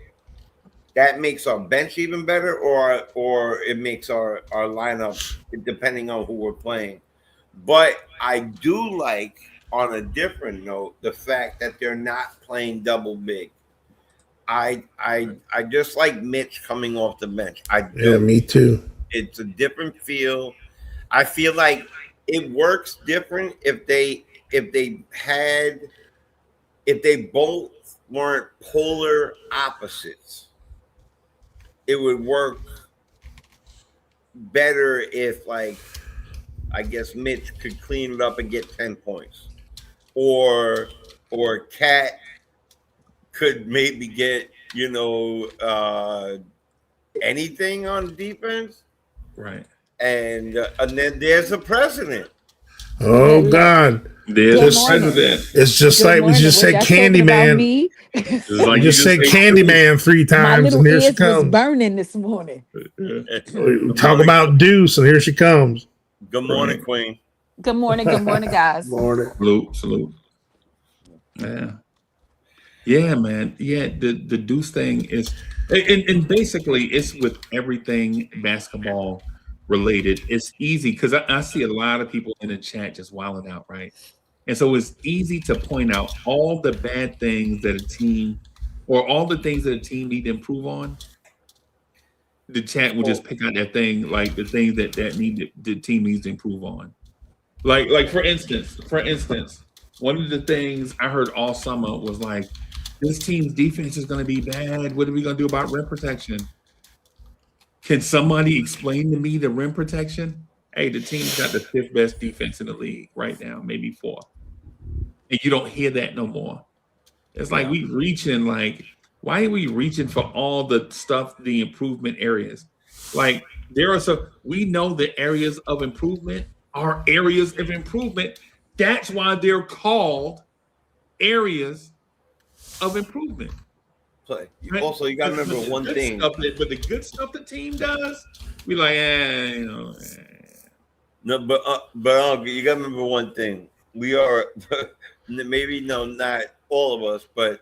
that makes our bench even better, or it makes our lineup depending on who we're playing. But I do like, on a different note, the fact that they're not playing double big. I just like Mitch coming off the bench. I do. Yeah, me too. It's a different feel. I feel like it works different if they both weren't polar opposites. It would work better if, like, I guess Mitch could clean it up and get 10 points. Or Cat could maybe get, anything on defense. Right. And then there's a president. Oh God. There's Good a president. It's just Good like we morning. just Was said that talking about Candyman. me? It's We like just said say Candyman 3 My times, little and here she ears was comes. burning this morning. We talk about Deuce, and here she comes. Good morning, Right. Queen. Good morning, guys. Morning. Salute. Yeah, man. Yeah, the Deuce thing is, and basically it's with everything basketball related. It's easy because I see a lot of people in the chat just wilding out, right? And so it's easy to point out all the bad things that a team, or all the things that a team need to improve on. The chat will just pick out that thing, like the things that the team needs to improve on. Like for instance, one of the things I heard all summer was like, this team's defense is going to be bad. What are we going to do about rim protection? Can somebody explain to me the rim protection? Hey, the team's got the 5th best defense in the league right now, maybe 4. And you don't hear that no more. It's like we reaching, like, why are we reaching for all the stuff, the improvement areas? Like, we know the areas of improvement are areas of improvement. That's why they're called areas of improvement. But Right? also, you got to remember But the one good thing. stuff but the good stuff the team does, we like, No, but you got to remember one thing. We are maybe not all of us, but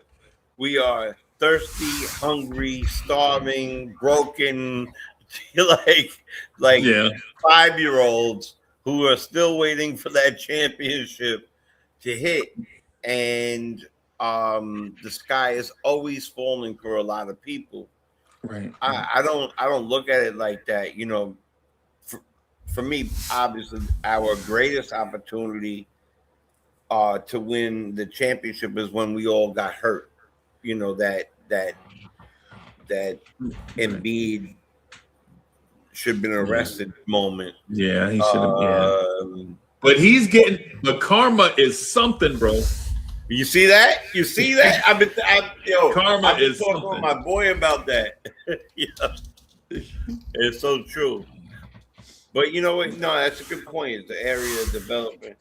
we are thirsty, hungry, starving, broken, like yeah, 5-year-olds who are still waiting for that championship to hit, and the sky is always falling for a lot of people. right. I don't look at it like that. For me, obviously, our greatest opportunity to win the championship is when we all got hurt. That Embiid should have been arrested moment. Yeah, he should have. Yeah, Um, but he's getting the karma is something, bro. you see that? You see that? I've been Karma is talking something. with my boy about that. It's so true. But you know what? No, that's a good point. It's the area of development.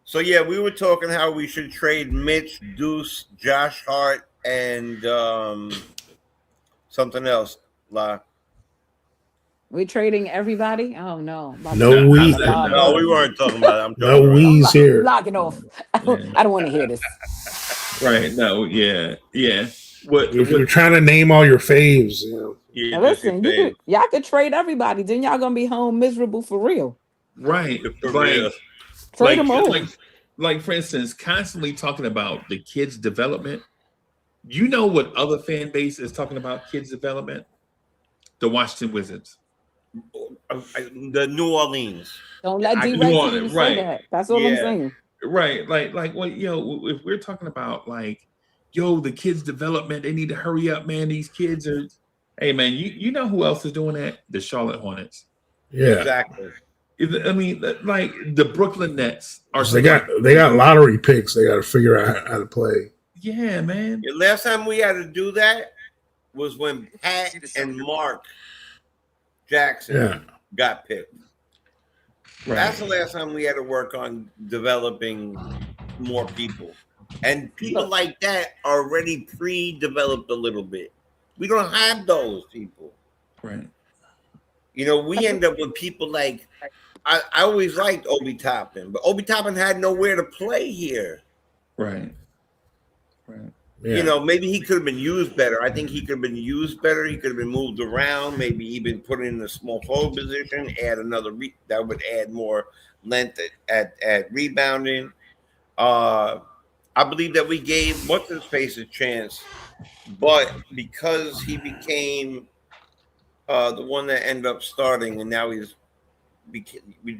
So yeah, we were talking how we should trade Mitch, Deuce, Josh Hart, and something else. La. We're trading everybody. Oh no. No, we No, we weren't talking about it. I'm no talking we's here. Lock it off. I don't want to hear this. Right? No, yeah. What? We're trying to name all your faves. Now listen, y'all could trade everybody. Then y'all gonna be home miserable for real. Right? For like, real. Trade them all. Like for instance, constantly talking about the kids' development. You know what other fan base is talking about kids' development? The Washington Wizards. The New Orleans. Don't let D New Rex Orleans, say that. That's all I'm saying. Right. Like well, if we're talking about like, the kids' development, they need to hurry up, man. These kids are hey man, you know who else is doing that? The Charlotte Hornets. Yeah. Exactly. I mean, like the Brooklyn Nets are They got lottery picks. They got to figure out how to play. Yeah, man. The last time we had to do that was when Pat and Mark Jackson got picked. Right. That's the last time we had to work on developing more people. And people like that are already pre-developed a little bit. We don't have those people. Right. We end up with people like I always liked Obi Toppin, but Obi Toppin had nowhere to play here. Right. Yeah. Maybe he could have been used better. I think he could have been used better. He could have been moved around, maybe even put in a small forward position, add another that would add more length at rebounding. I believe that we gave what's his face a chance, but because he became the one that ended up starting, and now we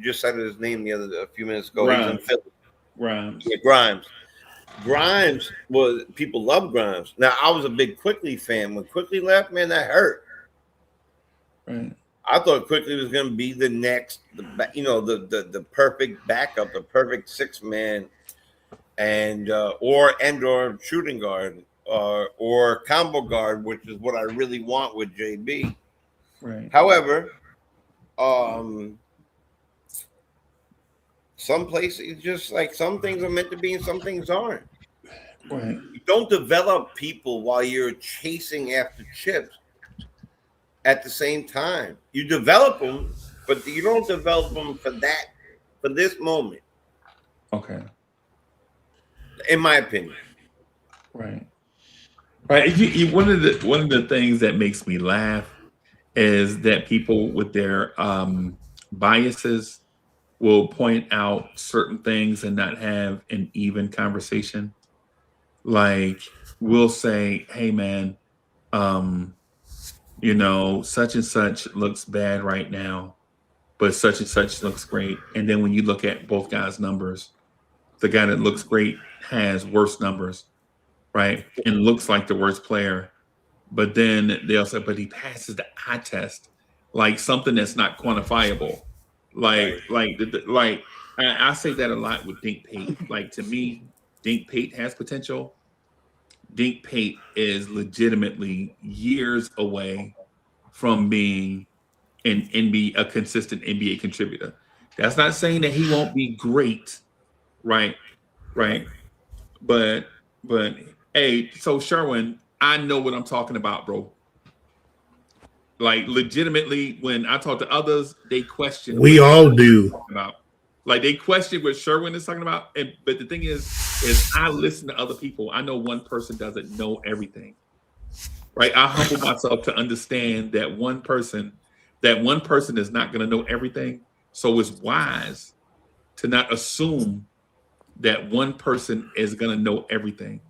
just said his name a few minutes ago. Grimes. He's in Philly. Grimes. Yeah, Grimes. Grimes was people love Grimes. Now I was a big Quickly fan. When Quickly left, man, that hurt. Right. I thought Quickly was going to be the next, the perfect backup, the perfect 6-man, and or shooting guard or combo guard, which is what I really want with JB. Right. However, some places just like some things are meant to be and some things aren't. Right. You don't develop people while you're chasing after chips at the same time. You develop them, but you don't develop them for this moment. Okay. In my opinion. Right. One of the things that makes me laugh is that people with their biases will point out certain things and not have an even conversation. Like we'll say, hey man, such and such looks bad right now, but such and such looks great. And then when you look at both guys' numbers, the guy that looks great has worse numbers, right? And looks like the worst player. But then they'll say, but he passes the eye test, like something that's not quantifiable. I say that a lot with Dink Pate. Like to me, Dink Pate has potential. Dink Pate is legitimately years away from being a consistent NBA contributor. That's not saying that he won't be great, right? But hey, so Sherwin, I know what I'm talking about, bro. Like legitimately, when I talk to others, they question. We all do. About. Like they question what Sherwin is talking about. But the thing is I listen to other people. I know one person doesn't know everything. Right? I humble myself to understand that one person is not going to know everything. So it's wise to not assume that one person is going to know everything.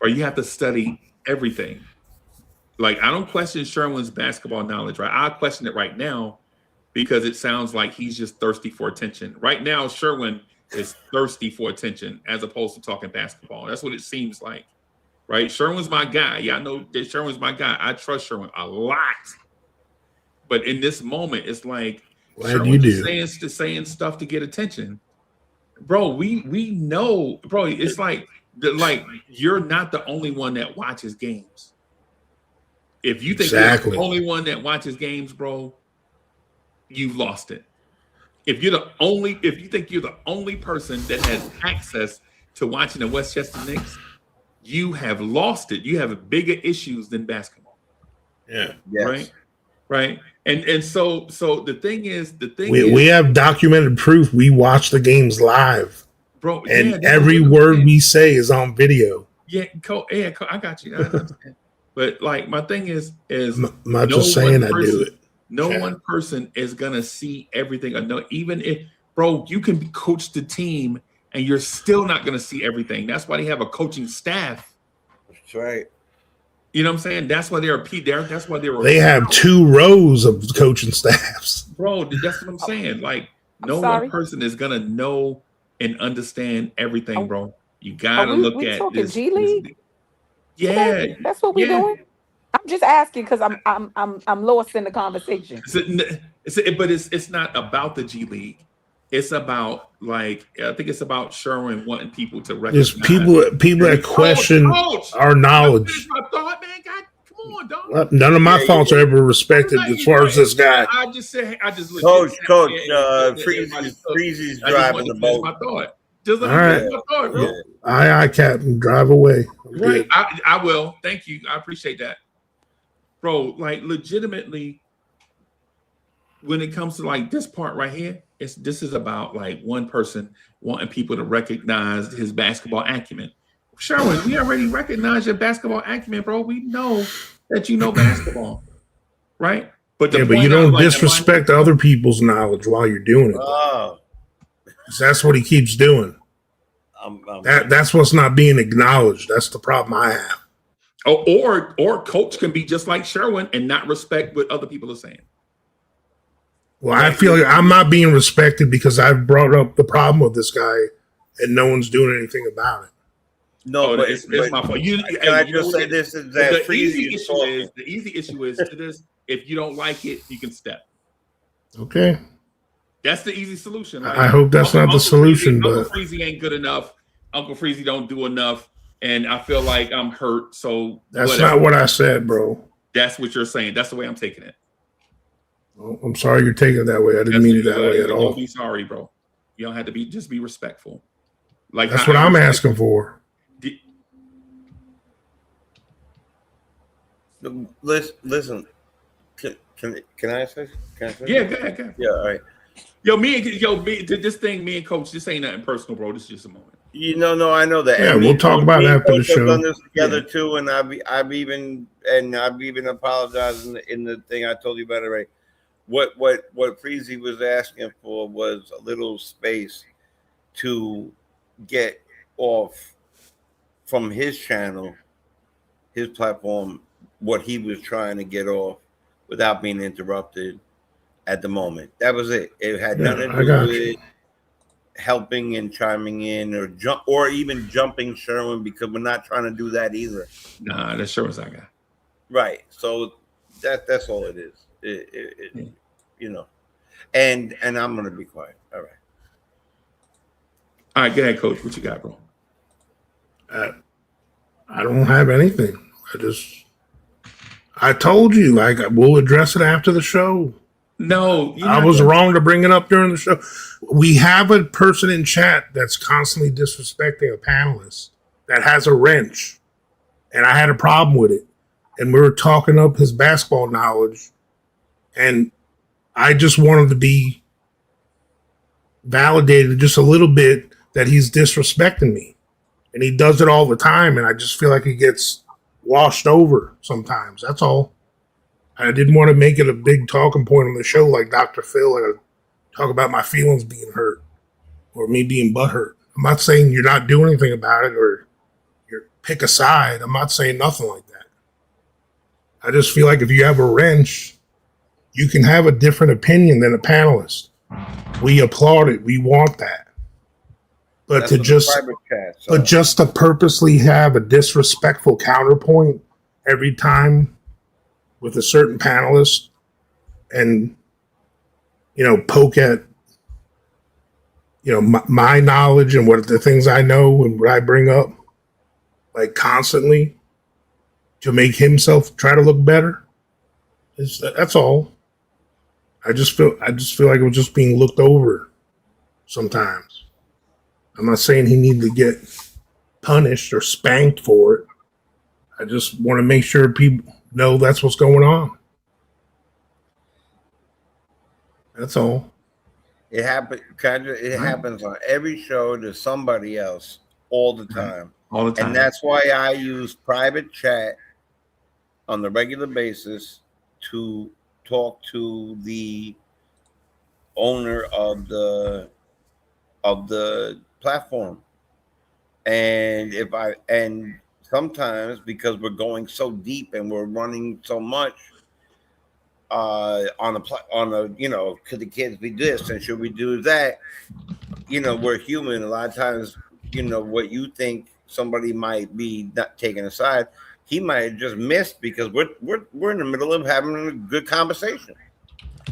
Or you have to study everything. Like, I don't question Sherwin's basketball knowledge, right? I question it right now because it sounds like he's just thirsty for attention. Right now, Sherwin is thirsty for attention as opposed to talking basketball. That's what it seems like, right? Sherwin's my guy. Yeah, I know that Sherwin's my guy. I trust Sherwin a lot. But in this moment, it's like Sherwin's just saying stuff to get attention. Bro, we know, bro, it's like you're not the only one that watches games. If you think you're the only one that watches games, bro, you've lost it. If you think you're the only person that has access to watching the Westchester Knicks, you have lost it. You have bigger issues than basketball. Yeah. Yes. Right. And so the thing is, we have documented proof. We watch the games live, bro, and every word we say is on video. Yeah, I got you. I understand. But like my thing is I'm not just saying I do it. No one person is gonna see everything. Or no, even if, bro, you can coach the team and you're still not gonna see everything. That's why they have a coaching staff. That's right. You know what I'm saying? That's why that's why they have 2 rows of coaching staffs. Bro, that's what I'm saying. Like one person is gonna know and understand everything, bro. You gotta look at this. G League? Yeah, that's what we're doing. I'm just asking because I'm lost in the conversation. But it's not about the G League. It's about I think it's about Sherwin wanting people to recognize. There's people that question our knowledge. My thought, man. God, come on, dog. None of my thoughts are ever respected as far as this guy. I just Freezy's driving the boat. My thought. Just let me finish my thought, bro. Aye, Captain. Drive away. Right. I will. Thank you. I appreciate that. Bro, like legitimately, when it comes to like this part right here, this is about like one person wanting people to recognize his basketball acumen. Sherwin, we already recognize your basketball acumen, bro. We know that you know basketball, right? But you don't disrespect other people's knowledge while you're doing it. That's what he keeps doing. That's what's not being acknowledged. That's the problem I have. Or coach can be just like Sherwin and not respect what other people are saying. Well, I feel like I'm not being respected because I've brought up the problem with this guy and no one's doing anything about it. No, but it's my fault. Can I just say this? Is that the easy issue is to this, if you don't like it, you can step. Okay. That's the easy solution. Like, I hope that's not the solution, but Uncle Freezy ain't good enough. Uncle Freezy don't do enough, and I feel like I'm hurt. So that's not what I said, bro. That's what you're saying. That's the way I'm taking it. Well, I'm sorry you're taking it that way. I didn't mean it that way at all. Don't be sorry, bro. You don't have to be. Just be respectful. Like that's what I'm asking for. Listen. Can I say? Yeah, go ahead. Yeah, all right. Me and Coach, this ain't nothing personal, bro. This is just a moment. No, I know that. Yeah, we'll talk about it after the show. Done this together too, and I've even apologized in the thing I told you about it. Right. What Freezy was asking for was a little space to get off from his channel, his platform, what he was trying to get off without being interrupted at the moment. That was it. It had nothing to do with helping and chiming in or even jumping Sherwin, because we're not trying to do that either. Nah, that's Sherwin's our guy. Right. So that's all it is. You know. And I'm gonna be quiet. All right. All right, go ahead, Coach. What you got, bro? I don't have anything. I told you, like, we'll address it after the show. No, I was wrong to bring it up during the show. We have a person in chat that's constantly disrespecting a panelist that has a wrench. and I had a problem with it. And we were talking up his basketball knowledge, and I just wanted to be validated just a little bit that he's disrespecting me. And he does it all the time, and I just feel like he gets washed over sometimes. That's all. I didn't want to make it a big talking point on the show like Dr. Phil and talk about my feelings being hurt or me being butthurt. I'm not saying you're not doing anything about it or you pick a side. I'm not saying nothing like that. I just feel like if you have a wrench, you can have a different opinion than a panelist. We applaud it. We want that. But That's to just chat, so. but just to purposely have a disrespectful counterpoint every time with a certain panelist and, poke at, my knowledge and what the things I know and what I bring up, like constantly to make himself try to look better. That's all. I just feel like it was just being looked over sometimes. I'm not saying he needed to get punished or spanked for it. I just want to make sure people know that's what's going on. That's all. It happens. It happens on every show to somebody else all the time. All the time. And that's why I use private chat on the regular basis to talk to the owner of the platform. And sometimes because we're going so deep and we're running so much on the could the kids be this and should we do that? We're human. A lot of times, what you think somebody might be not taking aside, he might have just missed because we're in the middle of having a good conversation.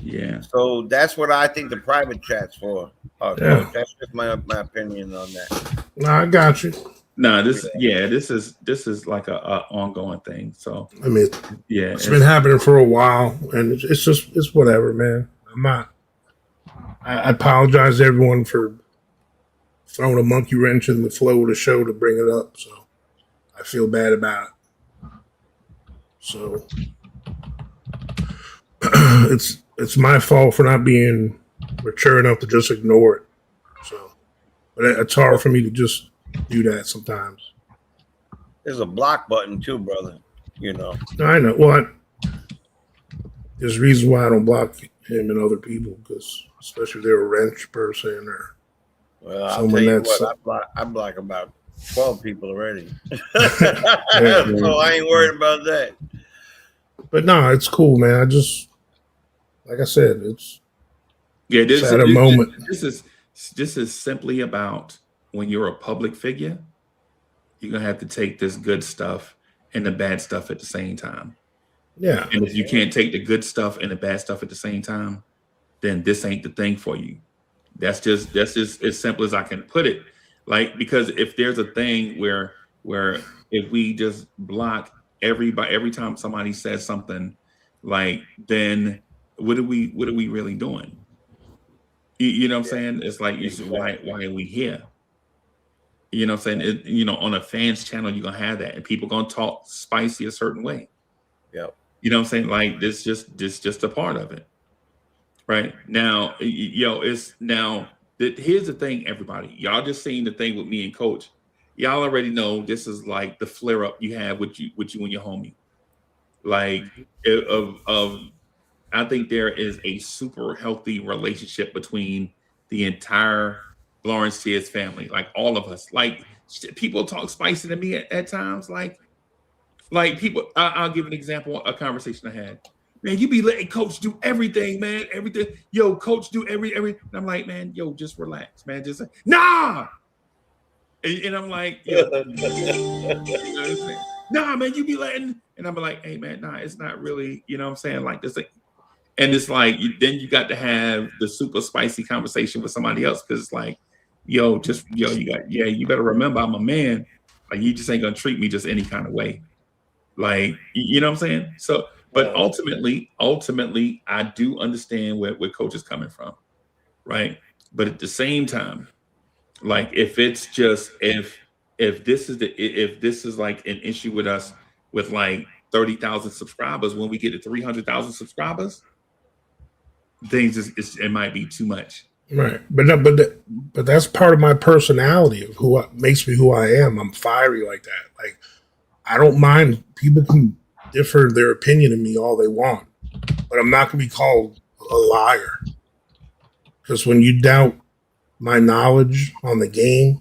Yeah. So that's what I think the private chat's for. Yeah. That's just my opinion on that. No, I got you. No, this is like a ongoing thing. So I mean, yeah, it's been happening for a while, and it's whatever, man. I apologize to everyone for throwing a monkey wrench in the flow of the show to bring it up. So I feel bad about it. So it's my fault for not being mature enough to just ignore it. So, but it's hard for me to just do that sometimes. There's a block button too, brother. I know. Well, there's reasons why I don't block him and other people, because especially if they're a wrench person or I'll tell you what, I block about 12 people already. So I ain't worried about that. But no, it's cool, man. I just, like I said, it's at a moment. This is simply about when you're a public figure, you're gonna have to take this good stuff and the bad stuff at the same time. Yeah. And if you can't take the good stuff and the bad stuff at the same time, then this ain't the thing for you. That's just as simple as I can put it. Like, because if there's a thing where if we just block every time somebody says something, like, then what are we really doing? You know what I'm saying? It's like, why are we here? You know what I'm saying? On a fans channel, you're gonna have that, and people gonna talk spicy a certain way. Yep. You know what I'm saying? Like, this just a part of it. Right now, here's the thing, everybody. Y'all just seen the thing with me and Coach. Y'all already know this is like the flare up you have with you and your homie. Like, I think there is a super healthy relationship between the entire Lawrence Tears family, like all of us. Like, people talk spicy to me at times. Like people. I'll give an example. A conversation I had. Man, you be letting Coach do everything, man. Everything. Yo, Coach do every. And I'm like, man, yo, just relax, man. Just nah. And I'm like, yo, nah, man, you be letting. And I'm like, hey, man, nah, it's not really. You know what I'm saying? Like this. And it's like, then you got to have the super spicy conversation with somebody else, because it's like, you better remember I'm a man. Like, you just ain't gonna treat me just any kind of way. Like, you know what I'm saying? So. But ultimately, I do understand where Coach is coming from, right? But at the same time, like, if if this is like an issue with us with like 30,000 subscribers, when we get to 300,000 subscribers, it might be too much. Right, but that's part of my personality of makes me who I am. I'm fiery like that. Like I don't mind people can differ their opinion of me all they want, but I'm not going to be called a liar because when you doubt my knowledge on the game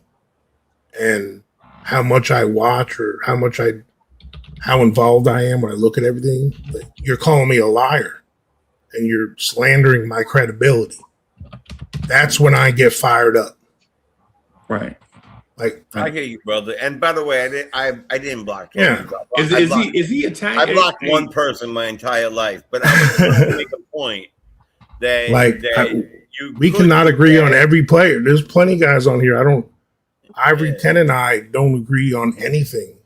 and how much I watch or how involved I am when I look at everything, you're calling me a liar and you're slandering my credibility. That's when I get fired up. Right. Like I hear you, brother. And by the way, I didn't block. Yeah. Is he Italian? I blocked one person my entire life, but I was trying to make a point that we cannot agree on every player. There's plenty of guys on here. Ivory 10 and I don't agree on anything.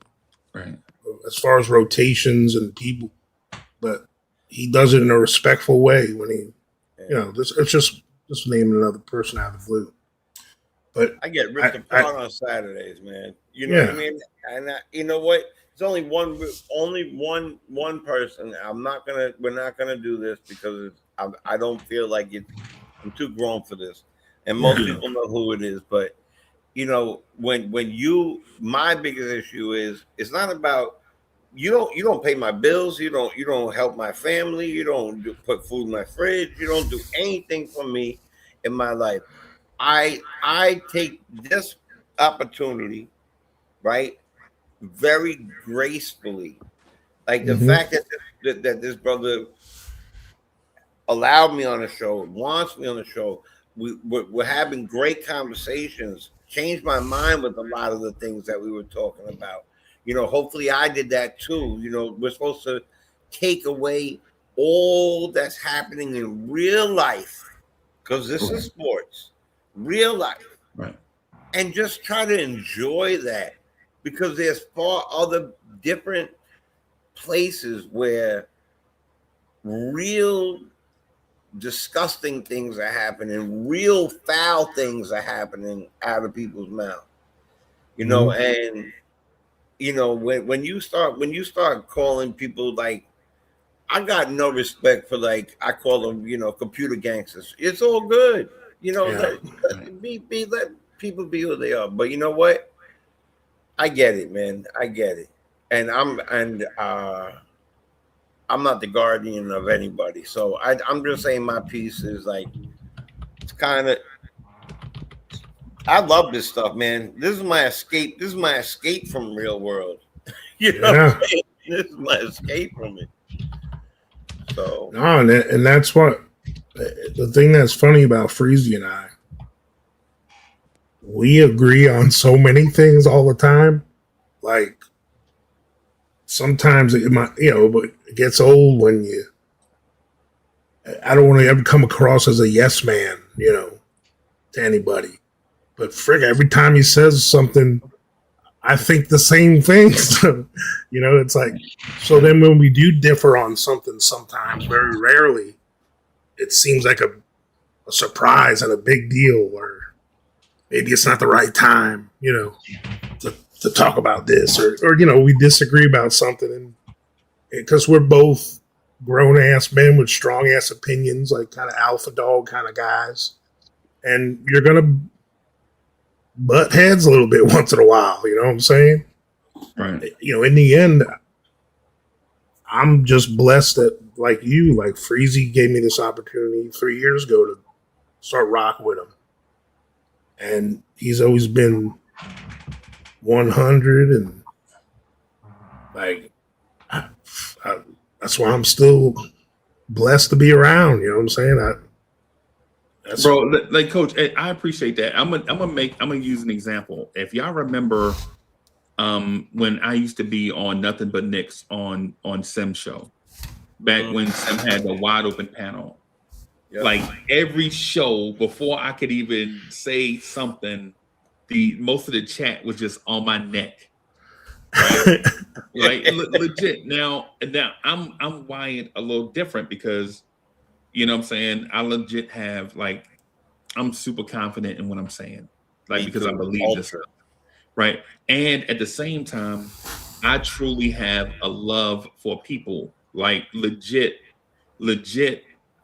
Right. As far as rotations and people, but he does it in a respectful way when he, it's just naming another person out of the blue. But I get ripped apart on Saturdays, man. You know what I mean? And you know what? It's only one person. We're not gonna do this because I don't feel like I'm too grown for this, and most people know who it is. But my biggest issue is it's not about you don't pay my bills, you don't help my family, you don't put food in my fridge, you don't do anything for me in my life. I take this opportunity, right, very gracefully. Like the fact that this brother allowed me on the show, wants me on the show. We're having great conversations. Changed my mind with a lot of the things that we were talking about. Hopefully I did that too. We're supposed to take away all that's happening in real life because this is sports, real life, right? And just try to enjoy that because there's far other different places where real disgusting things are happening, real foul things are happening out of people's mouth. And when you start calling people like, I got no respect for like I call them, computer gangsters. It's all good, let people be who they are. But you know what? I get it, man. I get it, and I'm not the guardian of anybody, so I'm just saying my piece is like it's kind of. I love this stuff, man. This is my escape. This is my escape from real world. This is my escape from it. So and that's what the thing that's funny about Freezy and I. We agree on so many things all the time. Like sometimes but it gets old when I don't want to ever come across as a yes man, to anybody. But frick, every time he says something, I think the same thing. So, it's like, so then when we do differ on something, sometimes, very rarely, it seems like a surprise and a big deal, or maybe it's not the right time, to talk about this, or we disagree about something, and because we're both grown ass men with strong ass opinions, like kind of alpha dog kind of guys, and you're gonna butt heads a little bit once in a while. You know what I'm saying? Right. In the end, I'm just blessed that, like Freezy gave me this opportunity 3 years ago to start rocking with him, and he's always been 100, and like that's why I'm still blessed to be around. You know what I'm saying? Bro, like Coach, I appreciate that. I'm gonna use an example. If y'all remember, when I used to be on Nothing But Knicks on Sim Show, back when Sim had the wide open panel, like every show before I could even say something, most of the chat was just on my neck, right? Legit. Now I'm wired a little different because. You know what I'm saying? I legit have I'm super confident in what I'm saying, because I believe this. right? And at the same time, I truly have a love for people, like legit.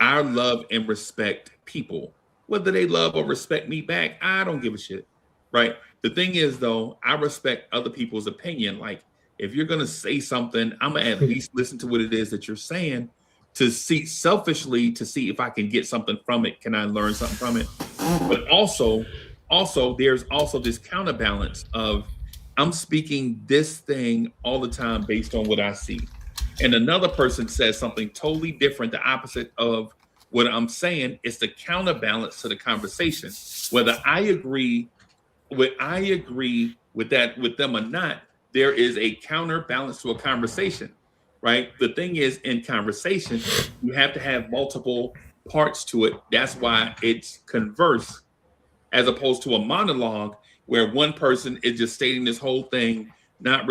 I love and respect people. Whether they love or respect me back, I don't give a shit, right? The thing is, though, I respect other people's opinion. Like, if you're gonna say something, I'm gonna at least listen to what it is that you're saying to see selfishly to see if I can get something from it. Can I learn something from it? But also there's also this counterbalance of I'm speaking this thing all the time based on what I see. And another person says something totally different, the opposite of what I'm saying. It's the counterbalance to the conversation. Whether I agree with that with them or not, there is a counterbalance to a conversation, right? The thing is, in conversation, you have to have multiple parts to it. That's why it's converse as opposed to a monologue where one person is just stating this whole thing, not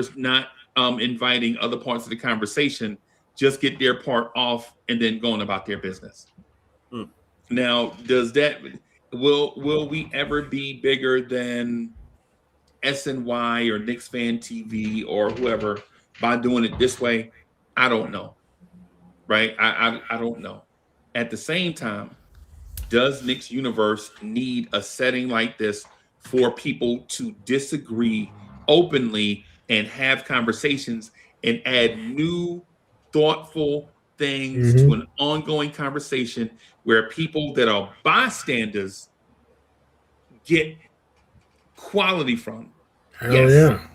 inviting other parts of the conversation, just get their part off and then going about their business. Now, does that will we ever be bigger than SNY or Knicks Fan TV or whoever by doing it this way? I don't know. Right? I don't know. At the same time, does Knicks Universe need a setting like this for people to disagree openly and have conversations and add new thoughtful things to an ongoing conversation where people that are bystanders get quality from? Hell yeah.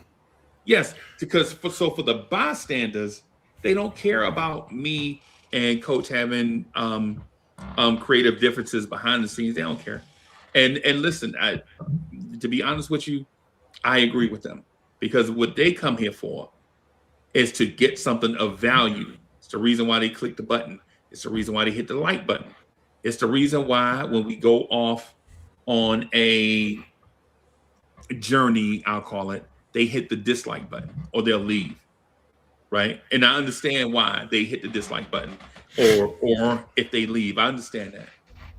Yes, because for the bystanders, they don't care about me and Coach having creative differences behind the scenes. They don't care. And listen, to be honest with you, I agree with them because what they come here for is to get something of value. It's the reason why they click the button. It's the reason why they hit the like button. It's the reason why when we go off on a journey, I'll call it, they hit the dislike button or they'll leave. Right. And I understand why they hit the dislike button or if they leave. I understand that.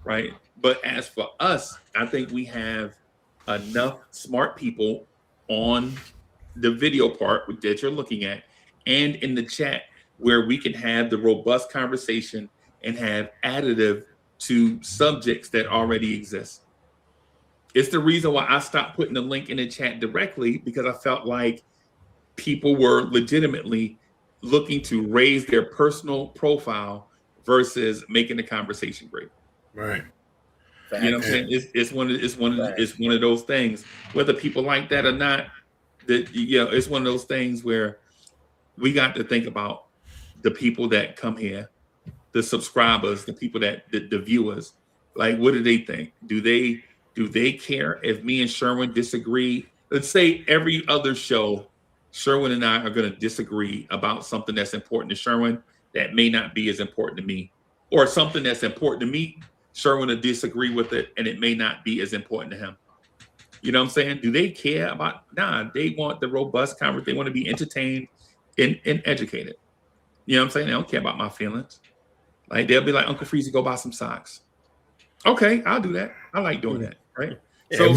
Right. But as for us, I think we have enough smart people on the video part that you're looking at and in the chat where we can have the robust conversation and have additive to subjects that already exist. It's the reason why I stopped putting the link in the chat directly because I felt like people were legitimately looking to raise their personal profile versus making the conversation great. Right. You know what I'm saying? It's one of those things. Whether people like that or not, that it's one of those things where we got to think about the people that come here, the subscribers, the people the viewers. Like, what do they think? Do they care if me and Sherwin disagree? Let's say every other show, Sherwin and I are going to disagree about something that's important to Sherwin that may not be as important to me, or something that's important to me, Sherwin will disagree with it and it may not be as important to him. You know what I'm saying? Do they care about? Nah, they want the robust conversation. They want to be entertained and educated. You know what I'm saying? They don't care about my feelings. Like, they'll be like, Uncle Freezy, go buy some socks. Okay, I'll do that. I like doing that, right? So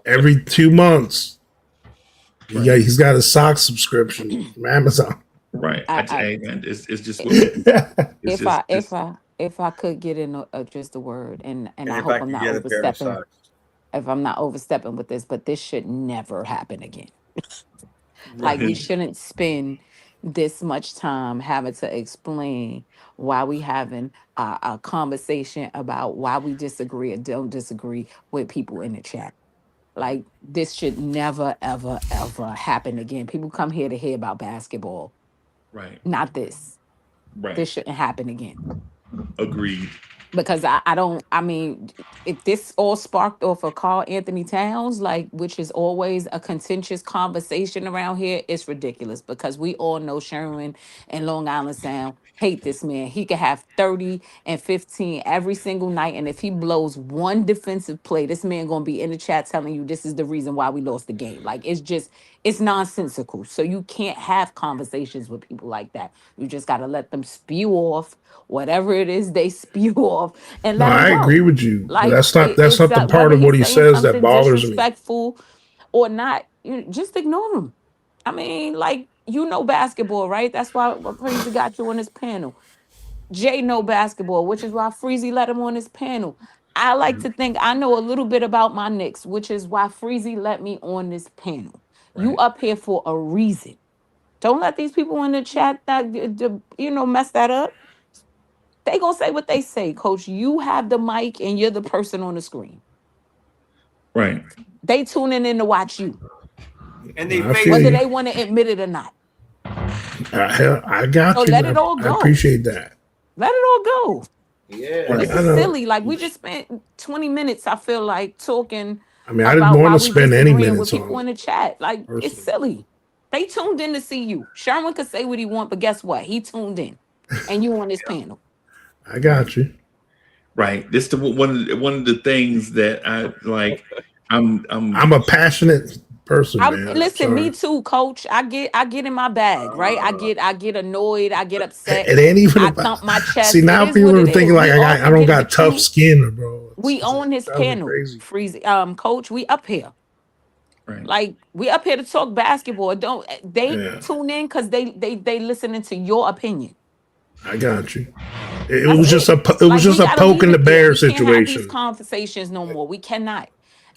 every 2 months, he's got a sock subscription from Amazon. Right. It's just if I could get in just a word, and I hope I'm not overstepping. If I'm not overstepping with this, but this should never happen again. Like, we shouldn't spend this much time having to explain why we having a conversation about why we disagree or don't disagree with people in the chat. Like, this should never, ever, ever happen again. People come here to hear about basketball. Right. Not this. Right. This shouldn't happen again. Agreed. Because if this all sparked off of Karl Anthony Towns, like, which is always a contentious conversation around here, it's ridiculous because we all know Sherwin and Long Island Sound hate this man. He could have 30 and 15 every single night. And if he blows one defensive play, this man gonna be in the chat telling you this is the reason why we lost the game. Like, it's nonsensical. So you can't have conversations with people like that. You just gotta let them spew off whatever it is they spew off and let I them go. agree with you. Like, That's not the part of what he says that bothers me. Disrespectful or not, You just ignore them. I mean, like, you know basketball, right? That's why Freezy got you on this panel. Jay know basketball, which is why Freezy let him on this panel. I like to think I know a little bit about my Knicks, which is why Freezy let me on this panel. You Right. up here for a reason. Don't let these people in the chat that mess that up. They gonna say what they say, Coach. You have the mic and you're the person on the screen. Right. They tuning in to watch you, And they I face feel whether you. they want to admit it or not. I got So you. let it all I go. appreciate that. Let it all go. yeah. Right, This I is know. silly. Like, we just spent 20 minutes, I feel like, talking I mean, I didn't about why want to we spend any disagreeing with minutes people on in it the chat. Like, it's personally. silly. They tuned in to see you. Sherman could say what he want, but guess what? He tuned in. And you on this panel. I got you. Right. This the one of the things that I like. I'm I'm a passionate person, man. I'm Listen, me sorry. too, Coach. I get in my bag, right? I get annoyed. I get upset. It ain't even I about. thump my See, chest. It now is people what are it is. thinking like We all I can don't get it, got but tough skin, bro. we own this Drives me panel, crazy. Freezy. Coach, we up here. right. Like, we up here to talk basketball. Don't they Yeah, tune in because they listening to your opinion. I got you. It That's was just it. it was Like, just we a gotta poke leave in the it there. bear We can't have these situation. conversations no more. We cannot.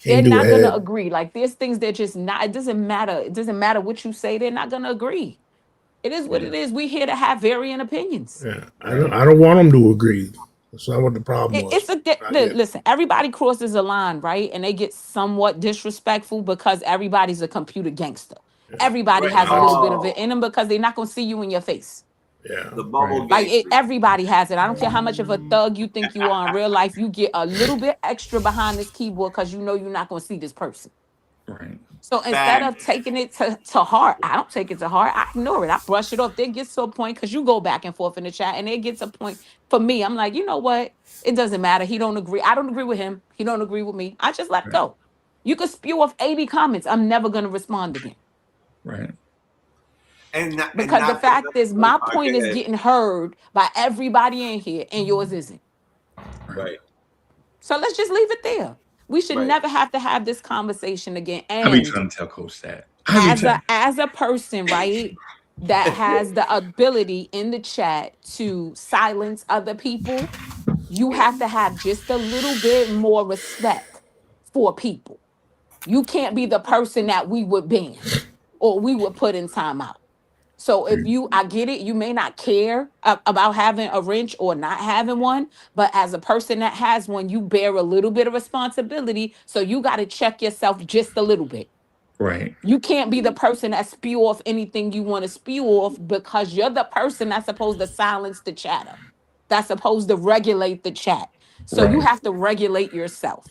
They're Can't do not gonna it. agree. Like, there's things that just not. It doesn't matter. It doesn't matter what you say. They're not gonna agree. It is what Yeah. it is. We here to have varying opinions. Yeah, I don't want them to agree. That's not what the problem It's was. a I get it. listen. Everybody crosses a line, right? And they get somewhat disrespectful because everybody's a computer gangster. Everybody Right. has a little bit of Oh, it in them because they're not gonna see you in your face. Yeah, the bubble Right. Like, gangsters. everybody has it. I don't care how much of a thug you think you are in real life. You get a little bit extra behind this keyboard because you know you're not gonna see this person. Right. So instead of Facts. taking it to heart, I don't take it to heart. I ignore it. I brush it off. Then gets to a point because you go back and forth in the chat, and it gets a point for me. I'm like, you know what? It doesn't matter. He don't agree. I don't agree with him. He don't agree with me. I just let it Right. go. You could spew off 80 comments. I'm never gonna respond again Right. And because the not to fact is, my go point is ahead. getting heard by everybody in here, and yours isn't. Right. So let's just leave it there. We should Right. never have to have this conversation again. I be And trying to tell Coach that. I be trying. as a person, right, that has the ability in the chat to silence other people, you have to have just a little bit more respect for people. You can't be the person that we would ban or we would put in timeout. So if I get it, you may not care about having a wrench or not having one, but as a person that has one, you bear a little bit of responsibility. So you got to check yourself just a little bit. Right. You can't be the person that spew off anything you want to spew off because you're the person that's supposed to silence the chatter. That's supposed to regulate the chat. So you Right. have to regulate yourself.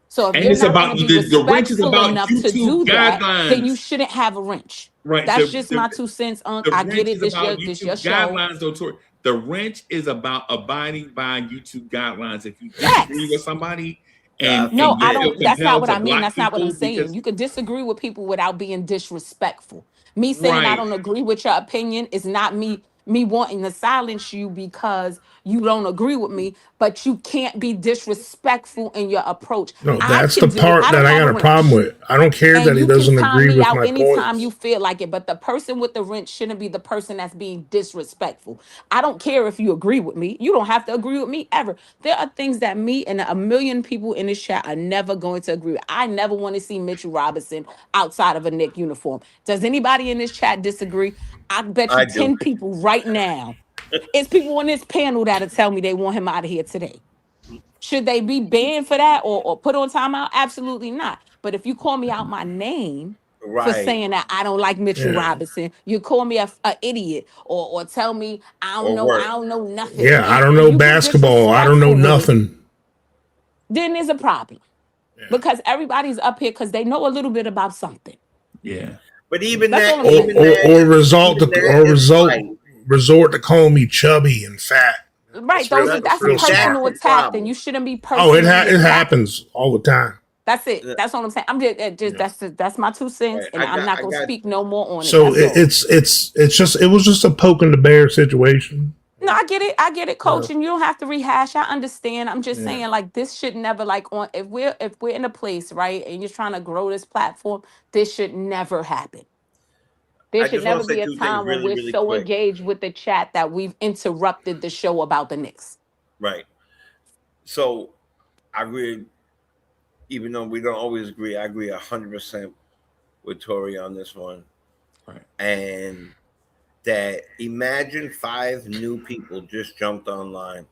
So if And you're it's not going about to be the wrench is respectful about enough to YouTube do that, then you guidelines. shouldn't have a wrench. Right. That's just my 2 cents. The I get wrench it. is about This your YouTube show. guidelines, though. Tori. The wrench is about abiding by YouTube guidelines. If you disagree with Facts. somebody and No, you I feel don't. That's not compelled what to I mean. block That's not what I'm people saying. because You could disagree with people without being disrespectful. Me saying I right, don't agree with your opinion is not me wanting to silence you because you don't agree with me, but you can't be disrespectful in your approach. no, I that's the can do it. part I that don't I have got a a problem wrench. with. I don't care that And he you can doesn't time agree me with out my anytime you points. feel like it. But the person with the wrench shouldn't be the person that's being disrespectful. I don't care if you agree with me. You don't have to agree with me ever. There are things that me and a million people in this chat are never going to agree with. I never want to see Mitchell Robinson outside of a Knick uniform. Does anybody in this chat disagree? I bet you I do. 10 people right now. It's people on this panel that'll tell me they want him out of here today. Should they be banned for that or put on timeout? Absolutely not. But if you call me out my name for Right. saying that I don't like Mitchell Yeah, Robinson, you call me a idiot or tell me Or worse. I don't know nothing. yeah. I don't And know you get basketball. I don't know disrespectful with it, nothing. then there's a problem. Yeah. Because everybody's up here because they know a little bit about something. yeah, But even That's that, all I'm saying. right. Resort to call me chubby and fat. Right. That's That's a real That's personal smart. the attack. Then problem. you shouldn't be Oh, personally it attacked. happens all the time. That's it. Yeah. That's all I'm saying. I'm just Yeah. that's my 2 cents, Right. and I'm not I gonna got speak no more on it. So That's all. it was just a poke in the bear situation. No, I get it, coach, and you don't have to rehash. I understand. I'm just Yeah. saying, like, this should never, like, on if we're in a place, right, and you're trying to grow this platform, this should never happen. There I should just want never to say be a two things time when we're really so quick. engaged with the chat that we've interrupted the show about the Knicks. Right. So I agree, even though we don't always agree, I agree 100% with Tori on this one. Right. And that imagine 5 new people just jumped online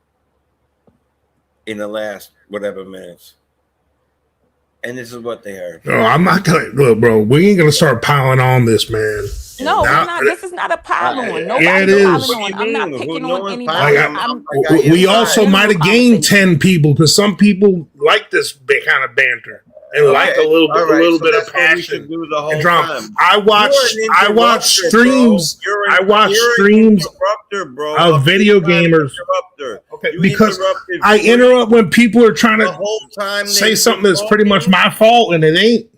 in the last whatever minutes. And this is what they heard. No, I'm not gonna look, bro. We ain't gonna start piling on this, man. No, Now- we're not. This is not a pile on. Nobody's yeah, it is. piling What do on. you I'm not mean? picking No on one's anybody. piling on. we also General might have gained conversation. 10 people because some people like this kind of banter and like a little bit, All right, a little so bit of that's what we should passion do the whole and drama. time. I watch You're an interrupter, streams. bro. I watch you're streams an interrupter, bro. of video big-time gamers. Interrupter. Okay, You because interrupted I Free interrupt when people are trying the to whole time they say were something that's pretty much talking. my fault, and it ain't.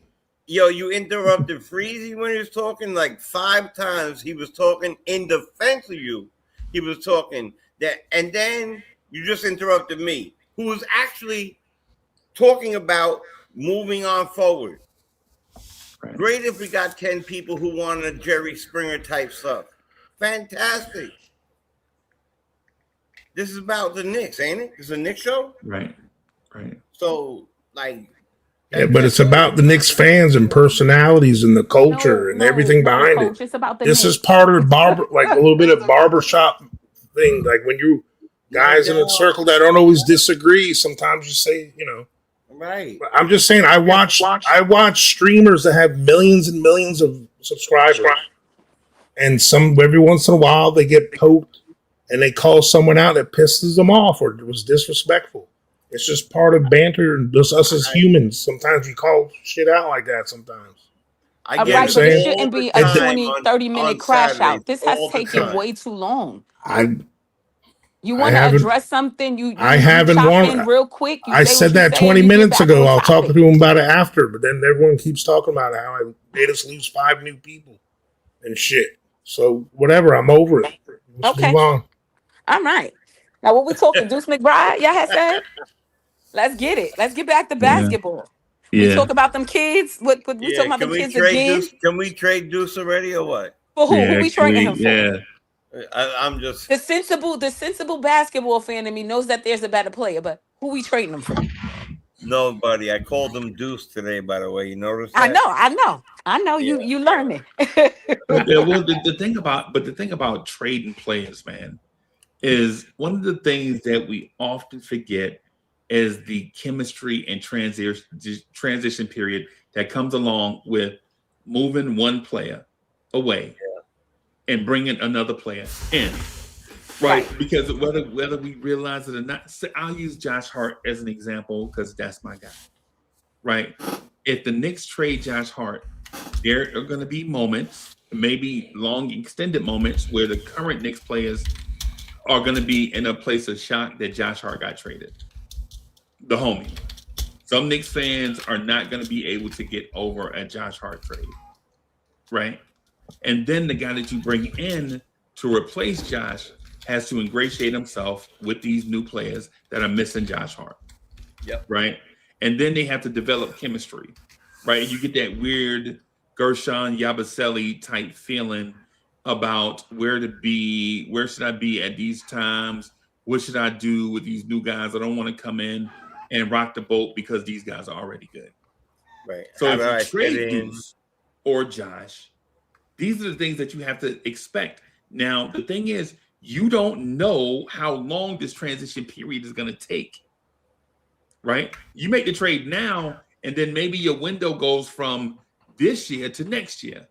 Yo, you interrupted Freezy when he was talking like 5 times. He was talking in defense of you. He was talking that, and then you just interrupted me, who was actually talking about moving on forward. Right. Great if we got 10 people who wanted Jerry Springer type stuff. Fantastic. This is about the Knicks, ain't it? It's a Knicks show. Right. Right. So, like, Yeah, but it's about the Knicks fans and personalities and the culture and everything behind Coach, it. it's about the This Knicks. is part of like a little bit of barbershop thing. Like when you guys in a circle that don't always disagree, sometimes you say, right. I'm just saying I watch streamers that have millions and millions of subscribers. And every once in a while they get poked and they call someone out that pisses them off or was disrespectful. It's just part of banter and just us as humans. Sometimes we call shit out like that sometimes. I All get right, it but it all shouldn't the be a time 20, on- 30-minute on crash Saturdays, out. This has all the taken time. way too long. You I want to haven't- address something, you I haven't chop won- in real quick. You I say said what you that say, 20 and you get minutes back ago. on I'll talk topic. to him about it after, but then everyone keeps talking about how I made us lose 5 new people and shit. So whatever, I'm over it. Let's Okay. move on. All right. Now, what we talking? Deuce McBride, y'all had said? Let's get it. Let's get back to basketball. We Yeah. talk about them kids. We talking about Can them we kids trade again? Deuce? Can we trade Deuce already or what? For who? Yeah, Who we trading him for? yeah. I'm just The sensible basketball fan in me knows that there's a better player, but who we trading him for? nobody. I called him Deuce today, by the way. You noticed that? I know. Yeah. You learning. Yeah, well, the thing about trading players, man, is one of the things that we often forget is the chemistry and transition period that comes along with moving one player away and bringing another player in. Right, because whether we realize it or not, so I'll use Josh Hart as an example because that's my guy. Right, if the Knicks trade Josh Hart, there are going to be moments, maybe long extended moments, where the current Knicks players are going to be in a place of shock that Josh Hart got traded. The homie. Some Knicks fans are not going to be able to get over a Josh Hart trade. Right, and then the guy that you bring in to replace Josh has to ingratiate himself with these new players that are missing Josh Hart. Yep. Right. And then they have to develop chemistry. Right. You get that weird Gershon Yabusele type feeling about where should I be at these times? What should I do with these new guys? I don't want to come in and rock the boat because these guys are already good. Right. So How if do I you trade fit in? Deuce or Josh, these are the things that you have to expect. Now, the thing is, you don't know how long this transition period is going to take, right? You make the trade now, and then maybe your window goes from this year to next year.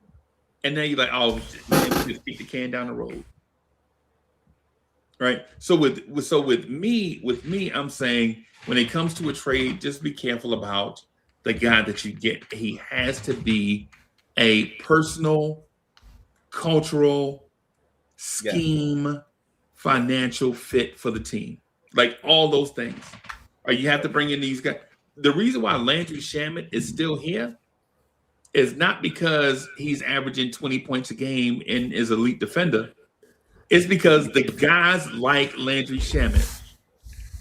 And then you're like, oh, man, we just kick the can down the road. Right? So with me, I'm saying when it comes to a trade, just be careful about the guy that you get. He has to be a personal, cultural, scheme, financial fit for the team. Like all those things. Or you have to bring in these guys. The reason why Landry Shamet is still here is not because he's averaging 20 points a game and is elite defender. It's because the guys like Landry Shamet.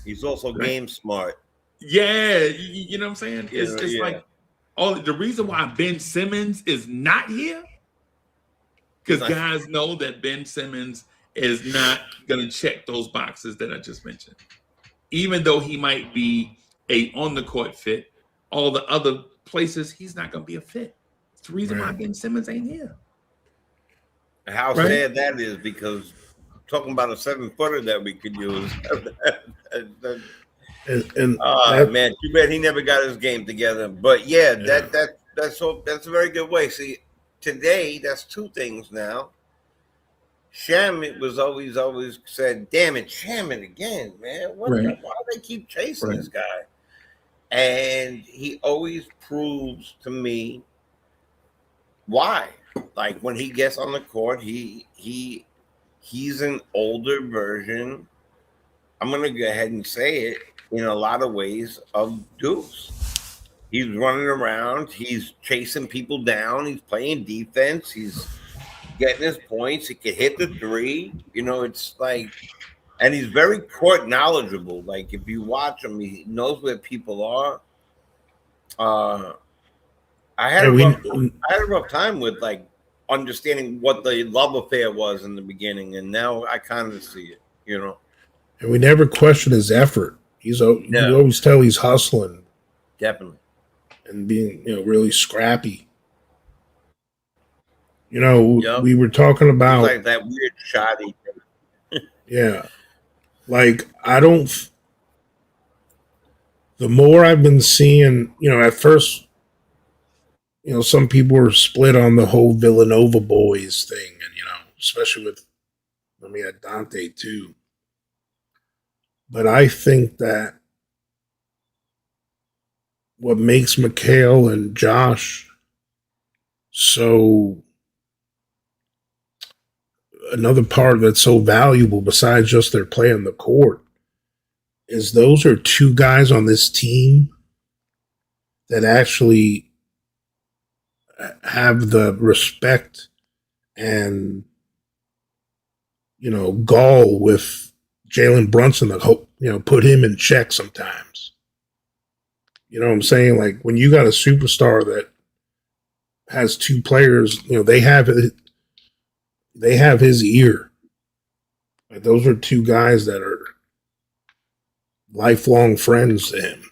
He's also Right. game smart. Yeah, you know what I'm saying? It's Yeah. like the reason why Ben Simmons is not here because Like- guys know that Ben Simmons is not going to check those boxes that I just mentioned. Even though he might be a on the court fit, all the other places he's not going to be a fit. It's the reason why Right. Ben Simmons ain't here. How Right. sad that is, because talking about a 7-footer that we could use. And Man, too bad he never got his game together. But yeah, that's a very good way. See, today that's two things now. Shamit was always said, "Damn it, Shamit again, man! Why do they keep chasing this guy?" And he always proves to me why. Like when he gets on the court, he's an older version. I'm gonna go ahead and say it in a lot of ways of Deuce. He's running around, he's chasing people down, he's playing defense, he's getting his points, he can hit the three. It's like, and he's very court knowledgeable. Like if you watch him, he knows where people are. I had a rough time with like understanding what the love affair was in the beginning, and now I kind of see it. And we never question his effort. You always tell he's hustling. Definitely. And being, really scrappy. We were talking about like that weird shoddy. Yeah. Like the more I've been seeing, at first, some people were split on the whole Villanova boys thing, and especially with Dante too. But I think that what makes Mikhail and Josh so another part that's so valuable besides just their play on the court is those are two guys on this team that actually have the respect and gall with Jalen Brunson to put him in check sometimes. You know what I'm saying? Like when you got a superstar that has two players, they have his ear. Like those are two guys that are lifelong friends to him.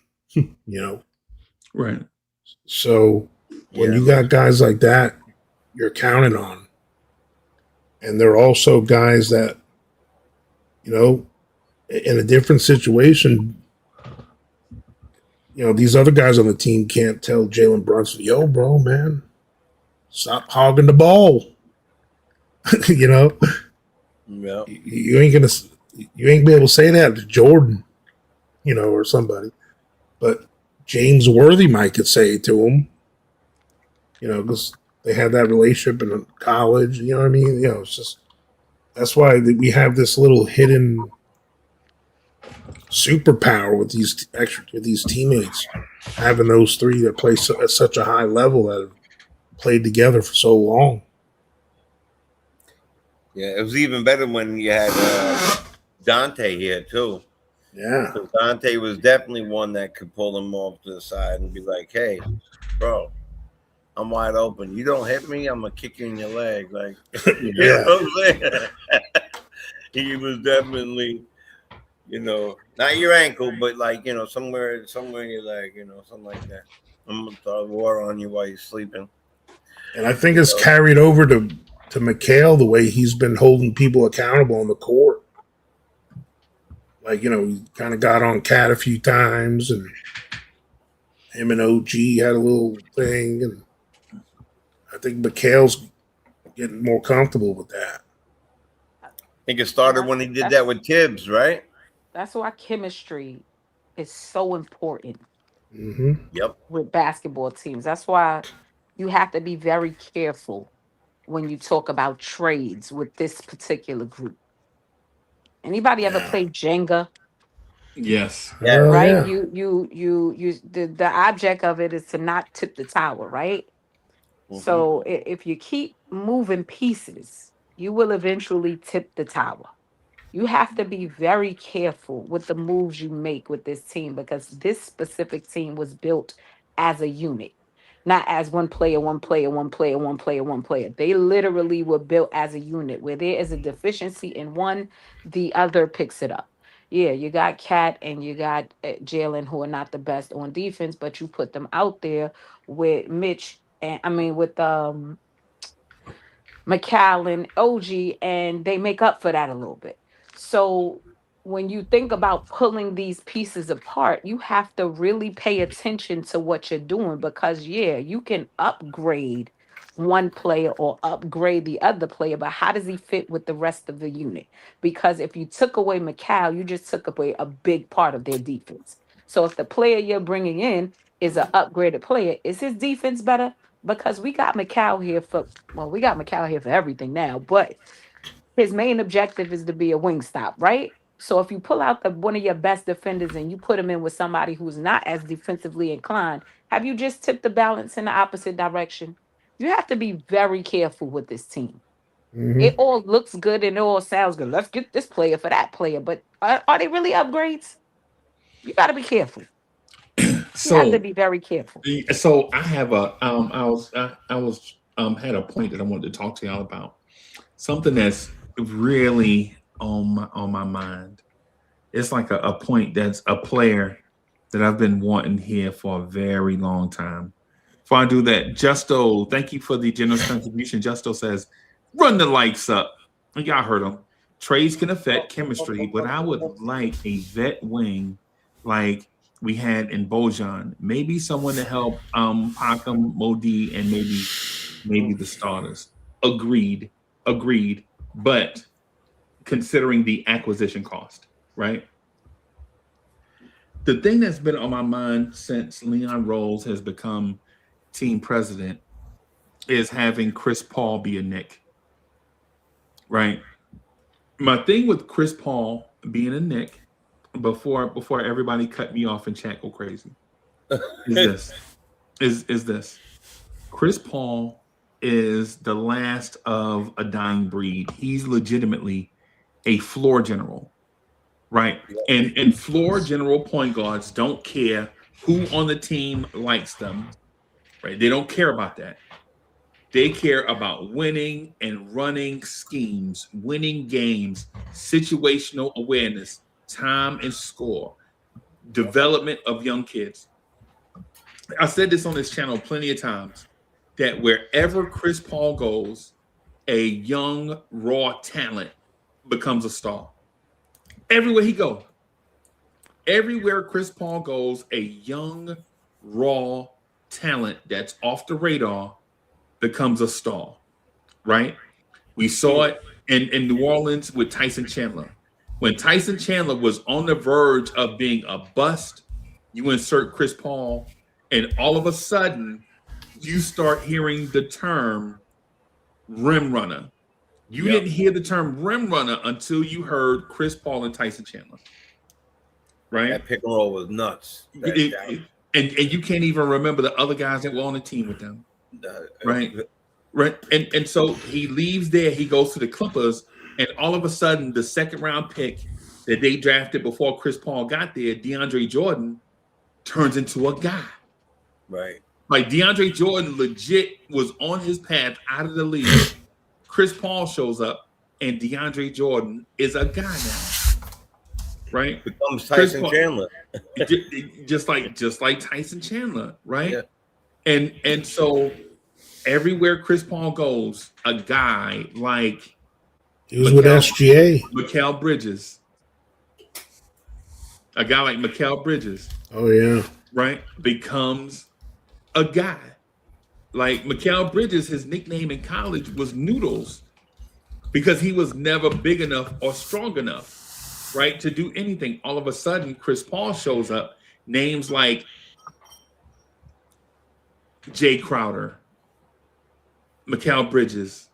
Right. So when you got guys like that, you're counting on. And they're also guys that, in a different situation, these other guys on the team can't tell Jalen Brunson, yo, bro, man, stop hogging the ball. Yeah. You ain't be able to say that to Jordan, or somebody. But James Worthy might could say it to him, because they had that relationship in college. You know what I mean? It's just that's why we have this little hidden superpower with these teammates, having those three that play at such a high level that have played together for so long. Yeah, it was even better when you had Dante here too. Yeah, so Dante was definitely one that could pull him off to the side and be like, "Hey, bro, I'm wide open. You don't hit me, I'm gonna kick you in your leg." Like, you know what I'm saying? He was definitely, not your ankle, but like, somewhere in your leg, something like that. I'm gonna throw water on you while you're sleeping. And I think it's carried over to Mikhail, the way he's been holding people accountable on the court. Like, he kind of got on Cat a few times, and him and OG had a little thing, and I think Mikhail's getting more comfortable with that. I think it started when he did that with Tibbs, right? That's why chemistry is so important. Mm-hmm. Yep. With basketball teams. That's why you have to be very careful when you talk about trades with this particular group. Anybody ever played Jenga? Yes. Oh, Right? yeah. The object of it is to not tip the tower, right? Mhm. So if you keep moving pieces, you will eventually tip the tower. You have to be very careful with the moves you make with this team because this specific team was built as a unit, not as one player, one player, one player, one player, one player. They literally were built as a unit where there is a deficiency in one, the other picks it up. Yeah, you got Cat and you got Jalen who are not the best on defense, but you put them out there with Mitch and I mean with McAllen, OG, and they make up for that a little bit. So when you think about pulling these pieces apart, you have to really pay attention to what you're doing because, yeah, you can upgrade one player or upgrade the other player, but how does he fit with the rest of the unit? Because if you took away McCall, you just took away a big part of their defense. So if the player you're bringing in is an upgraded player, is his defense better? Because we got McCall here for we got McCall here for everything now, but his main objective is to be a wing stop, right? So if you pull out one of your best defenders and you put him in with somebody who's not as defensively inclined, have you just tipped the balance in the opposite direction? You have to be very careful with this team. It Mm-hmm. all looks good and it all sounds good. Let's get this player for that player, but are they really upgrades? You got to be careful. You have to So be very careful. so I have a I was had a point that I wanted to talk to y'all about. Something that's really on my mind. It's like a point that's a player that I've been wanting here for a very long time. Before I do that, Justo, thank you for the generous contribution. Justo says, run the lights up. And y'all heard him. Trades can affect chemistry, but I would like a vet wing like we had in Bojan. Maybe someone to help Pacom, Modi, and maybe the starters. Agreed. Agreed. But considering the acquisition cost, right? The thing that's been on my mind since Leon Rose has become team president is having Chris Paul be a Knick, right? My thing with Chris Paul being a Knick, before everybody cut me off and chat go crazy, is this. Chris Paul is the last of a dying breed. He's legitimately a floor general, right? And floor general point guards don't care who on the team likes them, right? They don't care about that. They care about winning and running schemes, winning games, situational awareness, time and score, development of young kids. I said this on this channel plenty of times that wherever Chris Paul goes, a young raw talent becomes a star. Everywhere he goes, everywhere Chris Paul goes, a young raw talent that's off the radar becomes a star, right? We saw it in New Orleans with Tyson Chandler. When Tyson Chandler was on the verge of being a bust, you insert Chris Paul, and all of a sudden, you start hearing the term rim runner. You didn't hear the term rim runner until you heard Chris Paul and Tyson Chandler, right? That pick and roll was nuts. And you can't even remember the other guys that were on the team with them. Right. And so he leaves there, he goes to the Clippers, and all of a sudden, the second round pick that they drafted before Chris Paul got there, DeAndre Jordan, turns into a guy. Right. Like DeAndre Jordan legit was on his path out of the league. Chris Paul shows up, and DeAndre Jordan is a guy now. Right? Becomes Tyson Chandler. just like Tyson Chandler, right? Yeah. And so everywhere Chris Paul goes, a guy like He was with SGA. Mikal Bridges. A guy like Mikal Bridges. Oh, yeah. Right? Becomes a guy. Like Mikal Bridges, his nickname in college was Noodles because he was never big enough or strong enough, right, to do anything. All of a sudden, Chris Paul shows up. Names like Jay Crowder, Mikal Bridges,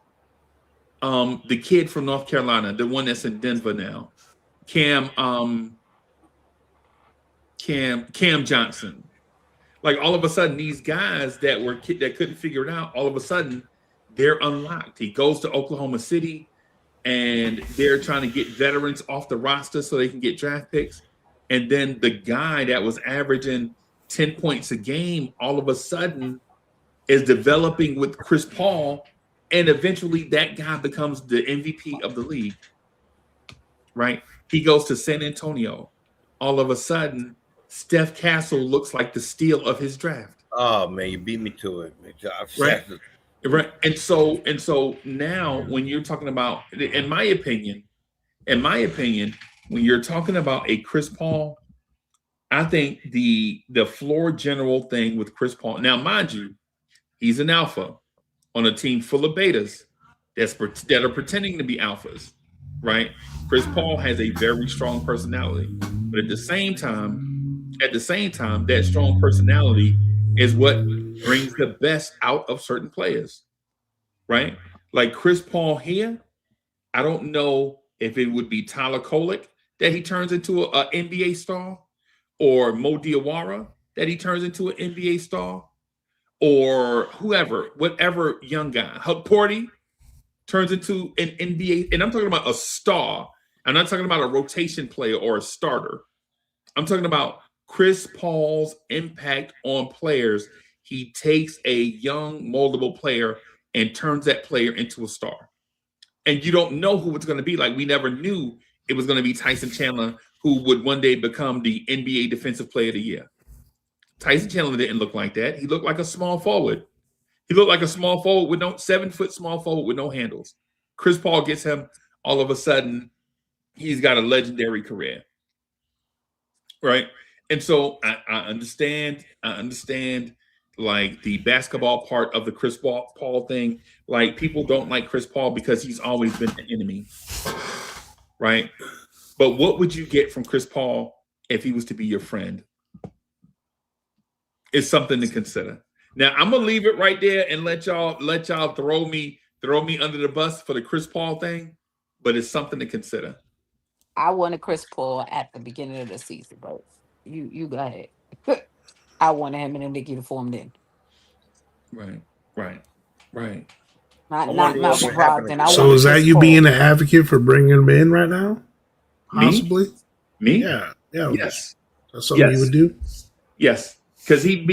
the kid from North Carolina, the one that's in Denver now, Cam Johnson. Like all of a sudden, these guys that couldn't figure it out, all of a sudden they're unlocked. He goes to Oklahoma City. and they're trying to get veterans off the roster so they can get draft picks. And then the guy that was averaging 10 points a game all of a sudden is developing with Chris Paul, and eventually that guy becomes the MVP of the league, right? He goes to San Antonio. All of a sudden, Steph Castle looks like the steal of his draft. Oh man, you beat me to it. Right. Right. And so now when you're talking about, in my opinion, when you're talking about a Chris Paul, I think the floor general thing with Chris Paul. Now, mind you, he's an alpha on a team full of betas that are pretending to be alphas, right? Chris Paul has a very strong personality, but at the same time, that strong personality is what brings the best out of certain players, right? Like Chris Paul here, I don't know if it would be Tyler Kolek that he turns into an NBA star, or Mo Diawara that he turns into an NBA star, or whatever young guy. Hug Porty turns into an NBA, and I'm talking about a star. I'm not talking about a rotation player or a starter. I'm talking about Chris Paul's impact on players. He takes a young, moldable player and turns that player into a star. And you don't know who it's going to be. Like, we never knew it was going to be Tyson Chandler, who would one day become the NBA Defensive Player of the Year. Tyson Chandler didn't look like that. He looked like a small forward. He looked like a small forward with 7-foot small forward with no handles. Chris Paul gets him. All of a sudden, he's got a legendary career, right? And so I understand like the basketball part of the Chris Paul thing. Like, people don't like Chris Paul because he's always been the enemy, right? But what would you get from Chris Paul if he was to be your friend? It's something to consider. Now, I'm gonna leave it right there and let y'all throw me under the bus for the Chris Paul thing, but it's something to consider. I wanted Chris Paul at the beginning of the season, but you go ahead. I wanted him in a Knicks uniform then. Right. Not wonder what Malcolm would happen Brogdon. to I So wanted is that Chris you Paul. being an advocate for bringing him in right now? Possibly. Me? Yeah. Yes. That's something you would do. Yes. Because in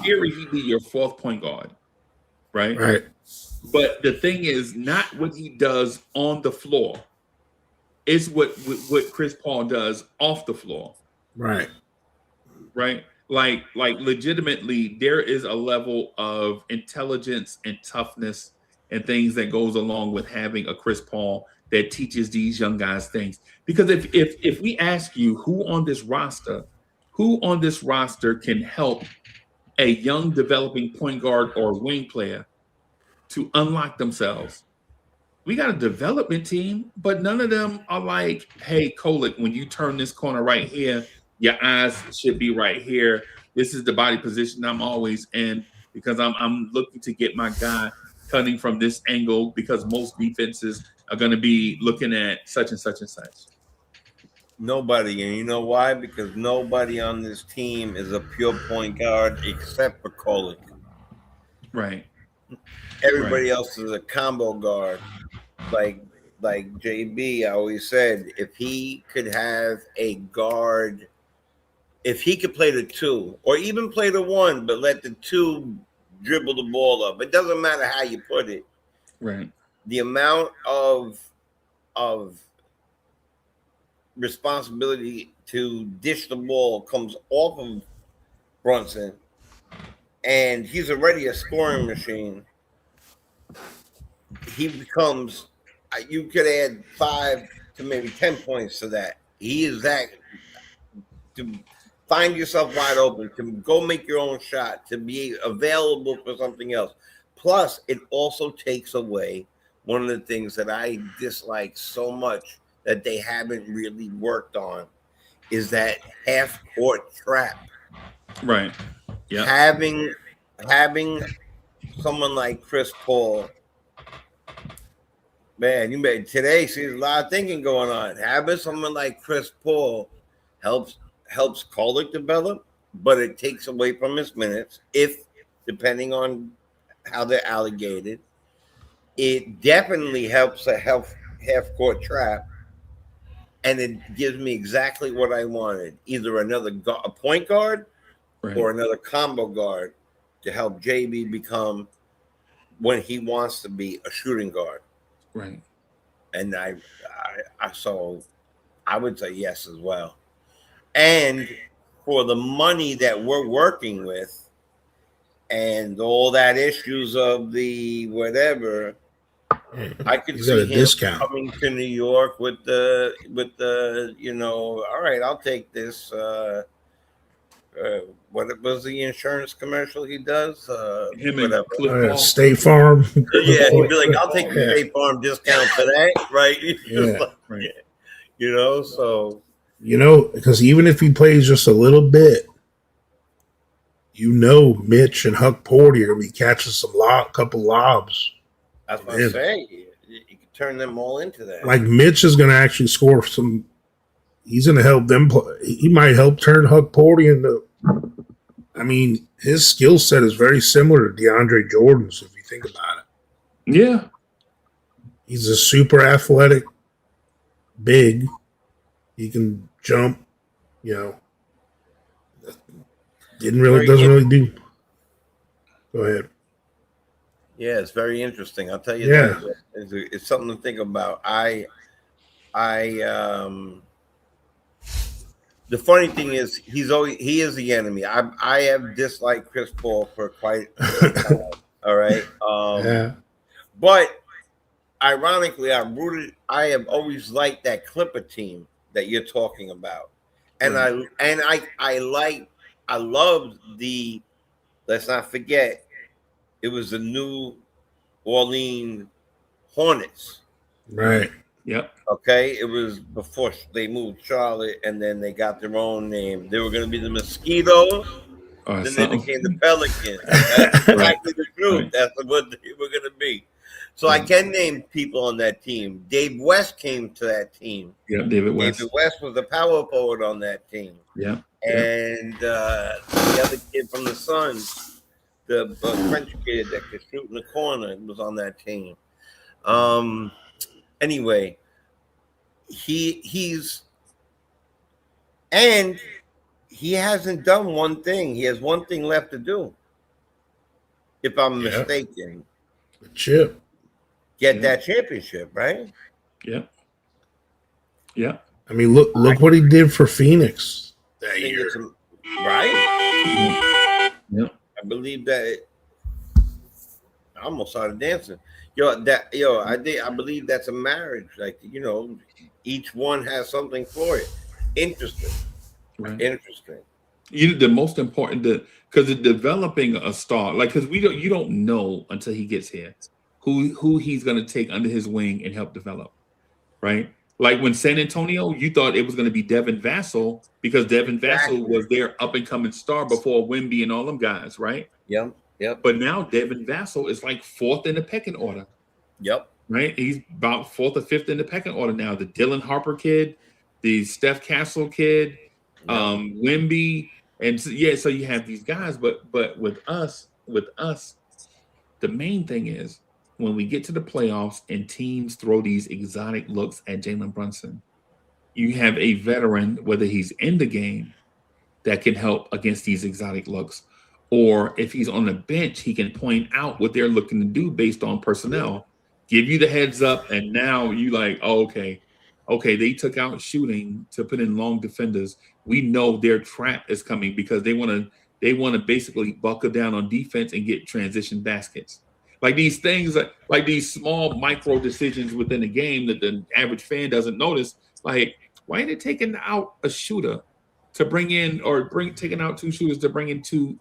theory, he'd be your fourth point guard, right? Right. But the thing is not what he does on the floor. It's what Chris Paul does off the floor. Right. Right? Like legitimately, there is a level of intelligence and toughness and things that goes along with having a Chris Paul that teaches these young guys things. Because if we ask you who on this roster can help a young developing point guard or wing player to unlock themselves, we got a development team, but none of them are like, hey, Kolek, when you turn this corner right here, your eyes should be right here. This is the body position I'm always in, because I'm looking to get my guy cutting from this angle, because most defenses are going to be looking at such and such and such. Nobody, and you know why? Because nobody on this team is a pure point guard except for Kolek. Right. Everybody else is a combo guard. Like JB always said, if he could have a guard, if he could play the two, or even play the one, but let the two dribble the ball up, it doesn't matter how you put it. Right. The amount of responsibility to dish the ball comes off of Brunson, and he's already a scoring machine. He becomes, you could add 5 to maybe 10 points to that. He is that, to find yourself wide open, to go make your own shot, to be available for something else. Plus, it also takes away one of the things that I dislike so much that they haven't really worked on, is that half-court trap. Right. Yeah. Having someone like Chris Paul, man, you made today sees a lot of thinking going on. Having someone like Chris Paul helps Kolek develop, but it takes away from his minutes, if depending on how they're allocated. it definitely helps a half court trap, and it gives me exactly what I wanted: either a point guard Right. or another combo guard to help JB become when he wants to be a shooting guard. Right. And so I would say yes as well. And for the money that we're working with and all that issues of the whatever, I could He's at see a him discount. coming to New York with the all right, I'll take this. What was the insurance commercial he does? Him and Whatever. Cliff Paul. State Farm. Yeah, he'd be like, I'll take the Yeah. State Farm discount today, right? Yeah. Right. So Because even if he plays just a little bit, Mitch and Huck Porty are gonna be catching couple lobs. that's what I'm saying. You can turn them all into that. Like Mitch is gonna actually score some. He's gonna help them play. He might help turn Huck Porty into. I mean, his skill set is very similar to DeAndre Jordan's if you think about it. Yeah. He's a super athletic, big. He can jump. Doesn't really do. Go ahead. Yeah, it's very interesting. I'll tell you Yeah. that. It's something to think about. The funny thing is, he is the enemy. I have disliked Chris Paul for quite some time. All right. Yeah. But ironically, I have always liked that Clipper team that you're talking about, and I loved the. Let's not forget, it was the New Orleans Hornets. Right. Yep. Okay, it was before they moved Charlotte, and then they got their own name. They were going to be the Mosquitoes. Then they became the Pelicans. That's exactly the truth. Right. That's what they were going to be. So I can name people on that team. Dave West came to that team. Yeah, David West. David West was the power forward on that team. Yeah. And the other kid from the Suns, the French kid that could shoot in the corner, was on that team. Anyway, he hasn't done one thing. He has one thing left to do, if I'm mistaken. The chip. Get that championship, right? Yeah. Yeah. I mean, look what he did for Phoenix that year. Right? Yeah. I believe that. I almost started dancing. I believe that's a marriage. Like, each one has something for it. Interesting. Right. Interesting. The most important, because developing a star, like, because you don't know until he gets here who he's going to take under his wing and help develop, right? Like when San Antonio, you thought it was going to be Devin Vassell because Devin Vassell was their up and coming star before Wemby and all them guys, right? Yep. But now Devin Vassell is like fourth in the pecking order. Yep. Right? He's about fourth or fifth in the pecking order now. The Dylan Harper kid, the Steph Castle kid, Wemby, and so you have these guys, but with us, the main thing is when we get to the playoffs and teams throw these exotic looks at Jalen Brunson, you have a veteran, whether he's in the game, that can help against these exotic looks, or if he's on the bench, he can point out what they're looking to do based on personnel, give you the heads up, and now you like, oh, okay, they took out shooting to put in long defenders. We know their trap is coming because they want to basically buckle down on defense and get transition baskets. Like these things, like these small micro decisions within the game that the average fan doesn't notice. Like, why are they taking out a shooter to bring in, or taking out two shooters to bring in two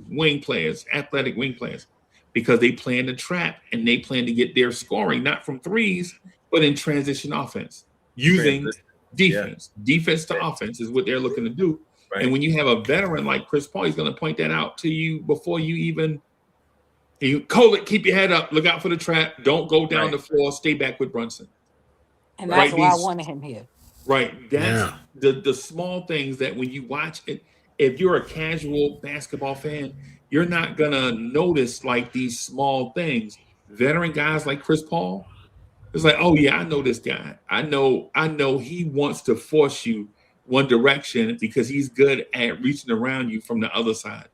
wing players, athletic wing players? Because they plan to trap and they plan to get their scoring not from threes, but in transition offense using defense. Defense to offense is what they're looking to do. Right. And when you have a veteran like Chris Paul, he's going to point that out to you before you even. Colett, keep your head up. Look out for the trap. Don't go down the floor. Stay back with Brunson. And that's why I wanted him here. Right. That's the small things that when you watch it, if you're a casual basketball fan, you're not going to notice like these small things. veteran guys like Chris Paul, it's like, oh yeah, I know this guy. I know he wants to force you one direction because he's good at reaching around you from the other side.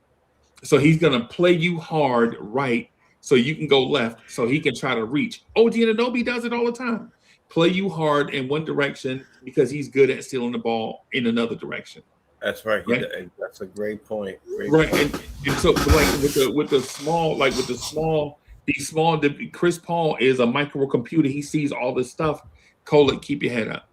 So he's gonna play you hard right so you can go left so he can try to reach. OG Anunoby does it all the time. Play you hard in one direction because he's good at stealing the ball in another direction. That's right. Right. That's a great point. Right. And so like Chris Paul is a microcomputer. He sees all this stuff. Cole, keep your head up.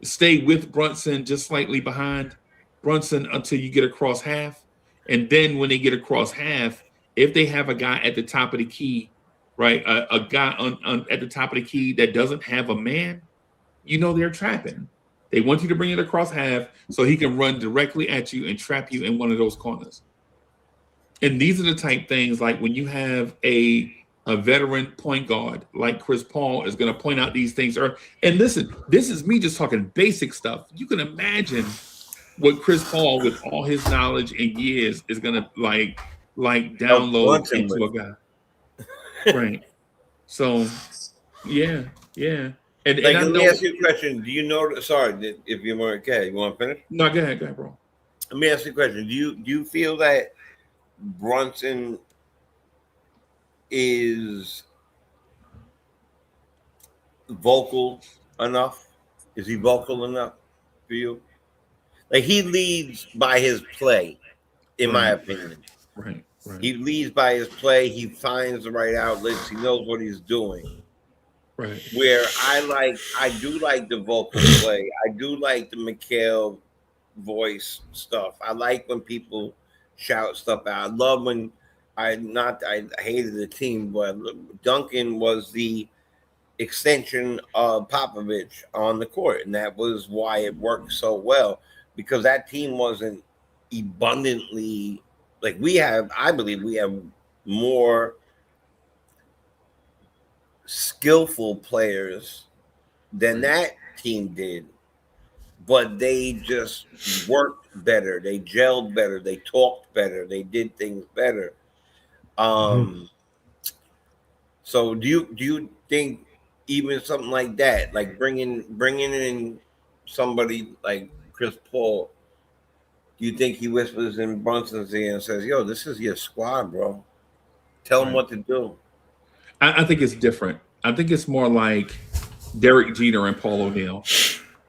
Stay with Brunson just slightly behind Brunson until you get across half. And then when they get across half, if they have a guy at the top of the key, right, a guy at the top of the key that doesn't have a man, you know they're trapping. They want you to bring it across half so he can run directly at you and trap you in one of those corners. And these are the type things like when you have a veteran point guard like Chris Paul is going to point out these things. And listen, this is me just talking basic stuff. You can imagine what Chris Paul, with all his knowledge and years, is going to like download into a guy. Right. So, yeah. And let me ask you a question. Do you know? Sorry, if you weren't okay, you want to finish? No, go ahead, bro. Let me ask you a question. Do you feel that Brunson is vocal enough? Is he vocal enough for you? Like, he leads by his play, in my opinion. Right. He leads by his play. He finds the right outlets. He knows what he's doing. Right. Where I do like the vocal play. I do like the Mikhail voice stuff. I like when people shout stuff out. I love when I hated the team, but Duncan was the extension of Popovich on the court, and that was why it worked so well, because that team wasn't abundantly like we have. I believe we have more skillful players than that team did, but they just worked better, they gelled better, they talked better, they did things better. So do you think even something like that, like bringing in somebody like Chris Paul, do you think he whispers in Brunson's ear and says, yo, this is your squad, bro, tell them what to do? I think it's different. I think it's more like Derek Jeter and Paul O'Neill.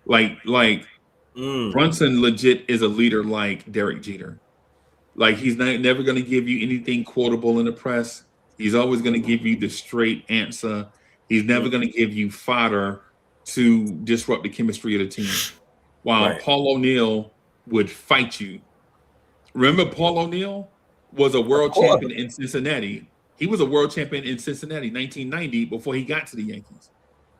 Like Brunson legit is a leader like Derek Jeter. Like, he's never going to give you anything quotable in the press. He's always going to give you the straight answer. He's never going to give you fodder to disrupt the chemistry of the team. While Paul O'Neill would fight you. Remember, Paul O'Neill was a world champion in Cincinnati. He was a world champion in Cincinnati, 1990, before he got to the Yankees.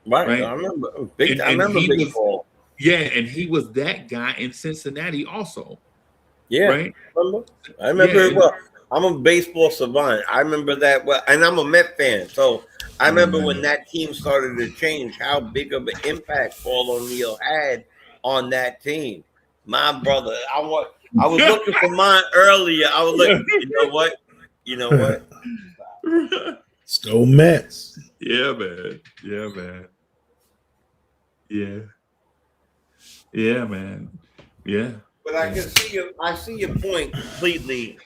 Right? I remember. I remember Big Paul. Yeah, and he was that guy in Cincinnati also. Yeah, right? I remember it well. I'm a baseball savant. I remember that well, and I'm a Met fan. So I remember when that team started to change, how big of an impact Paul O'Neill had on that team. My brother, I was looking for mine earlier. I was looking, you know what? Let's go Mets. Yeah, man. Yeah, man. Yeah. But I can see your point completely.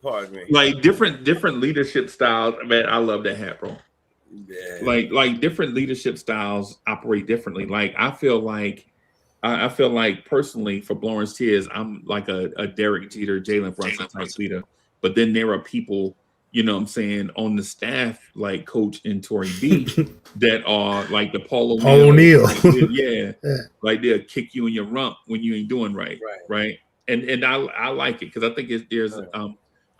Pardon me. Like different leadership styles. Man, I love that hat, bro. Yeah. Like different leadership styles operate differently. Like I feel like personally for Blowing Tears, I'm like a Derek Jeter, Jalen Brunson type leader. But then there are people, you know what I'm saying, on the staff like Coach and Tory B that are like the Paul O'Neill. Like they'll kick you in your rump when you ain't doing right. And I like it because I think there's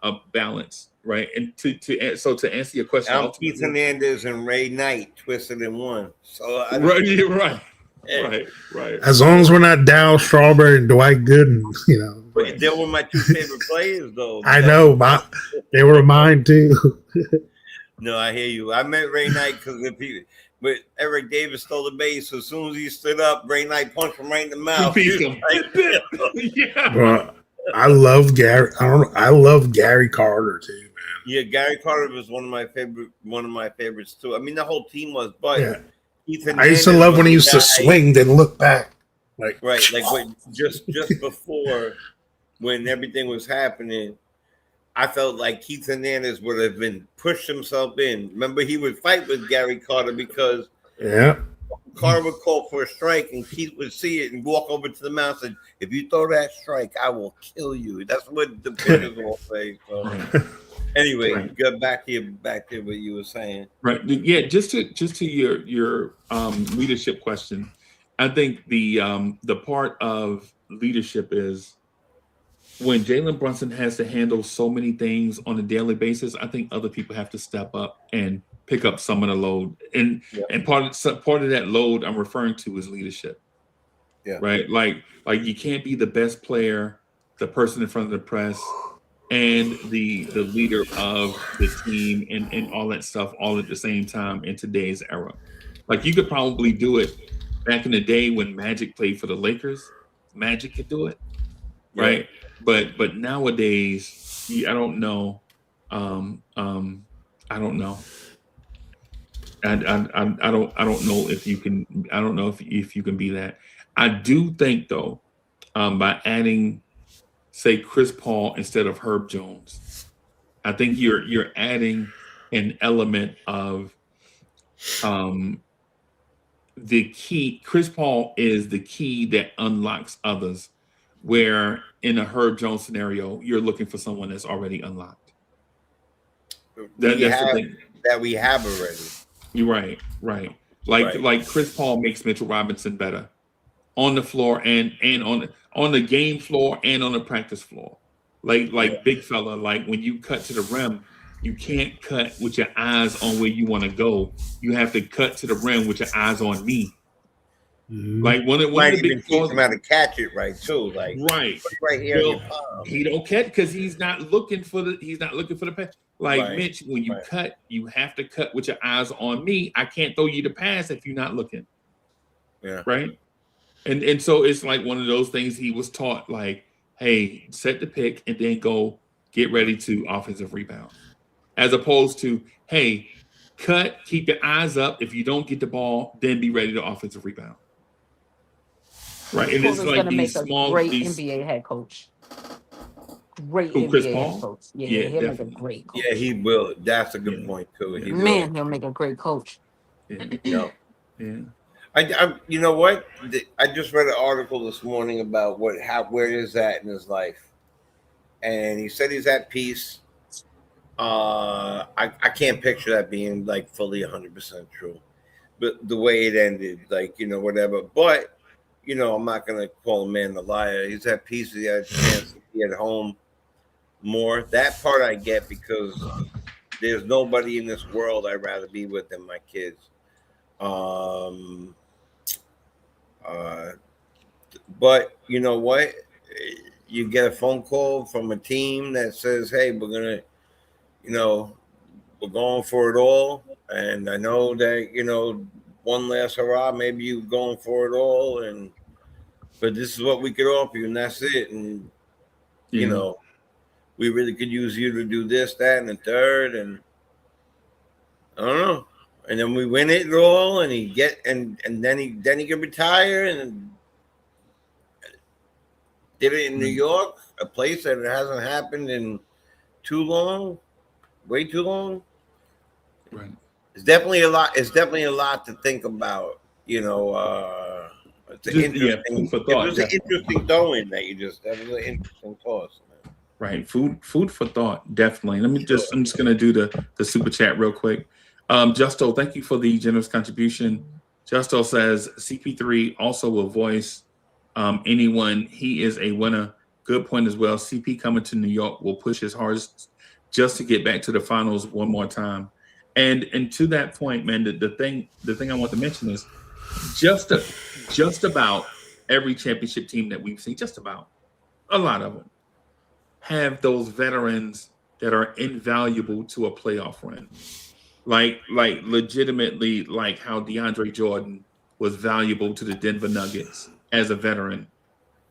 a balance, right? And to answer your question, I'm Keith Hernandez and Ray Knight twisted in one. So right. As long as we're not Dow Strawberry and Dwight Gooden, you know. But they were my two favorite players, though. I know, they were mine too. No, I hear you. I met Ray Knight but Eric Davis stole the base. So as soon as he stood up, Ray Knight punched him right in the mouth. Bro, I love Gary. I love Gary Carter too, man. Yeah, Gary Carter was one of my favorites too. I mean, the whole team was, but Yeah, Keith I used to Hernandez love was when he the used to guy, swing, then look back. Like, right? Like when just before when everything was happening, I felt like Keith Hernandez would have been pushed himself in. Remember, he would fight with Gary Carter because yeah, Carter would call for a strike, and Keith would see it and walk over to the mound and say, "If you throw that strike, I will kill you." That's what the pitchers all say. So anyway, Right. go back to what you were saying. Right. Yeah. Just to your leadership question, I think the part of leadership is when Jalen Brunson has to handle so many things on a daily basis. I think other people have to step up and pick up some of the load, and Yeah. and part of that load I'm referring to is leadership. Yeah. Right. Like you can't be the best player, the person in front of the press, and the leader of the team and all that stuff all at the same time in today's era. Like you could probably do it back in the day when Magic played for the Lakers. Magic could do it, Yeah. right? But nowadays, I don't know. I don't know. I don't know if you can. I don't know if you can be that. I do think though, by adding, say, Chris Paul instead of Herb Jones, I think you're adding an element of the key. Chris Paul is the key that unlocks others, where in a Herb Jones scenario, you're looking for someone that's already unlocked. That's the thing. That we have already. You're right. Like Chris Paul makes Mitchell Robinson better on the floor and on the game floor and on the practice floor. Like big fella, like when you cut to the rim, you can't cut with your eyes on where you want to go. You have to cut to the rim with your eyes on me. Like one of Might the even big teach flaws, him how to catch it right too. Like right? put it right here in Well, your palm. he don't catch because he's not looking for the pass. Like Right, Mitch, when you right. cut, you have to cut with your eyes on me. I can't throw you the pass if you're not looking. Yeah. Right. And so it's like one of those things he was taught, like, hey, set the pick and then go get ready to offensive rebound. As opposed to, hey, cut, keep your eyes up. If you don't get the ball, then be ready to offensive rebound. Right. And Paul it's is like going to make these a small great these NBA head coach. Great who Chris NBA head Paul? coach. Yeah, Yeah, he'll make a definitely. great coach. Yeah, he will. That's a good Yeah. point too. He Man, he'll make a great coach. Yeah. will. Yeah. I you know what? I just read an article this morning about where is that in his life, and he said he's at peace. I can't picture that being like fully 100% true, but the way it ended, like whatever. But I'm not gonna call a man a liar. He's at peace. He had a chance to be at home more. That part I get because there's nobody in this world I'd rather be with than my kids. But you know what? You get a phone call from a team that says, "Hey, we're gonna, we're going for it all." And I know that one last hurrah. Maybe you going for it all, but this is what we could offer you, and that's it. And we really could use you to do this, that, and the third. And I don't know. And then we win it all, and then he can retire and did it in New York, a place that hasn't happened in too long, way too long. Right. It's definitely a lot. It's definitely a lot to think about. It's an interesting. Food for It thought. was an interesting throwing that you just. That was an interesting toss. Man. Right. Food for thought, definitely. I'm just gonna do the super chat real quick. Justo, thank you for the generous contribution. Justo says CP3 also will voice anyone. He is a winner. Good point as well. CP coming to New York will push his hardest just to get back to the finals one more time. And to that point, man, the thing I want to mention is just about every championship team that we've seen, just about a lot of them have those veterans that are invaluable to a playoff run. Like legitimately, like how DeAndre Jordan was valuable to the Denver Nuggets as a veteran.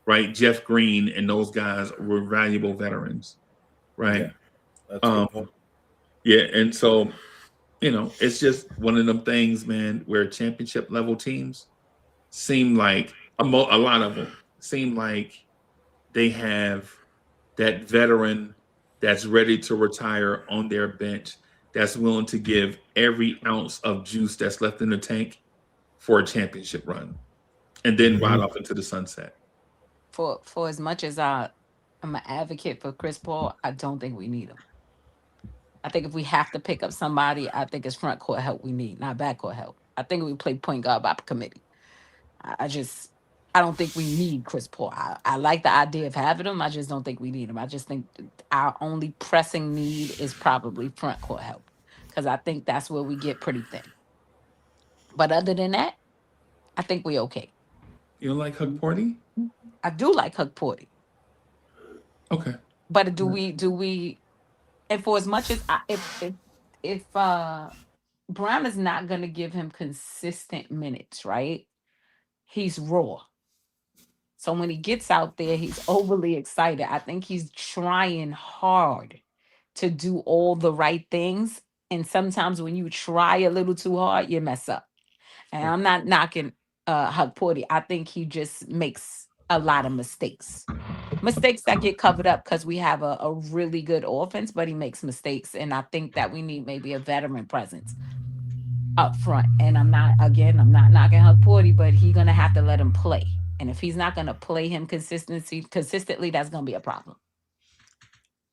right? Jeff Green and those guys were valuable veterans, right? Yeah, that's a good point. Yeah, and so it's just one of them things, man, where championship level teams seem like a lot of them seem like they have that veteran that's ready to retire on their bench, that's willing to give every ounce of juice that's left in the tank for a championship run, and then ride off into the sunset. For as much as I'm an advocate for Chris Paul, I don't think we need him. I think if we have to pick up somebody, I think it's front court help we need, not back court help. I think we play point guard by committee. I don't think we need Chris Paul. I like the idea of having him. I just don't think we need him. I just think our only pressing need is probably front court help, because I think that's where we get pretty thin. But other than that, I think we're okay. You don't like Hug Porty? I do like Hug Porty. Okay. But do we and for as much as if Brown is not going to give him consistent minutes, right? He's raw. So when he gets out there, he's overly excited. I think he's trying hard to do all the right things. And sometimes when you try a little too hard, you mess up. And I'm not knocking Hug Porty. I think he just makes a lot of mistakes. Mistakes that get covered up because we have a really good offense, but he makes mistakes. And I think that we need maybe a veteran presence up front. And I'm not knocking Hug Porty, but he's gonna have to let him play. And if he's not gonna play him consistently, that's gonna be a problem.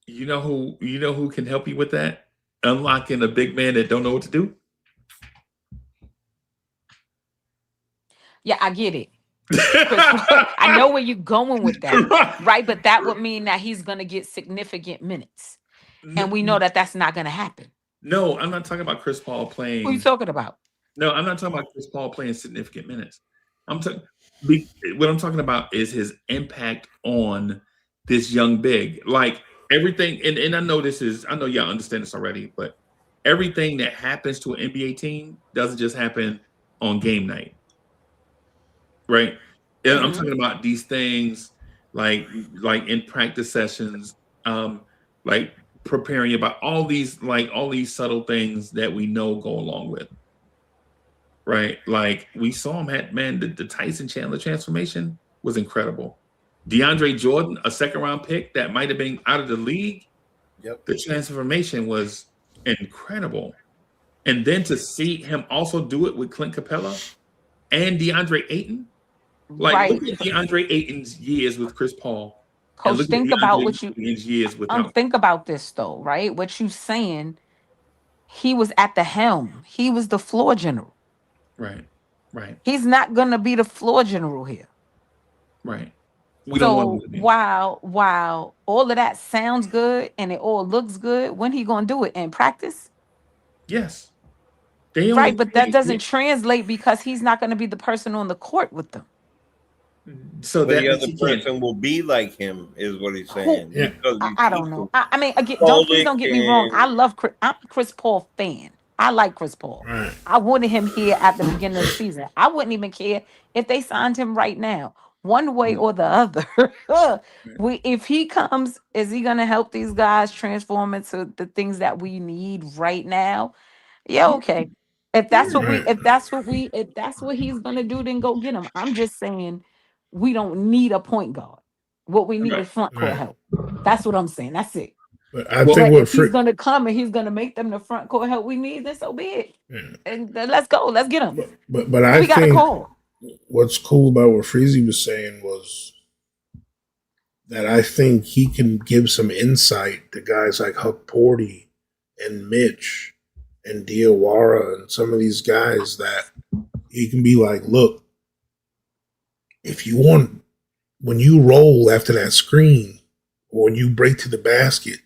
You know who can help you with that? Unlocking a big man that don't know what to do. Yeah, I get it. I know where you're going with that, right? But that would mean that he's gonna get significant minutes, and we know that that's not gonna happen. No, I'm not talking about Chris Paul playing. Who are you talking about? No, I'm not talking about Chris Paul playing significant minutes. What I'm talking about is his impact on this young big. Like everything, and I know y'all understand this already, but everything that happens to an NBA team doesn't just happen on game night. Right? And I'm talking about these things like in practice sessions, like preparing about all these subtle things that we know go along with. Right? Like we saw him the Tyson Chandler transformation was incredible. DeAndre Jordan, a second-round pick that might have been out of the league. Yep. The transformation was incredible. And then to see him also do it with Clint Capella and DeAndre Ayton. Like, right. Look at DeAndre Ayton's years with Chris Paul. Coach, think about what years without. Think about this though, right? What you saying? He was at the helm. He was the floor general. Right. He's not gonna be the floor general here. Right. So while all of that sounds good and it all looks good, when he gonna do it in practice? Yes. Right, but that doesn't translate because he's not gonna be the person on the court with them. So that the other person will be like him, is what he's saying. Yeah. I don't know. I mean, again, please don't get me wrong. I'm a Chris Paul fan. I like Chris Paul. Right. I wanted him here at the beginning of the season. I wouldn't even care if they signed him right now, one way or the other. If he comes, is he going to help these guys transform into the things that we need right now? Yeah, okay. If that's what he's going to do, then go get him. I'm just saying we don't need a point guard. What we need is front court help. That's what I'm saying. That's it. But I think if he's going to come and he's going to make them the front court help we need, then so be it. Yeah. And then let's go. Let's get him. But I think what's cool about what Freezy was saying was that I think he can give some insight to guys like Huck Porty and Mitch and Diawara and some of these guys that he can be like, look, if you want, when you roll after that screen or when you break to the basket,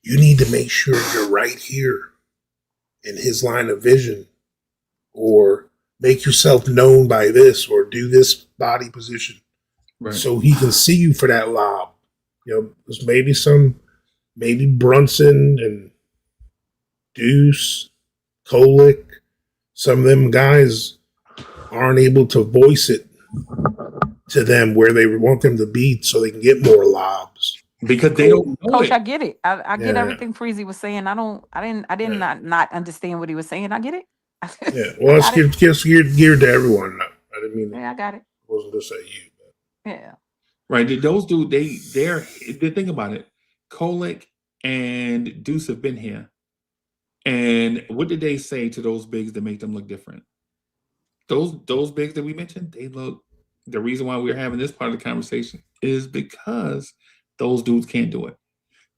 you need to make sure you're right here in his line of vision, or make yourself known by this, or do this body position, right, so he can see you for that lob. There's maybe Brunson and Deuce, Kolick, some of them guys aren't able to voice it to them where they want them to be so they can get more lobs. Because they don't know Coach, it. I get it. I get Yeah. everything Freezy was saying. I did not understand what he was saying. I get it. Yeah. Well, it's geared to everyone. I didn't mean Yeah, I got it. It wasn't just at you. Yeah. Right. Those dudes, they think about it. Kolek and Deuce have been here. And what did they say to those bigs that make them look different? Those bigs that we mentioned, the reason why we're having this part of the conversation is because those dudes can't do it.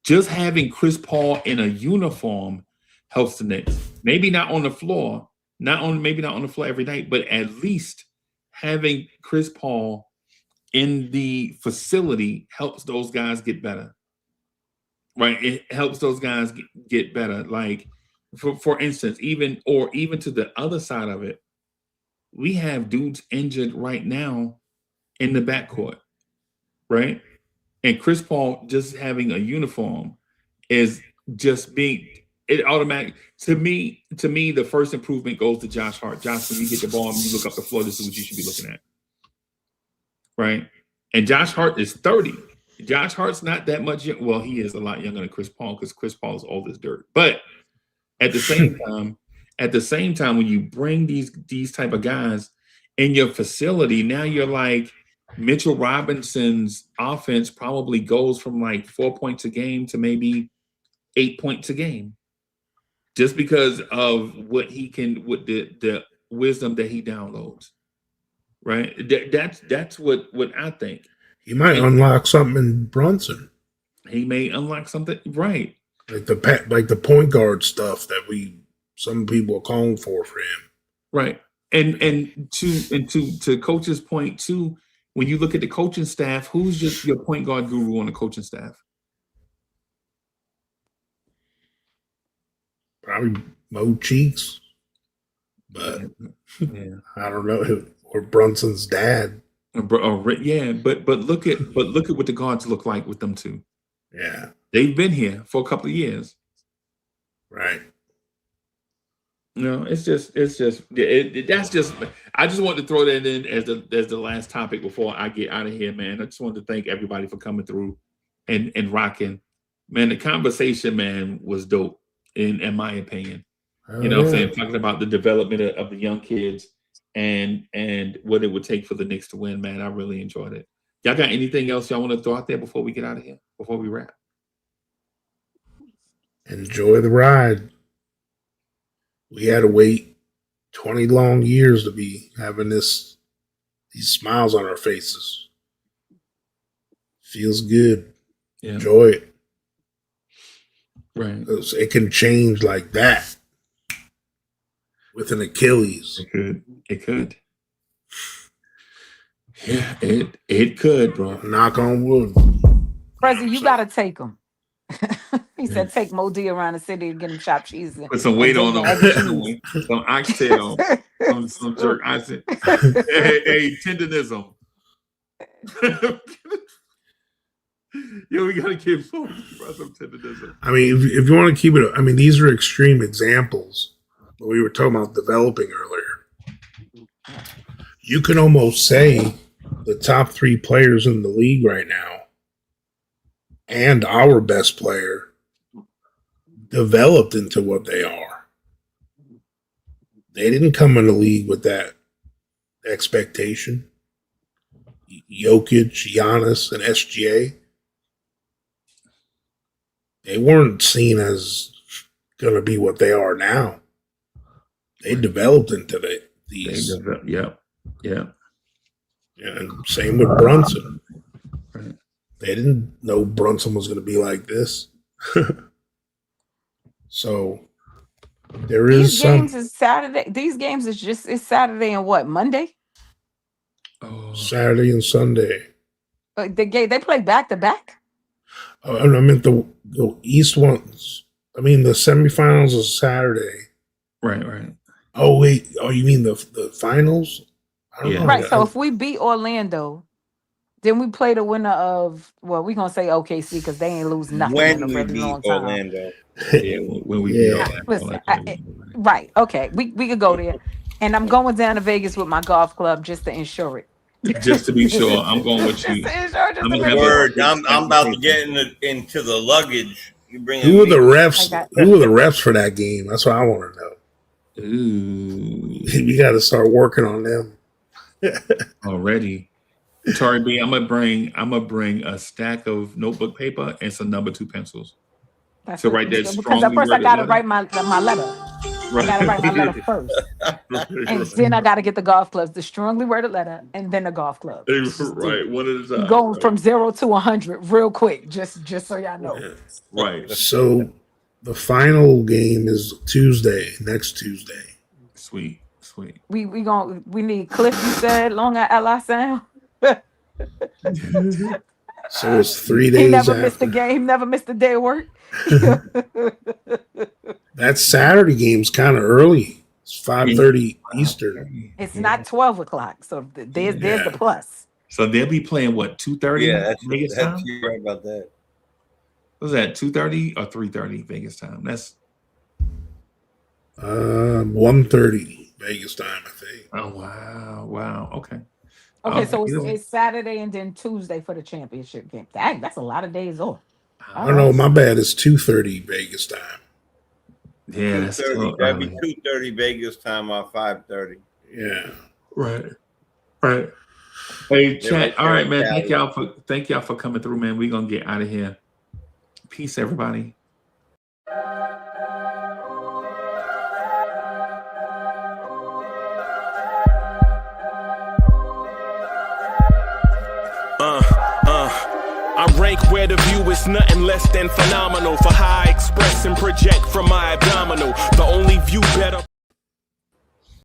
Just having Chris Paul in a uniform helps the Knicks. Maybe not on the floor, maybe not on the floor every night, but at least having Chris Paul in the facility helps those guys get better. Right? It helps those guys get better. Like, for instance, even to the other side of it, we have dudes injured right now in the backcourt, right? And Chris Paul just having a uniform is just being it automatic. To me, the first improvement goes to Josh Hart. Josh, when you get the ball and you look up the floor, this is what you should be looking at. Right? And Josh Hart is 30. Josh Hart's not that much young. Well, he is a lot younger than Chris Paul because Chris Paul is old as dirt. But at the same time, when you bring these type of guys in your facility, now you're like Mitchell Robinson's offense probably goes from like 4 points a game to maybe 8 points a game, just because of what he can, with the wisdom that he downloads. Right. That's what I think. He might unlock something in Brunson. He may unlock something, right? Like the point guard stuff that some people are calling for him. Right. And to Coach's point too, when you look at the coaching staff, who's just your point guard guru on the coaching staff? Probably Mo Cheeks, but yeah. I don't know, or Brunson's dad. Yeah, but look at what the guards look like with them two. Yeah, they've been here for a couple of years. Right. No, that's just. I just wanted to throw that in as the last topic before I get out of here, man. I just wanted to thank everybody for coming through and rocking. Man, the conversation, man, was dope in my opinion. You know what I'm saying? Talking about the development of the young kids and what it would take for the Knicks to win, man. I really enjoyed it. Y'all got anything else y'all want to throw out there before we get out of here? Before we wrap? Enjoy the ride. We had to wait 20 long years to be having these smiles on our faces. Feels good. Yeah. Enjoy it. Right. It can change like that with an Achilles. It could. Yeah, it could, bro. Knock on wood. Prezi, you gotta take him. He said, "Take Mo D around the city and get him chopped cheese. Put some weight on him. Some oxtail. some jerk. I said, hey, tendonism. Yo, we gotta keep some tendonism. I mean, if you want to keep it, I mean, these are extreme examples. But we were talking about developing earlier. You can almost say the top 3 players in the league right now and our best player developed into what they are. They didn't come in the league with that expectation. Jokic, Giannis, and SGA, they weren't seen as going to be what they are now. They developed into these. Yeah. And same with Brunson. Right. They didn't know Brunson was going to be like this. So there is these games is Saturday. These games it's Saturday and what, Monday? Oh. Saturday and Sunday. They play back to back. I meant the East ones. I mean the semifinals is Saturday. Right. Oh wait. Oh, you mean the finals? I don't know. Right. So if we beat Orlando, then we play the winner of, well, we're gonna say OKC because they ain't lose nothing in a really long time. Orlando. When we beat Orlando. Listen, right. Okay. We could go there. And I'm going down to Vegas with my golf club just to insure it. Just to be sure, I'm going with you. Just to ensure, just I'm to gonna make have sure. Word, I'm about to get into the luggage. You bring Who are the I refs? got- Who are the refs for that game? That's what I want to know. Ooh, We got to start working on them. already. Tori B, I'm gonna bring a stack of notebook paper and some number 2 pencils. That's So what, write that because at strongly first I worded gotta letter. write my letter. I gotta write my letter first, and Right. then I gotta get the golf clubs, the strongly worded letter, and then the golf club. Right, one at a time. Going Right. from 0 to 100 real quick, just so y'all know. Right. So the final game is Tuesday, next Tuesday. Sweet. We need Cliff. You said Long Island sound. So it's 3 He days never missed a after. game. Never missed a day of work. That Saturday game's kind of early. It's 5:30 Eastern. It's not 12 o'clock, so there's the Yeah. plus. So they'll be playing what, 2:30 Yeah, Vegas time? you're right about that. Was that 2:30 or 3:30 Vegas time? That's 1:30 Vegas time, I think. oh wow. Okay. Okay, so you know, it's Saturday and then Tuesday for the championship game. Dang, that's a lot of days off. Oh no, my bad. It's 2:30 Vegas time. yeah, that's 2:30. still That'd be early. 2:30 Vegas time or 5:30. Yeah. Right. Hey, Yeah, chat. right All there right, in man. Cali. Thank y'all for coming through, man. We're gonna get out of here. Peace, everybody. I rank where the view is nothing less than phenomenal. For how I express and project from my abdominal. The only view better.